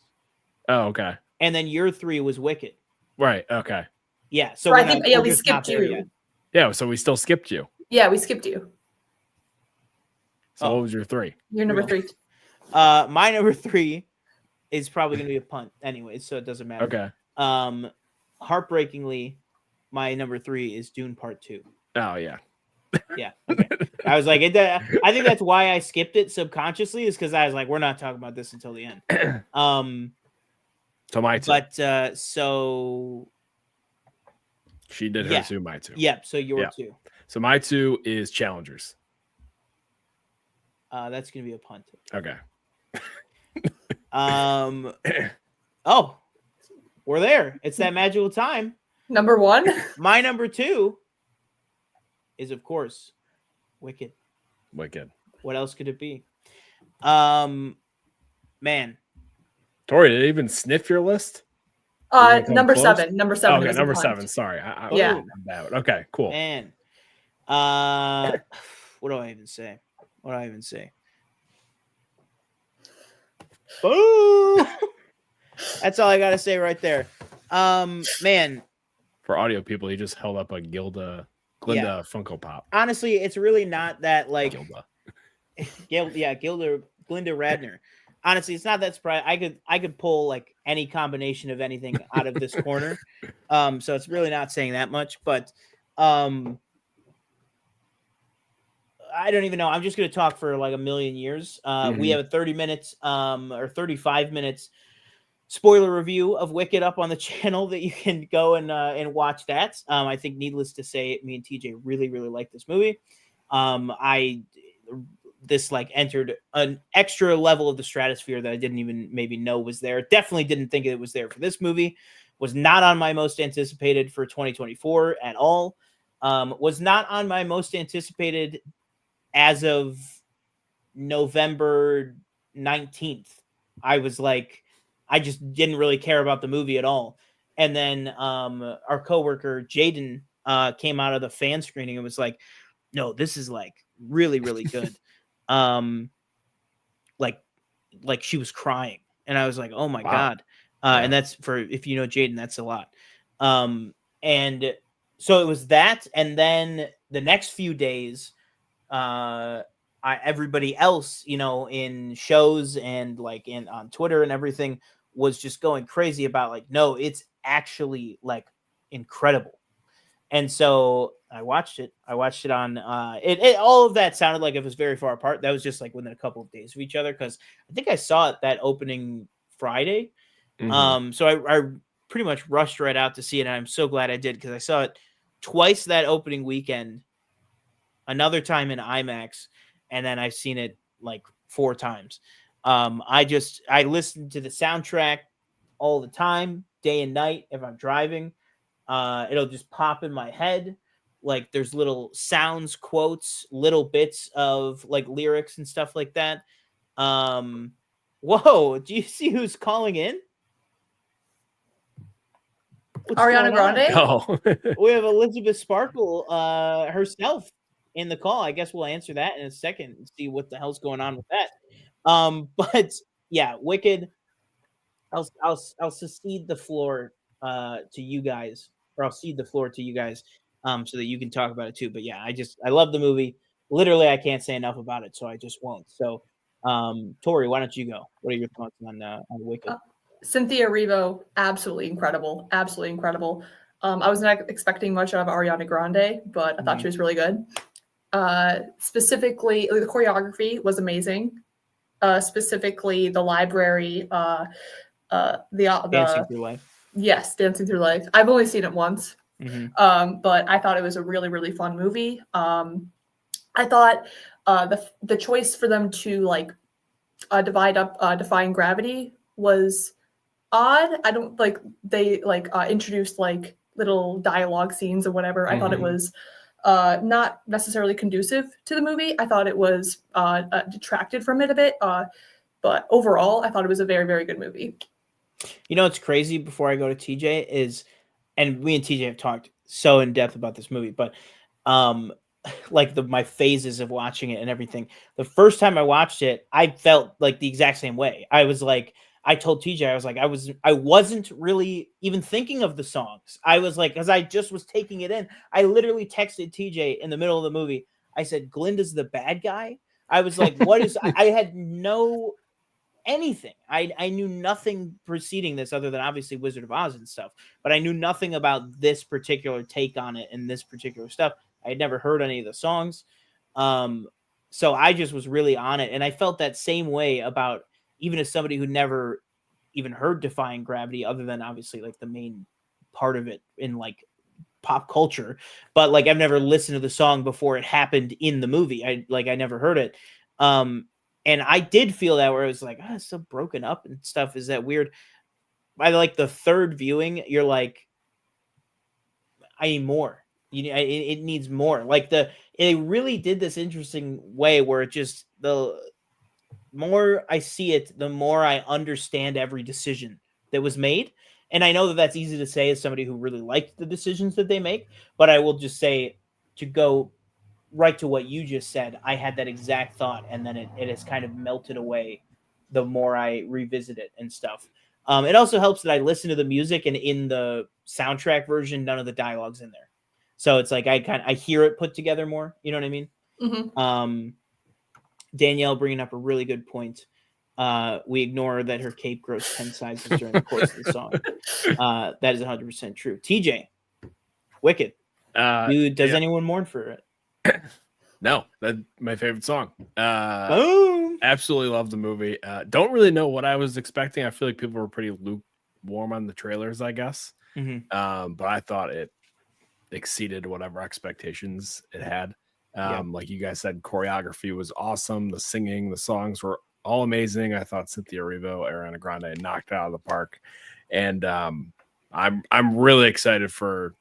Oh, okay. And then your 3 was Wicked. Right. Okay. Yeah. So I think we skipped you. Yet. Yeah. So we still skipped you. Yeah, we skipped you. So what was your 3? Your number 3. My number 3 is probably going to be a punt, anyways, so it doesn't matter. Okay. Heartbreakingly, my number 3 is Dune Part 2. Oh yeah. Yeah. Okay. I was like, I think that's why I skipped it subconsciously, is because I was like, we're not talking about this until the end. So my 2. But so she did her 2, my 2. Yep. So your 2. So my 2 is Challengers. That's gonna be a punt. Okay. Oh, we're there. It's that magical time. Number 1. My number 2 is, of course, Wicked. Wicked. What else could it be? Man. Tori, did it even sniff your list? Number 7. Number 7. Okay, number 7. Sorry. I'm bad. Okay, cool. Man. What do I even say? Boo! That's all I gotta say right there. Man. For audio people, he just held up a Glinda Funko Pop. Honestly, it's really not that like Gilda. Glinda Radner. Honestly, it's not that surprising. I could pull like any combination of anything out of this corner. So it's really not saying that much, but I don't even know. I'm just going to talk for like a million years. We have a 30 minutes or 35 minutes spoiler review of Wicked up on the channel that you can go and watch that. I think needless to say, me and TJ really, really like this movie. This like entered an extra level of the stratosphere that I didn't even maybe know was there. Definitely didn't think it was there for this movie. Was not on my most anticipated for 2024 at all. Was not on my most anticipated as of November 19th. I was like, I just didn't really care about the movie at all. And then our coworker Jaden came out of the fan screening and was like, no, this is like really, really good. Like she was crying, and I was like, oh my God. And that's, for, if you know Jaden, that's a lot. And so it was that. And then the next few days, everybody else, in shows and like on Twitter and everything was just going crazy about like, no, it's actually like incredible. And so I watched it. On it. All of that sounded like it was very far apart. That was just like within a couple of days of each other, because I think I saw it that opening Friday. So I pretty much rushed right out to see it, and I'm so glad I did, because I saw it twice that opening weekend, another time in IMAX, and then I've seen it like 4 times. I listen to the soundtrack all the time, day and night. If I'm driving, it'll just pop in my head. Like there's little sounds, quotes, little bits of like lyrics and stuff like that. Whoa, do you see who's calling in? What's Ariana going on? Grande? Oh, We have Elizabeth Sparkle herself in the call. I guess we'll answer that in a second and see what the hell's going on with that. But yeah, Wicked. I'll secede the floor to you guys, or I'll cede the floor to you guys, so that you can talk about it too. But yeah, I love the movie. Literally, I can't say enough about it, so I just won't. So, Tori, why don't you go? What are your thoughts on Wicked? Cynthia Erivo, absolutely incredible. Absolutely incredible. I was not expecting much out of Ariana Grande, but I thought she was really good. Specifically, the choreography was amazing. Specifically, the library, Dancing Through Life. Yes, Dancing Through Life. I've only seen it once, Mm-hmm. but I thought it was a really, really fun movie. I thought the choice for them to like divide up Defying Gravity was odd. I don't like they like introduced like little dialogue scenes or whatever. I thought it was not necessarily conducive to the movie. I thought it was detracted from it a bit. But overall, I thought it was a very, very good movie. You know what's crazy before I go to TJ is, and me and TJ have talked so in depth about this movie, but like my phases of watching it and everything. The first time I watched it, I felt like the exact same way. I was like, I told TJ, I was like, I wasn't really even thinking of the songs. I was like, because I just was taking it in. I literally texted TJ in the middle of the movie. I said, Glinda's the bad guy. I was like, what is, I had no anything. I knew nothing preceding this other than obviously Wizard of Oz and stuff, but I knew nothing about this particular take on it and this particular stuff. I had never heard any of the songs. So I just was really on it. And I felt that same way about, even as somebody who never even heard Defying Gravity, other than obviously like the main part of it in like pop culture, but like I've never listened to the song before it happened in the movie. I never heard it. And I did feel that where it was like, oh, it's so broken up and stuff. Is that weird? By like the third viewing, you're like, I need more. It needs more. Like it really did this interesting way where it just, the more I see it, the more I understand every decision that was made. And I know that that's easy to say as somebody who really liked the decisions that they make, but I will just say, to go right to what you just said, I had that exact thought, and then it has kind of melted away the more I revisit it and stuff. It also helps that I listen to the music, and in the soundtrack version, none of the dialogue's in there. So it's like I hear it put together more. You know what I mean? Mm-hmm. Danielle bringing up a really good point. We ignore that her cape grows 10 sizes during the course of the song. That is 100% true. TJ, Wicked. Dude, does anyone mourn for it? No, that's my favorite song. Boom. Absolutely love the movie. Don't really know what I was expecting. I feel like people were pretty lukewarm on the trailers, I guess. But I thought it exceeded whatever expectations it had. Like you guys said, choreography was awesome. The singing, the songs were all amazing. I thought Cynthia Erivo, Ariana Grande knocked it out of the park, and I'm really excited for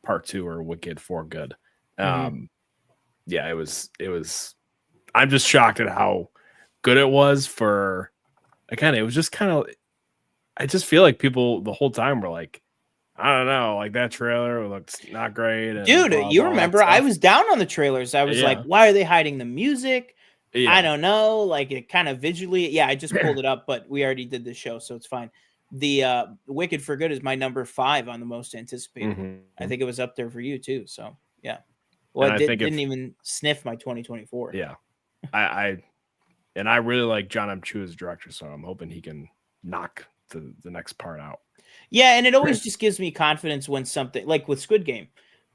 part 2 or Wicked for Good. Yeah, it was. I'm just shocked at how good it was for. Again, it was just kind of. I just feel like people the whole time were like, I don't know, like that trailer looks not great. And dude, blah, you blah, remember I was down on the trailers. I was like, why are they hiding the music? I don't know. Like it kind of visually. Yeah, I just pulled it up, but we already did this show, so it's fine. The Wicked for Good is my number 5 on the most anticipated. I think it was up there for you too. So yeah. Well, it didn't even sniff my 2024. Yeah. I really like John M. Chu as director, so I'm hoping he can knock the next part out. Yeah, and it always just gives me confidence when something, like with Squid Game,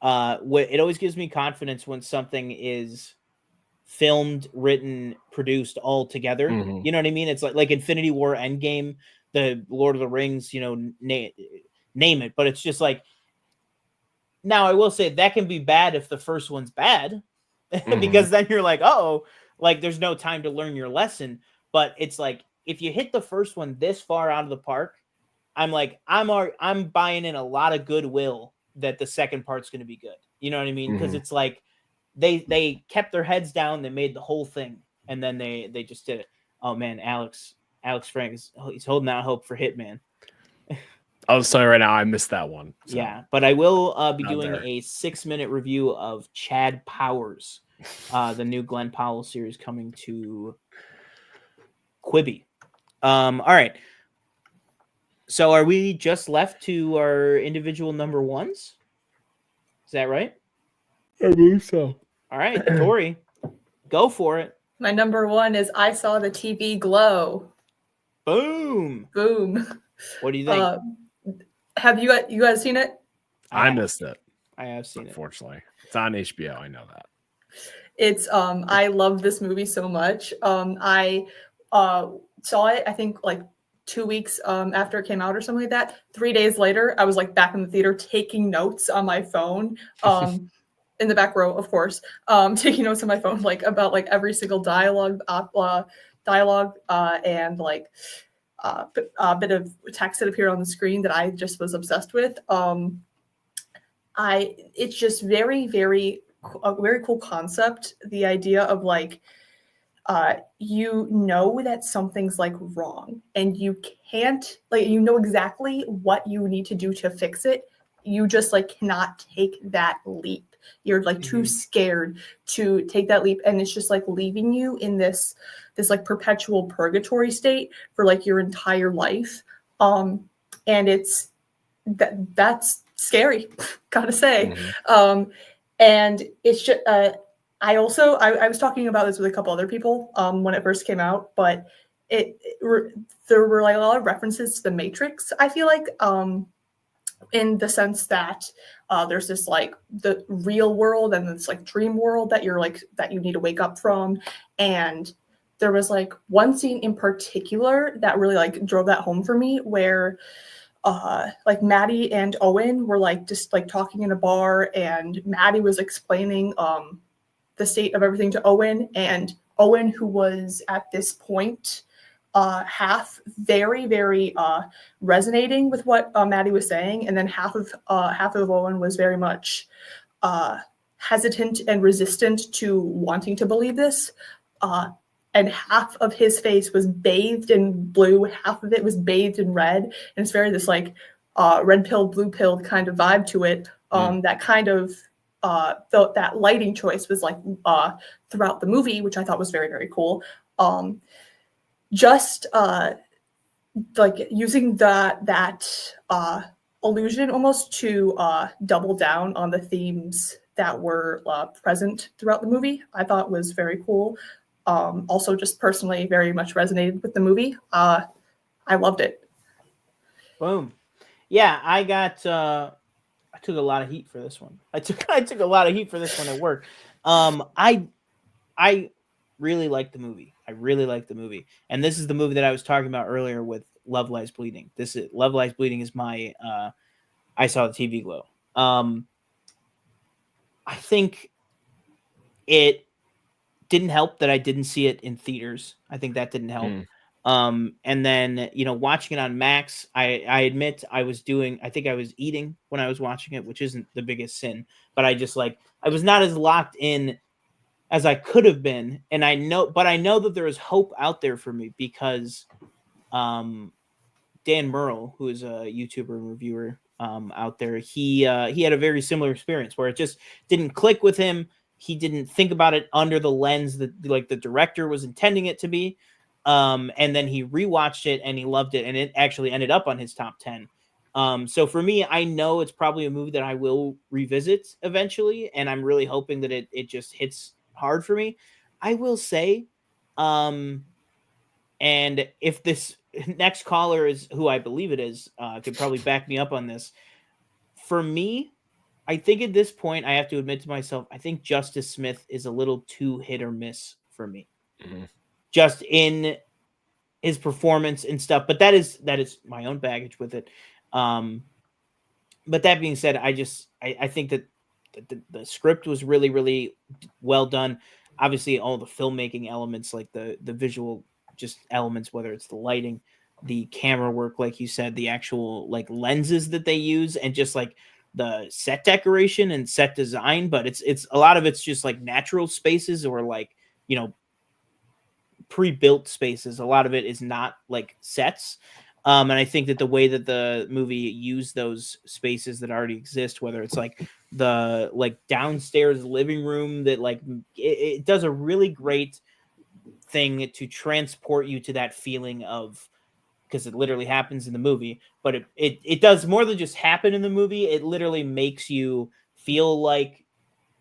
it always gives me confidence when something is filmed, written, produced all together. You know what I mean? It's like Infinity War, Endgame, the Lord of the Rings, name it. But it's just like, now I will say that can be bad if the first one's bad, because then you're like, oh, like there's no time to learn your lesson. But it's like, if you hit the first one this far out of the park, I'm like, I'm buying in a lot of goodwill that the second part's going to be good. You know what I mean? Because it's like they kept their heads down, they made the whole thing, and then they just did it. Oh man, Alex Frank he's holding out hope for Hitman. I'll just tell you right now, I missed that one. So. Yeah, but I will be Not doing there. a 6-minute review of Chad Powers, the new Glenn Powell series coming to Quibi. All right. So are we just left to our individual number ones? Is that right? I believe so. All right, Tori, go for it. My number one is I Saw the TV Glow. Boom. Boom. What do you think? Have you guys seen it? I missed it. I have seen it. Unfortunately, it's on HBO. I know that. It's I love this movie so much. I saw it, I think, like 2 weeks after it came out or something like that. 3 days later, I was like back in the theater taking notes on my phone. In the back row, of course, taking notes on my phone, like about like every single dialogue and like a bit of text that appeared on the screen that I just was obsessed with. It's just very, very a very cool concept. The idea of like, you know that something's like wrong and you can't, like, you know exactly what you need to do to fix it. You just like cannot take that leap. You're like too scared to take that leap, and it's just like leaving you in this like perpetual purgatory state for like your entire life. And it's that's scary, gotta say. And it's just I was talking about this with a couple other people when it first came out, but there were like a lot of references to the Matrix, I feel like, in the sense that there's this like the real world and this like dream world that you're like that you need to wake up from. And there was like one scene in particular that really like drove that home for me, where like Maddie and Owen were like just like talking in a bar, and Maddie was explaining the state of everything to Owen, and Owen, who was at this point half very, very resonating with what Maddie was saying, and then half of Owen was very much hesitant and resistant to wanting to believe this. And half of his face was bathed in blue, half of it was bathed in red, and it's very this like red pill, blue pill kind of vibe to it. That kind of that lighting choice was like throughout the movie, which I thought was very, very cool. Just like using that illusion almost to double down on the themes that were present throughout the movie, I thought was very cool. Also, just personally, very much resonated with the movie. I loved it. Boom. Yeah, I took a lot of heat for this one. I took a lot of heat for this one at work. I really liked the movie. I really liked the movie. And this is the movie that I was talking about earlier with Love Lies Bleeding. Love Lies Bleeding is my I Saw the TV Glow. I think it didn't help that I didn't see it in theaters. I think that didn't help. And then, watching it on Max, I admit I think I was eating when I was watching it, which isn't the biggest sin, but I was not as locked in as I could have been. And I know that there is hope out there for me because Dan Murrell, who is a YouTuber and reviewer out there, he had a very similar experience where it just didn't click with him. He didn't think about it under the lens that like the director was intending it to be. And then he rewatched it and he loved it, and it actually ended up on his top 10. So for me, I know it's probably a movie that I will revisit eventually, and I'm really hoping that it just hits hard for me. I will say, and if this next caller is who I believe it is, could probably back me up on this. For me, I think at this point, I have to admit to myself, I think Justice Smith is a little too hit or miss for me. Just in his performance and stuff, but that is my own baggage with it. But that being said, I think that the script was really, really well done. Obviously, all the filmmaking elements, like the visual just elements, whether it's the lighting, the camera work, like you said, the actual like lenses that they use, and just like the set decoration and set design. But it's a lot of it's just like natural spaces or like, pre-built spaces. A lot of it is not like sets. And I think that the way that the movie used those spaces that already exist, whether it's like the downstairs living room, that it does a really great thing to transport you to that feeling of, because it literally happens in the movie, but it does more than just happen in the movie. It literally makes you feel like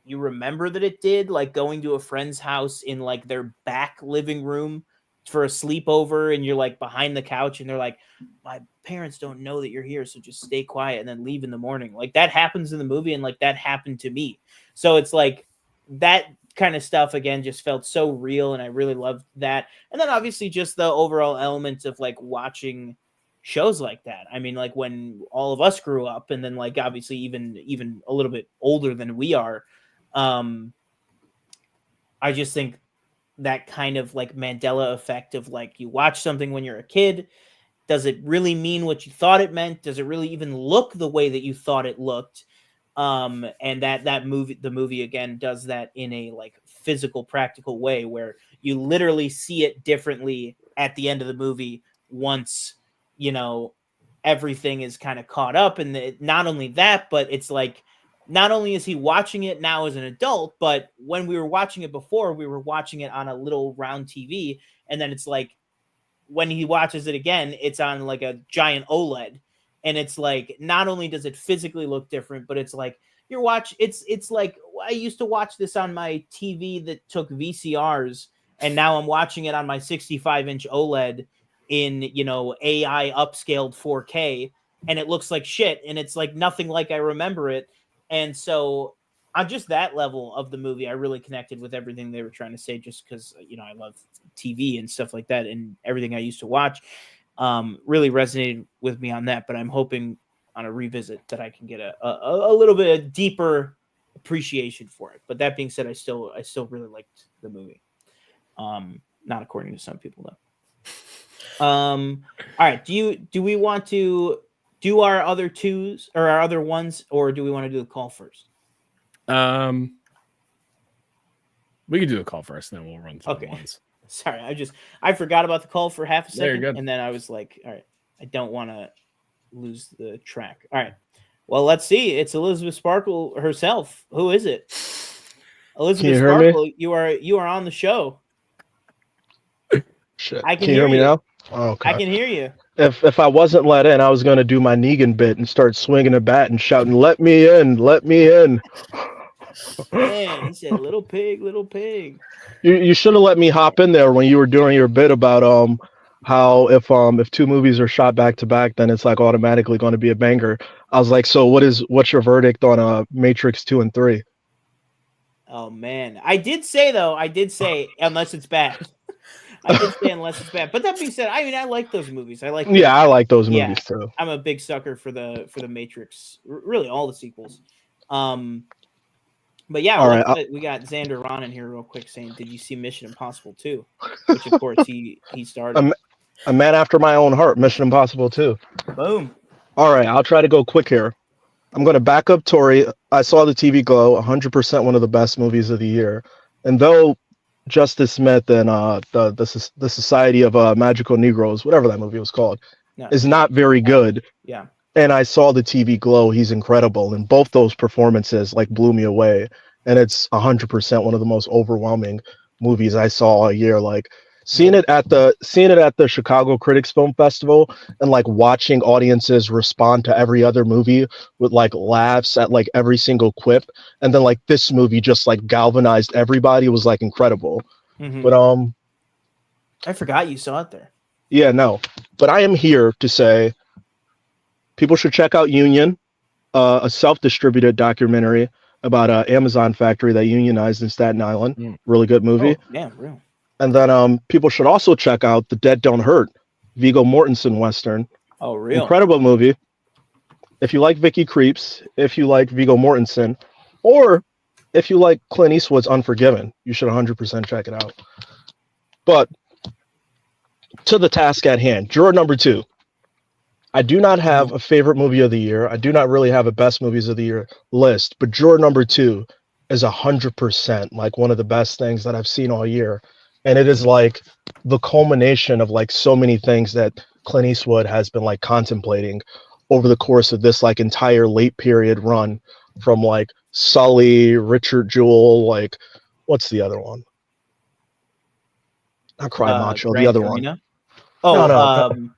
you remember that it did, like going to a friend's house in like their back living room for a sleepover, and you're like behind the couch and they're like, my parents don't know that you're here, so just stay quiet and then leave in the morning. Like that happens in the movie, and like that happened to me. So it's like that kind of stuff again just felt so real, and I really loved that. And then obviously just the overall element of like watching shows like that. I mean, like when all of us grew up, and then like obviously even a little bit older than we are, I just think that kind of like Mandela effect of like you watch something when you're a kid. Does it really mean what you thought it meant? Does it really even look the way that you thought it looked? And the movie again does that in a like physical, practical way where you literally see it differently at the end of the movie once, everything is kind of caught up. And not only that, but it's like, not only is he watching it now as an adult, but when we were watching it before, we were watching it on a little round TV. And then it's like, when he watches it again, it's on like a giant OLED. And it's like, not only does it physically look different, but it's like it's like, I used to watch this on my TV that took VCRs, and now I'm watching it on my 65-inch OLED in, AI upscaled 4K, and it looks like shit. And it's like nothing like I remember it. And so on just that level of the movie, I really connected with everything they were trying to say, just because, I love TV and stuff like that, and everything I used to watch really resonated with me on that. But I'm hoping on a revisit that I can get a little bit of deeper appreciation for it. But that being said, I still really liked the movie. Not according to some people though. All right. Do we want to do our other twos or our other ones, or do we want to do the call first? We can do the call first, then we'll run through the ones. Sorry, I forgot about the call for half a second, good. and then I was like, all right, I don't want to lose the track. All right, well, let's see. It's Elizabeth Sparkle herself. Who is it? Elizabeth Sparkle, you are on the show. Shit. I can you hear me now? Oh, okay. I can hear you. If I wasn't let in, I was going to do my Negan bit and start swinging a bat and shouting, "Let me in! Let me in!" Man, he said, "Little pig, little pig." You should have let me hop in there when you were doing your bit about how if two movies are shot back to back, then it's like automatically going to be a banger. I was like, so what's your verdict on Matrix 2 and 3? Oh man, I did say unless it's bad. I did say unless it's bad. But that being said, I mean, I like those movies. I like those movies too. I'm a big sucker for the Matrix. Really, all the sequels. But yeah, all right, we got Xander Ron in here real quick saying, "Did you see Mission Impossible 2?" Which of course he started. A man after my own heart, Mission Impossible 2. Boom. All right, I'll try to go quick here. I'm going to back up Tori. I saw the TV Glow, 100% one of the best movies of the year. And though Justice Smith and the Society of Magical Negroes, whatever that movie was called, is not very good. Yeah. And I saw the TV Glow. He's incredible. And both those performances like blew me away. And it's 100% one of the most overwhelming movies I saw all year. Like seeing it at the Chicago Critics Film Festival and like watching audiences respond to every other movie with like laughs at like every single quip. And then like this movie just like galvanized everybody. It was like incredible. Mm-hmm. But I forgot you saw it there. Yeah, no. But I am here to say people should check out Union, a self-distributed documentary about an Amazon factory that unionized in Staten Island. Really good movie. Oh, yeah, real. And then people should also check out The Dead Don't Hurt, Viggo Mortensen Western. Oh, real. Incredible movie. If you like Vicky Creeps, if you like Viggo Mortensen, or if you like Clint Eastwood's Unforgiven, you should 100% check it out. But to the task at hand, juror number 2. I do not have a favorite movie of the year. I do not really have a best movies of the year list, but juror number 2 is 100% like one of the best things that I've seen all year. And it is like the culmination of like so many things that Clint Eastwood has been like contemplating over the course of this like entire late period run from like Sully, Richard Jewell, like what's the other one? Not Cry Macho, the Gran other Torino? one. Oh, No.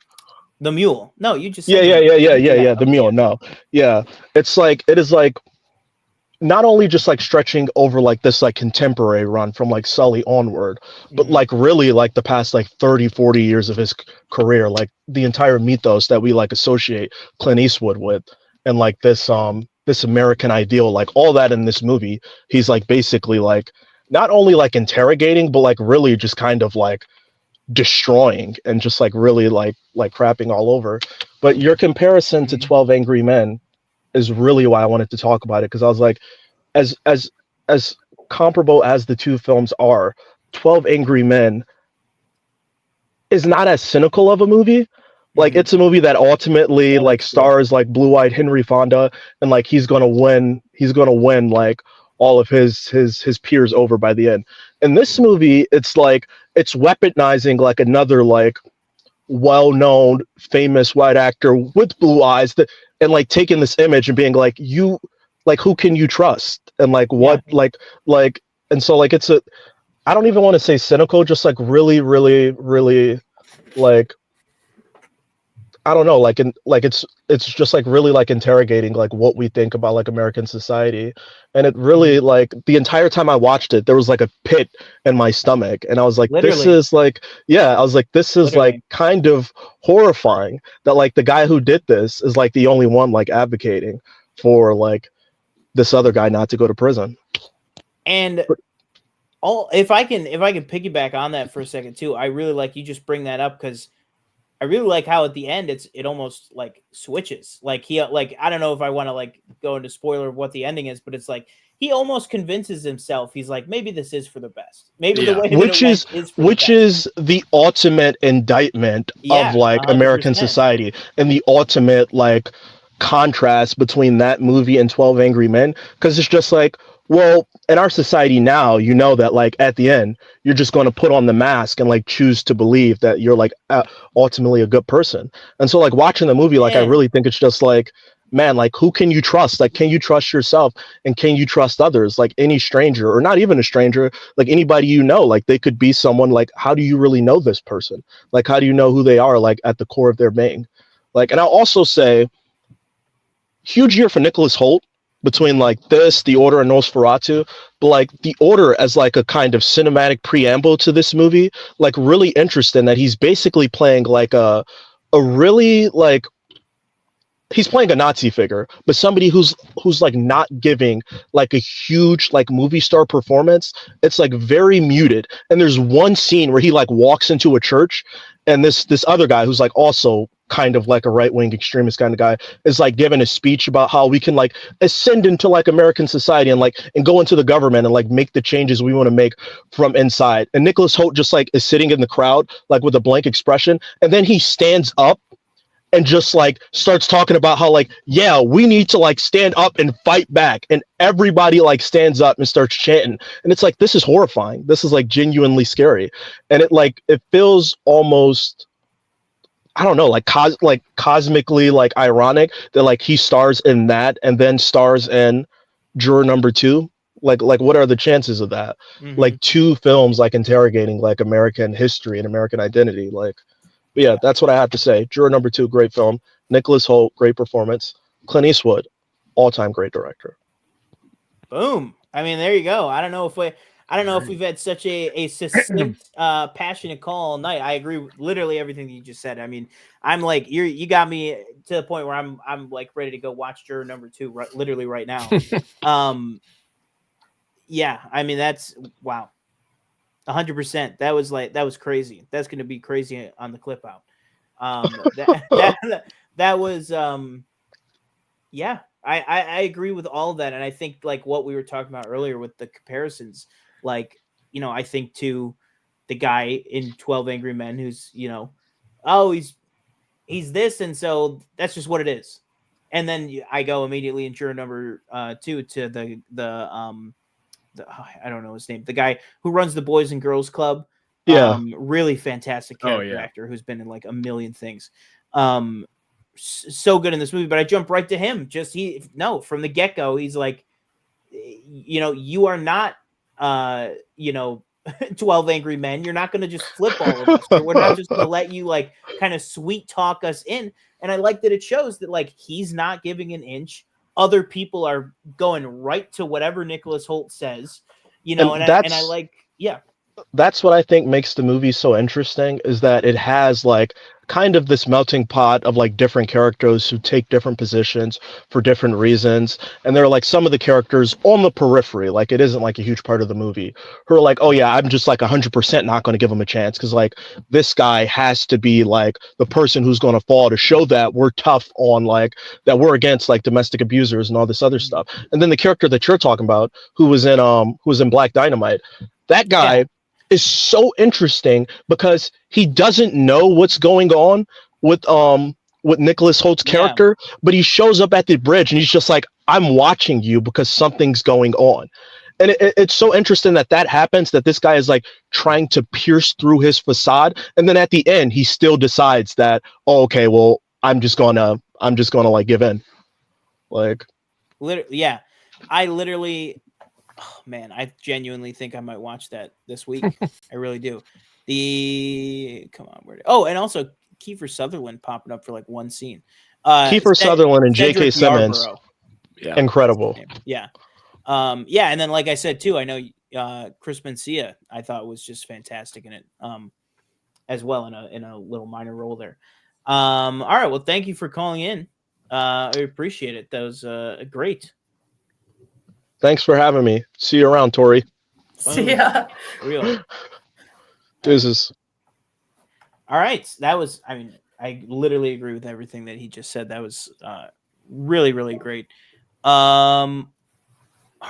The Mule. No, you just Yeah, said yeah. The Mule. No, yeah. It's like it is like not only just like stretching over like this like contemporary run from like Sully onward, but like really like the past like 30-40 years of his career, like the entire mythos that we like associate Clint Eastwood with, and like this American ideal, like all that in this movie, he's like basically like not only like interrogating, but like really just kind of like destroying and just like really like crapping all over. But your comparison to 12 Angry Men is really why I wanted to talk about it, because I was like, as comparable as the two films are, 12 Angry Men is not as cynical of a movie. Like it's a movie that ultimately like stars like blue-eyed Henry Fonda, and like he's gonna win like all of his peers over by the end. In this movie, it's like it's weaponizing like another like well-known famous white actor with blue eyes that, and like taking this image and being like, you like who can you trust, and like what like and so like it's a, I don't even want to say cynical, just like really like I don't know, like it's just like really like interrogating like what we think about like American society. And it really like the entire time I watched it, there was like a pit in my stomach, and I was like, this is like, I was like, this is like kind of horrifying that like the guy who did this is like the only one like advocating for like this other guy not to go to prison. And if I can piggyback on that for a second too, I really like you just bring that up, because I really like how at the end it almost like switches. Like he like, I don't know if I want to like go into spoiler of what the ending is, but it's like he almost convinces himself. He's like, maybe this is for the best. Maybe the way that which is the ultimate indictment of like 100%. American society, and the ultimate like contrast between that movie and 12 Angry Men, because it's just like, well, in our society now, you know that like at the end you're just going to put on the mask and like choose to believe that you're like ultimately a good person. And so like watching the movie, like I really think it's just like, man, like who can you trust? Like, can you trust yourself, and can you trust others? Like any stranger, or not even a stranger, like anybody you know, like they could be someone, like how do you really know this person? Like how do you know who they are, like at the core of their being? Like, and I'll also say, huge year for Nicholas Hoult between like this, The Order, and Nosferatu. But like The Order as like a kind of cinematic preamble to this movie, like really interesting that he's basically playing like a really like, he's playing a Nazi figure, but somebody who's like not giving like a huge like movie star performance. It's like very muted. And there's one scene where he like walks into a church, and this other guy who's like also kind of like a right-wing extremist kind of guy is like giving a speech about how we can like ascend into like American society and go into the government and like make the changes we want to make from inside. And Nicholas Hoult just like is sitting in the crowd like with a blank expression, and then he stands up and just like starts talking about how like, yeah, we need to like stand up and fight back, and everybody like stands up and starts chanting. And it's like, this is horrifying. This is like genuinely scary. And it feels almost, I don't know, like cosmically like ironic that like he stars in that and then stars in Juror Number 2. Like what are the chances of that? Like two films like interrogating like American history and American identity. Like, but yeah, that's what I have to say. Juror Number 2, great film. Nicholas Hoult, great performance. Clint Eastwood, all-time great director. Boom. I mean, there you go. I don't know if we've had such a succinct, passionate call all night. I agree with literally everything that you just said. I mean, I'm like, you got me to the point where I'm like ready to go watch Juror Number 2 literally right now. Yeah, I mean, that's wow. 100%. That was crazy. That's going to be crazy on the clip out. That was yeah. I agree with all of that, and I think like what we were talking about earlier with the comparisons, like, you know, I think to the guy in 12 Angry Men who's, you know, oh, he's this, and so that's just what it is. And then I go immediately in Juror Number 2 to the I don't know his name, the guy who runs the Boys and Girls Club, Yeah. Really fantastic Oh, character yeah. actor who's been in like a million things. So good in this movie, but I jumped right to him. From the get-go, he's like, you are not 12 Angry Men. You're not going to just flip all of us. We're not just going to let you like kind of sweet talk us in. And I like that it shows that like he's not giving an inch. Other people are going right to whatever Nicholas Hoult says, and I like, yeah. That's what I think makes the movie so interesting, is that it has like kind of this melting pot of like different characters who take different positions for different reasons. And they're like some of the characters on the periphery, like it isn't like a huge part of the movie, who are like, oh yeah, I'm just like 100% not going to give him a chance, because like this guy has to be like the person who's going to fall to show that we're tough on like that we're against like domestic abusers and all this other stuff. And then the character that you're talking about, who was in Black Dynamite, that guy is so interesting because he doesn't know what's going on with Nicholas Holt's character, but he shows up at the bridge and he's just like, I'm watching you because something's going on. And it's so interesting that happens, that this guy is like trying to pierce through his facade, and then at the end he still decides that, oh, okay, well, I'm just gonna like give in. Like, oh man, I genuinely think I might watch that this week. I really do. And also Kiefer Sutherland popping up for like one scene. Kiefer Sutherland and J.K. Cedric Simmons, Yarborough. incredible. Yeah. And then like I said too, I know Chris Mencia I thought was just fantastic in it, as well, in a little minor role there. All right, well, thank you for calling in. I appreciate it. That was great. Thanks for having me. See you around, Tori. See ya. Real. Deuces. All right. That was, I literally agree with everything that he just said. That was really, really great. All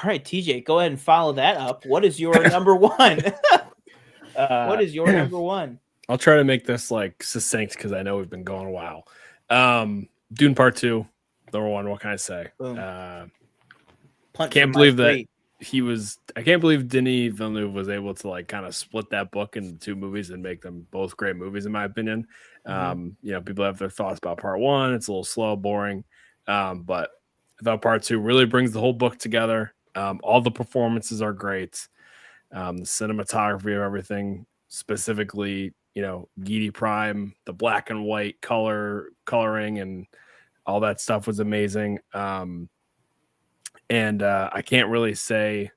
right, TJ, go ahead and follow that up. What is your number one? What is your number one? I'll try to make this like succinct because I know we've been going a while. Dune Part 2, number one. What can I say? Can't believe that I can't believe Denis Villeneuve was able to like kind of split that book into two movies and make them both great movies, in my opinion. People have their thoughts about Part 1. It's a little slow, boring. But I thought Part 2 really brings the whole book together. All the performances are great. The cinematography of everything, specifically, Gidi Prime, the black and white coloring and all that stuff was amazing. And I can't really say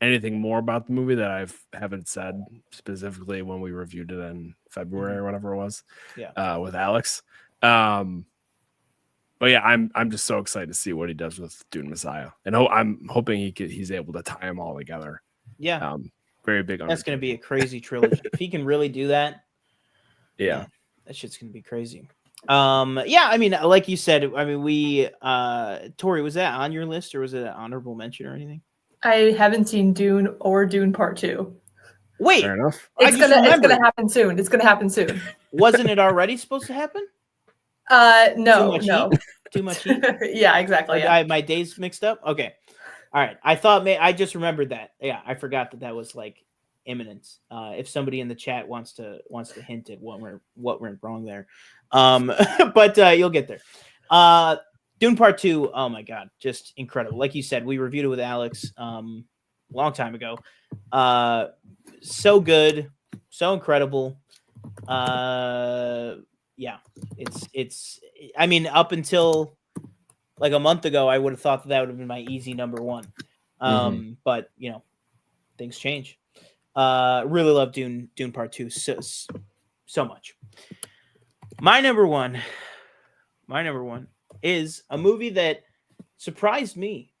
anything more about the movie that I haven't said specifically when we reviewed it in February or whatever it was, with Alex. But yeah, I'm just so excited to see what he does with Dune Messiah, and I'm hoping he's able to tie them all together. Yeah, very big. That's going to be a crazy trilogy if he can really do that. Yeah, that shit's going to be crazy. Like you said, we Tori, was that on your list or was it an honorable mention or anything? I haven't seen Dune or Dune Part 2. Wait, fair enough. It's gonna happen soon. It's gonna happen soon. Wasn't it already supposed to happen? No. Too much heat? Yeah, exactly. Like, Yeah. my days mixed up. Okay, all right. I thought I just remembered that. Yeah, I forgot that was like imminent. If somebody in the chat wants to hint at what went wrong there, but you'll get there. Dune Part 2. Oh my god, just incredible. Like you said, we reviewed it with Alex a long time ago. So good, so incredible. It's up until like a month ago, I would have thought that would have been my easy number one. But things change. Really love Dune Part 2 so much. My number one is a movie that surprised me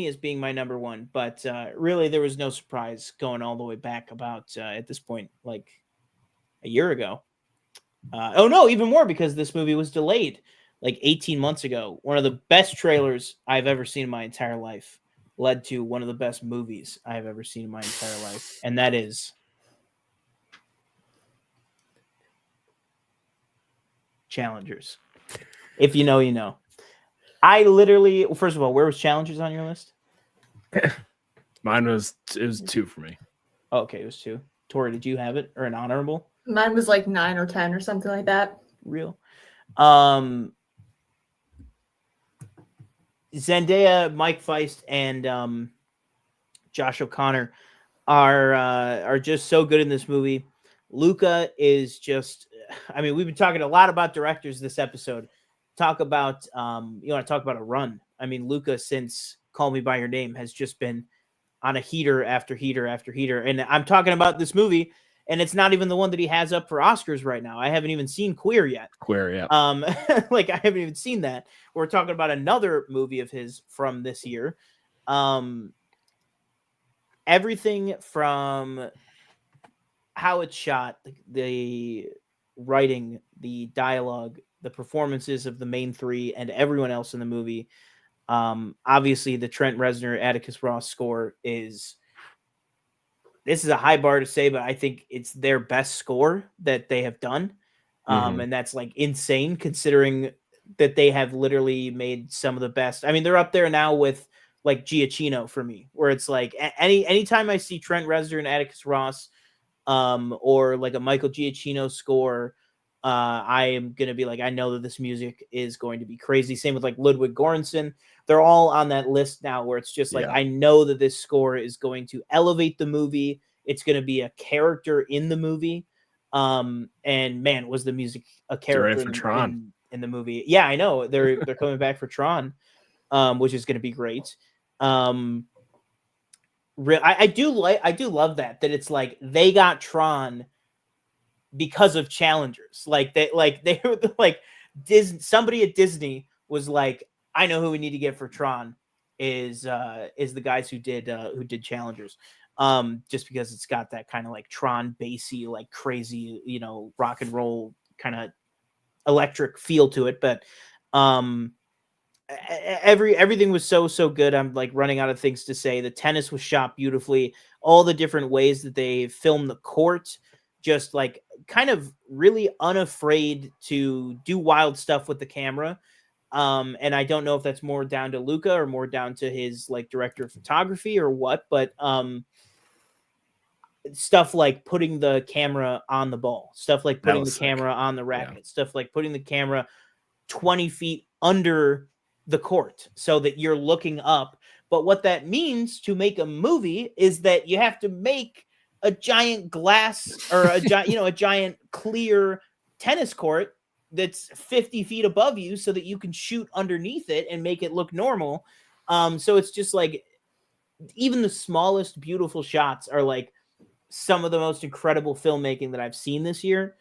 as being my number one, but really there was no surprise going all the way back about at this point like a year ago. Even more, because this movie was delayed like 18 months ago. One of the best trailers I've ever seen in my entire life led to one of the best movies I've ever seen in my entire life, and that is Challengers. If you know, you know. I literally, first of all, where was Challengers on your list? It was 2 for me. Oh, okay, it was 2. Tori, did you have it or an honorable? Mine was like 9 or 10 or something like that. Real. Zendaya, Mike Feist, and Josh O'Connor are just so good in this movie. Luca is just, I mean, we've been talking a lot about directors this episode. Talk about, you want to talk about a run. I mean, Luca, since Call Me By Your Name, has just been on a heater after heater after heater. And I'm talking about this movie, and it's not even the one that he has up for Oscars right now. I haven't even seen Queer yet. Queer, yeah. Like, I haven't even seen that. We're talking about another movie of his from this year. Everything from how it's shot, the writing, the dialogue, the performances of the main 3 and everyone else in the movie. Obviously the Trent Reznor, Atticus Ross score this is a high bar to say, but I think it's their best score that they have done. And that's like insane considering that they have literally made some of the best. I mean, they're up there now with like Giacchino for me, where it's like anytime I see Trent Reznor and Atticus Ross, or like a Michael Giacchino score, I am going to be like, I know that this music is going to be crazy. Same with like Ludwig Göransson. They're all on that list now where it's just like, I know that this score is going to elevate the movie. It's going to be a character in the movie. And man, was the music a character for Tron in the movie. Yeah, I know they're coming back for Tron, which is going to be great. I do love that it's like they got Tron because of challengers. Like they were like somebody at Disney was like, I know who we need to get for Tron is the guys who did challengers. Just because it's got that kind of like Tron bassy, like crazy, you know, rock and roll kind of electric feel to it. But everything was so good. I'm like running out of things to say. The tennis was shot beautifully. All the different ways that they filmed the court, just like kind of really unafraid to do wild stuff with the camera. And I don't know if that's more down to Luca or more down to his like director of photography or what, but stuff like putting the camera on the ball, stuff like putting the camera on the racket, stuff like putting the camera 20 feet under the court so that you're looking up. But what that means to make a movie is that you have to make a giant glass or a giant clear tennis court that's 50 feet above you so that you can shoot underneath it and make it look normal. So it's just like even the smallest beautiful shots are like some of the most incredible filmmaking that I've seen this year.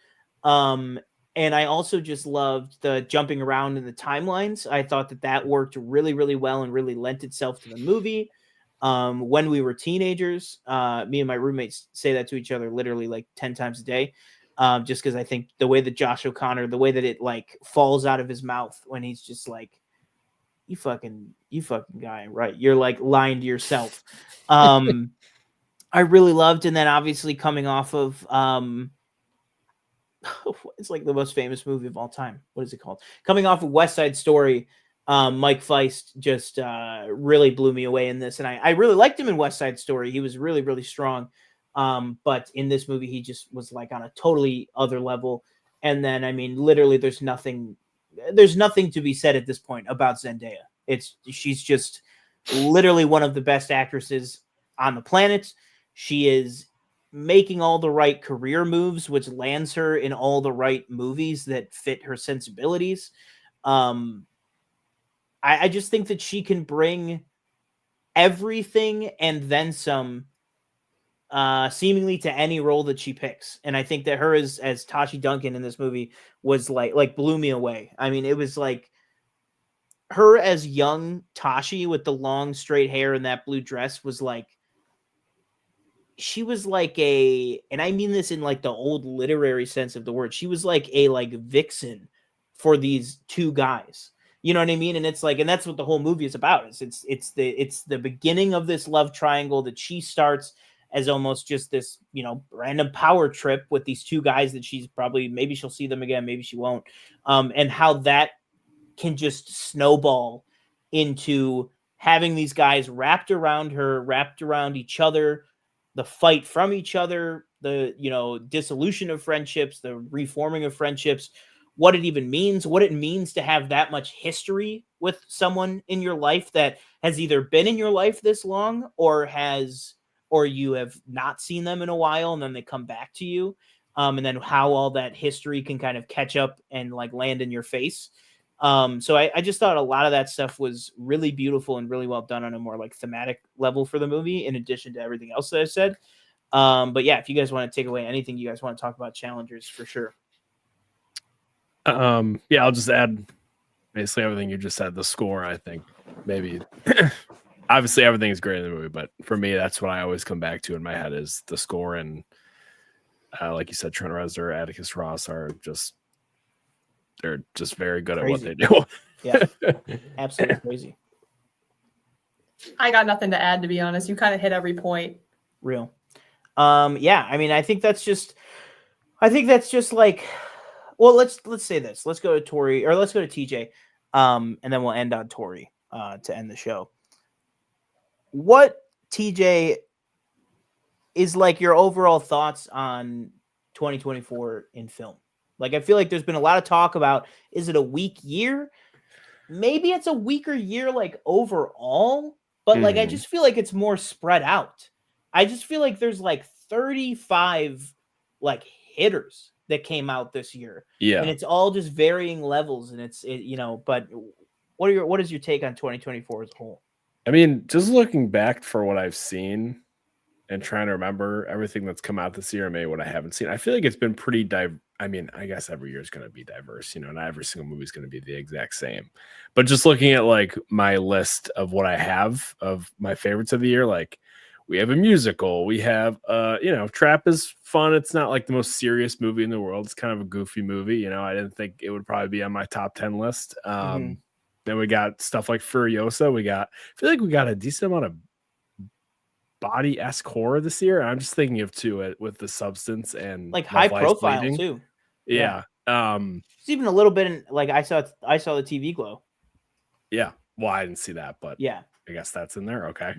And I also just loved the jumping around in the timelines. I thought that worked really, really well and really lent itself to the movie. When we were teenagers, me and my roommates say that to each other literally like 10 times a day. Just because I think the way that Josh O'Connor, the way that it like falls out of his mouth when he's just like, you fucking guy, right? You're like lying to yourself. I really loved, and then obviously coming off of it's like the most famous movie of all time. What is it called? Coming off of West Side Story, Mike Feist just really blew me away in this, and I really liked him in West Side Story. He was really, really strong. But in this movie, he just was like on a totally other level. And then, I mean, literally, there's nothing to be said at this point about Zendaya. She's just literally one of the best actresses on the planet. She is making all the right career moves, which lands her in all the right movies that fit her sensibilities. I just think that she can bring everything and then some, seemingly to any role that she picks. And I think that her as Tashi Duncan in this movie was like blew me away. I mean, it was like her as young Tashi with the long straight hair and that blue dress was like, she was like and I mean this in like the old literary sense of the word, she was like a like vixen for these two guys. You know what I mean? And it's like, and that's what the whole movie is about. It's the beginning of this love triangle that she starts as almost just this, you know, random power trip with these two guys that she's probably, maybe she'll see them again, maybe she won't. And how that can just snowball into having these guys wrapped around her, wrapped around each other, the fight from each other, the, you know, dissolution of friendships, the reforming of friendships, what it even means, what it means to have that much history with someone in your life that has either been in your life this long or you have not seen them in a while and then they come back to you. And then how all that history can kind of catch up and like land in your face. So I just thought a lot of that stuff was really beautiful and really well done on a more like thematic level for the movie, in addition to everything else that I said. But yeah, if you guys want to take away anything you guys want to talk about challengers, for sure. Yeah, I'll just add basically everything you just said. The score, I think, maybe obviously everything is great in the movie, but for me, that's what I always come back to in my head is the score. And like you said, Trent Reznor, Atticus Ross they're just very good at what they do. Yeah, absolutely crazy. I got nothing to add, to be honest. You kind of hit every point. Real. Yeah, I mean, I think that's just like, well, let's say this. Let's go to Tori, or let's go to TJ, and then we'll end on Tori to end the show. What, TJ, is like your overall thoughts on 2024 in film? Like, I feel like there's been a lot of talk about, is it a weak year? Maybe it's a weaker year, like overall, but like, I just feel like it's more spread out. I just feel like there's like 35 like hitters that came out this year. Yeah. And it's all just varying levels. And you know, but what is your take on 2024 as a whole? I mean, just looking back for what I've seen and trying to remember everything that's come out this year and maybe what I haven't seen, I feel like it's been pretty I mean, I guess every year is going to be diverse, you know, not every single movie is going to be the exact same. But just looking at like my list of what I have of my favorites of the year, like we have a musical, we have you know, Trap is fun. It's not like the most serious movie in the world. It's kind of a goofy movie, you know. I didn't think it would probably be on my top 10 list. Then we got stuff like Furiosa. I feel like we got a decent amount of body-esque horror this year. I'm just thinking of two with The Substance and like high profile Bleeding. too. Yeah. It's even a little bit in, like I saw the TV Glow. Yeah. Well, I didn't see that, but yeah, I guess that's in there. Okay.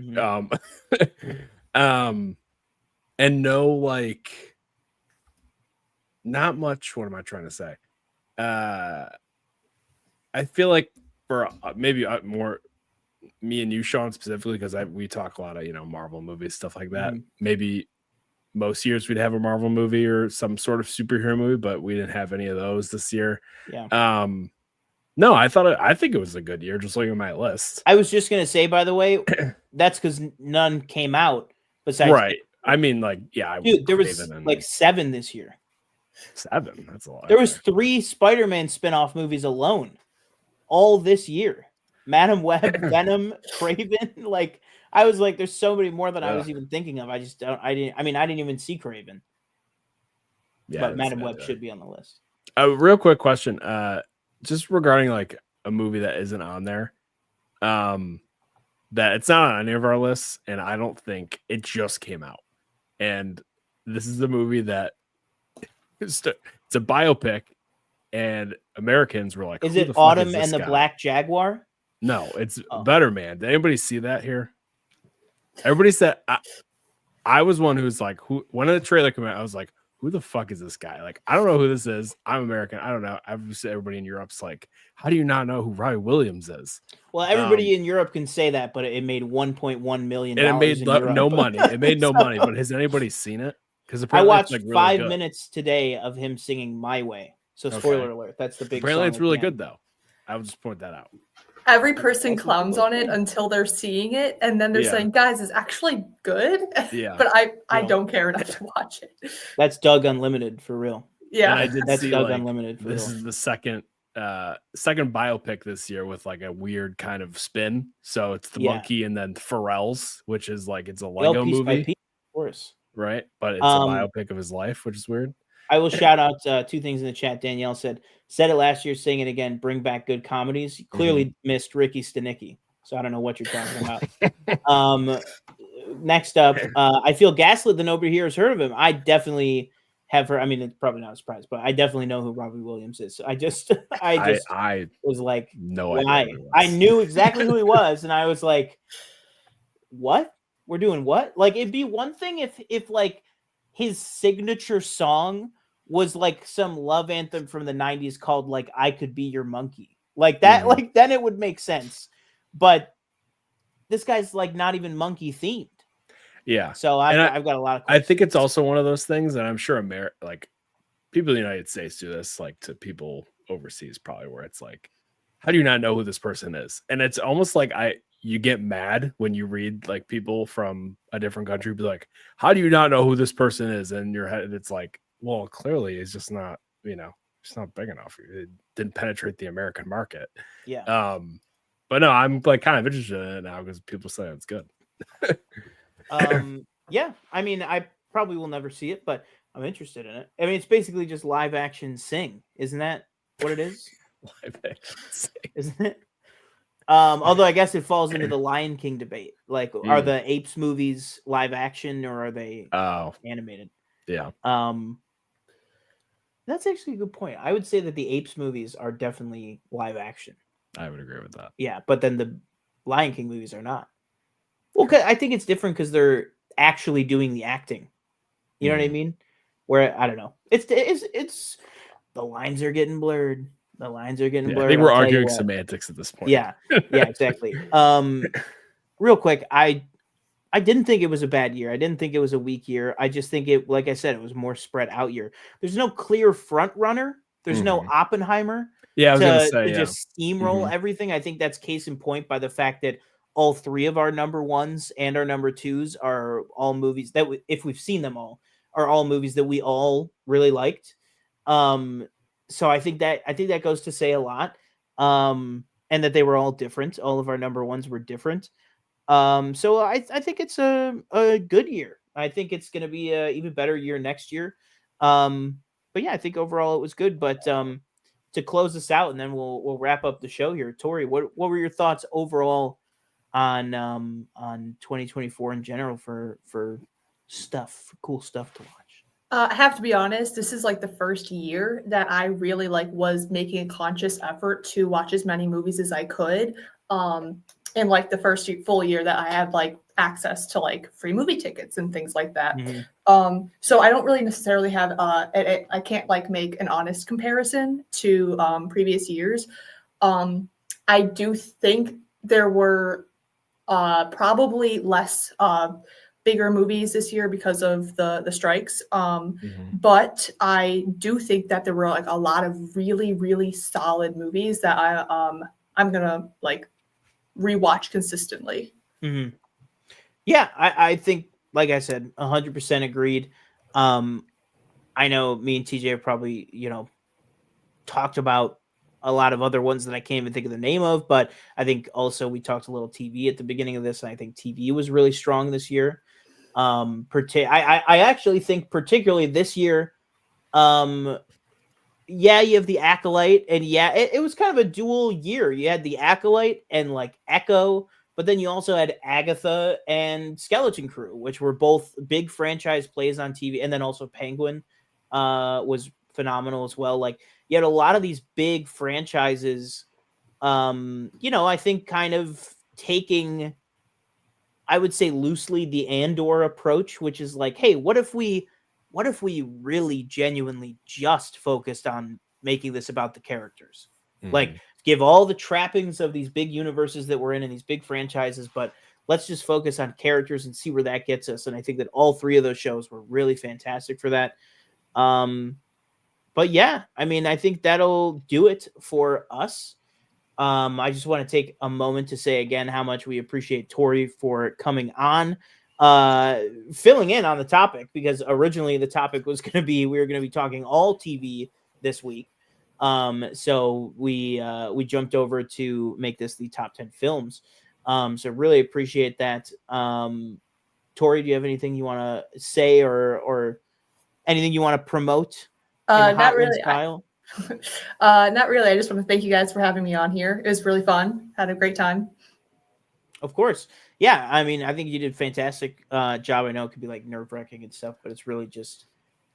And no, like, not much. What am I trying to say? I feel like for maybe more me and you, Sean, specifically, because we talk a lot of, you know, Marvel movies, stuff like that. Maybe most years we'd have a Marvel movie or some sort of superhero movie, but we didn't have any of those this year. Yeah. No, I think it was a good year. Just looking at my list. I was just gonna say, by the way, that's because none came out besides. Right. I mean, like, yeah, dude, there was like 7 this year. 7. That's a lot. There was 3 Spider-Man spinoff movies alone, all this year. Madam Web, Venom, Kraven. Like, I was like, there's so many more than I was even thinking of. I didn't even see Kraven. Yeah, but Madam Web should be on the list. A real quick question. Just regarding like a movie that isn't on there. That it's not on any of our lists, and I don't think it just came out. And this is the movie that it's a biopic, and Americans were like, "Is it Autumn and the Black Jaguar?" No, it's Better Man. Did anybody see that here? Everybody said I was one who's like, when the trailer came out, I was like, who the fuck is this guy? Like, I don't know who this is. I'm American. I don't know. Obviously, everybody in Europe's like, how do you not know who Robbie Williams is? Well, everybody in Europe can say that, but it made $1.1 million. And it made no money. It made no money. But has anybody seen it? Because I watched like really 5 minutes today of him singing "My Way." So, spoiler alert. That's the big. Apparently, it's really good though. I would just point that out. Every person clowns on it until they're seeing it, and then they're saying, "Guys, it's actually good." Yeah, but I don't care enough to watch it. That's Doug Unlimited for real. Yeah, and I did that's see, Doug like, Unlimited. For this real. is the second biopic this year with like a weird kind of spin. So it's the monkey and then Pharrell's, which is like it's a Lego movie, of course, right? But it's a biopic of his life, which is weird. I will shout out 2 things in the chat. Danielle said it last year, saying it again, bring back good comedies. You clearly missed Ricky Stenicki, so I don't know what you're talking about. Next up, I feel gaslit that nobody here has heard of him. I definitely have heard. I mean, it's probably not a surprise, but I definitely know who Robbie Williams is. So I was like, no why? I knew exactly who he was, and I was like, what? we're doing what? Like, it'd be one thing if like his signature song was like some love anthem from the 90s called like I Could Be Your Monkey. Like that, like then it would make sense. But this guy's like not even monkey themed. Yeah. So I've got a lot of questions. I think it's also one of those things, and I'm sure like people in the United States do this, like to people overseas probably, where it's like, how do you not know who this person is? And it's almost like you get mad when you read like people from a different country be like, how do you not know who this person is? And in your head, it's like, well, clearly it's just not, it's not big enough. It didn't penetrate the American market. Yeah. But no, I'm like kind of interested in it now because people say it's good. Yeah. I mean, I probably will never see it, but I'm interested in it. I mean, it's basically just live action Sing. Isn't that what it is? Live action Sing. Isn't it? Although I guess it falls into the Lion King debate. Like, are the Apes movies live action or are they animated? Yeah. That's actually a good point. I would say that the Apes movies are definitely live action. I would agree with that. Yeah, but then the Lion King movies are not. Well, I think it's different because they're actually doing the acting. You know what I mean? Where I don't know. It's the lines are getting blurred. The lines are getting blurred. I think we're arguing semantics at this point. Yeah, exactly. Real quick, I didn't think it was a bad year. I didn't think it was a weak year. I just think it, like I said, it was more spread out year. There's no clear front runner. There's no Oppenheimer. Yeah, I was gonna say, just steamroll everything. I think that's case in point by the fact that all three of our number ones and our number twos are all movies that if we've seen them all, are all movies that we all really liked. So I think that goes to say a lot. And that they were all different. All of our number ones were different. So I think it's a good year. I think it's going to be an even better year next year. But yeah, I think overall it was good. But to close this out, and then we'll wrap up the show here. Tori, what were your thoughts overall on 2024 in general for cool stuff to watch? I have to be honest, this is like the first year that I really like was making a conscious effort to watch as many movies as I could. And like the first full year that I had like access to like free movie tickets and things like that. So I don't really necessarily have I can't like make an honest comparison to previous years. I do think there were probably less bigger movies this year because of the strikes. But I do think that there were like a lot of really, really solid movies that I'm gonna like rewatch consistently. Yeah, I think, like I said, 100% agreed. I know me and TJ have probably, talked about a lot of other ones that I can't even think of the name of, but I think also we talked a little TV at the beginning of this, and I think TV was really strong this year. I actually think particularly this year, you have The Acolyte, and it was kind of a dual year. You had The Acolyte and like Echo, but then you also had Agatha and Skeleton Crew, which were both big franchise plays on TV, and then also Penguin was phenomenal as well. Like you had a lot of these big franchises, I think kind of taking, I would say loosely, the Andor approach, which is like, hey, what if we really genuinely just focused on making this about the characters? Like give all the trappings of these big universes that we're in and these big franchises, but let's just focus on characters and see where that gets us. And I think that all three of those shows were really fantastic for that. But yeah, I mean, I think that'll do it for us. I just want to take a moment to say again how much we appreciate Tori for coming on, filling in on the topic, because originally the topic was going to be, we were going to be talking all TV this week. So we jumped over to make this the top 10 films. So really appreciate that. Tori, do you have anything you want to say or anything you want to promote? Not really. Not really. I just want to thank you guys for having me on here. It was really fun. Had a great time. Of course. Yeah. I mean, I think you did a fantastic job. I know it could be like nerve-wracking and stuff, but it's really just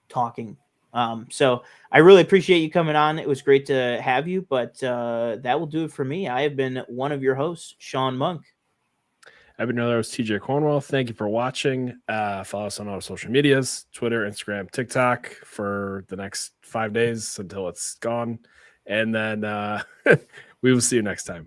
talking. So I really appreciate you coming on. It was great to have you, but that will do it for me. I have been one of your hosts, Sean Monk. I've been another host, TJ Cornwell. Thank you for watching. Follow us on all our social medias, Twitter, Instagram, TikTok for the next 5 days until it's gone. And then we will see you next time.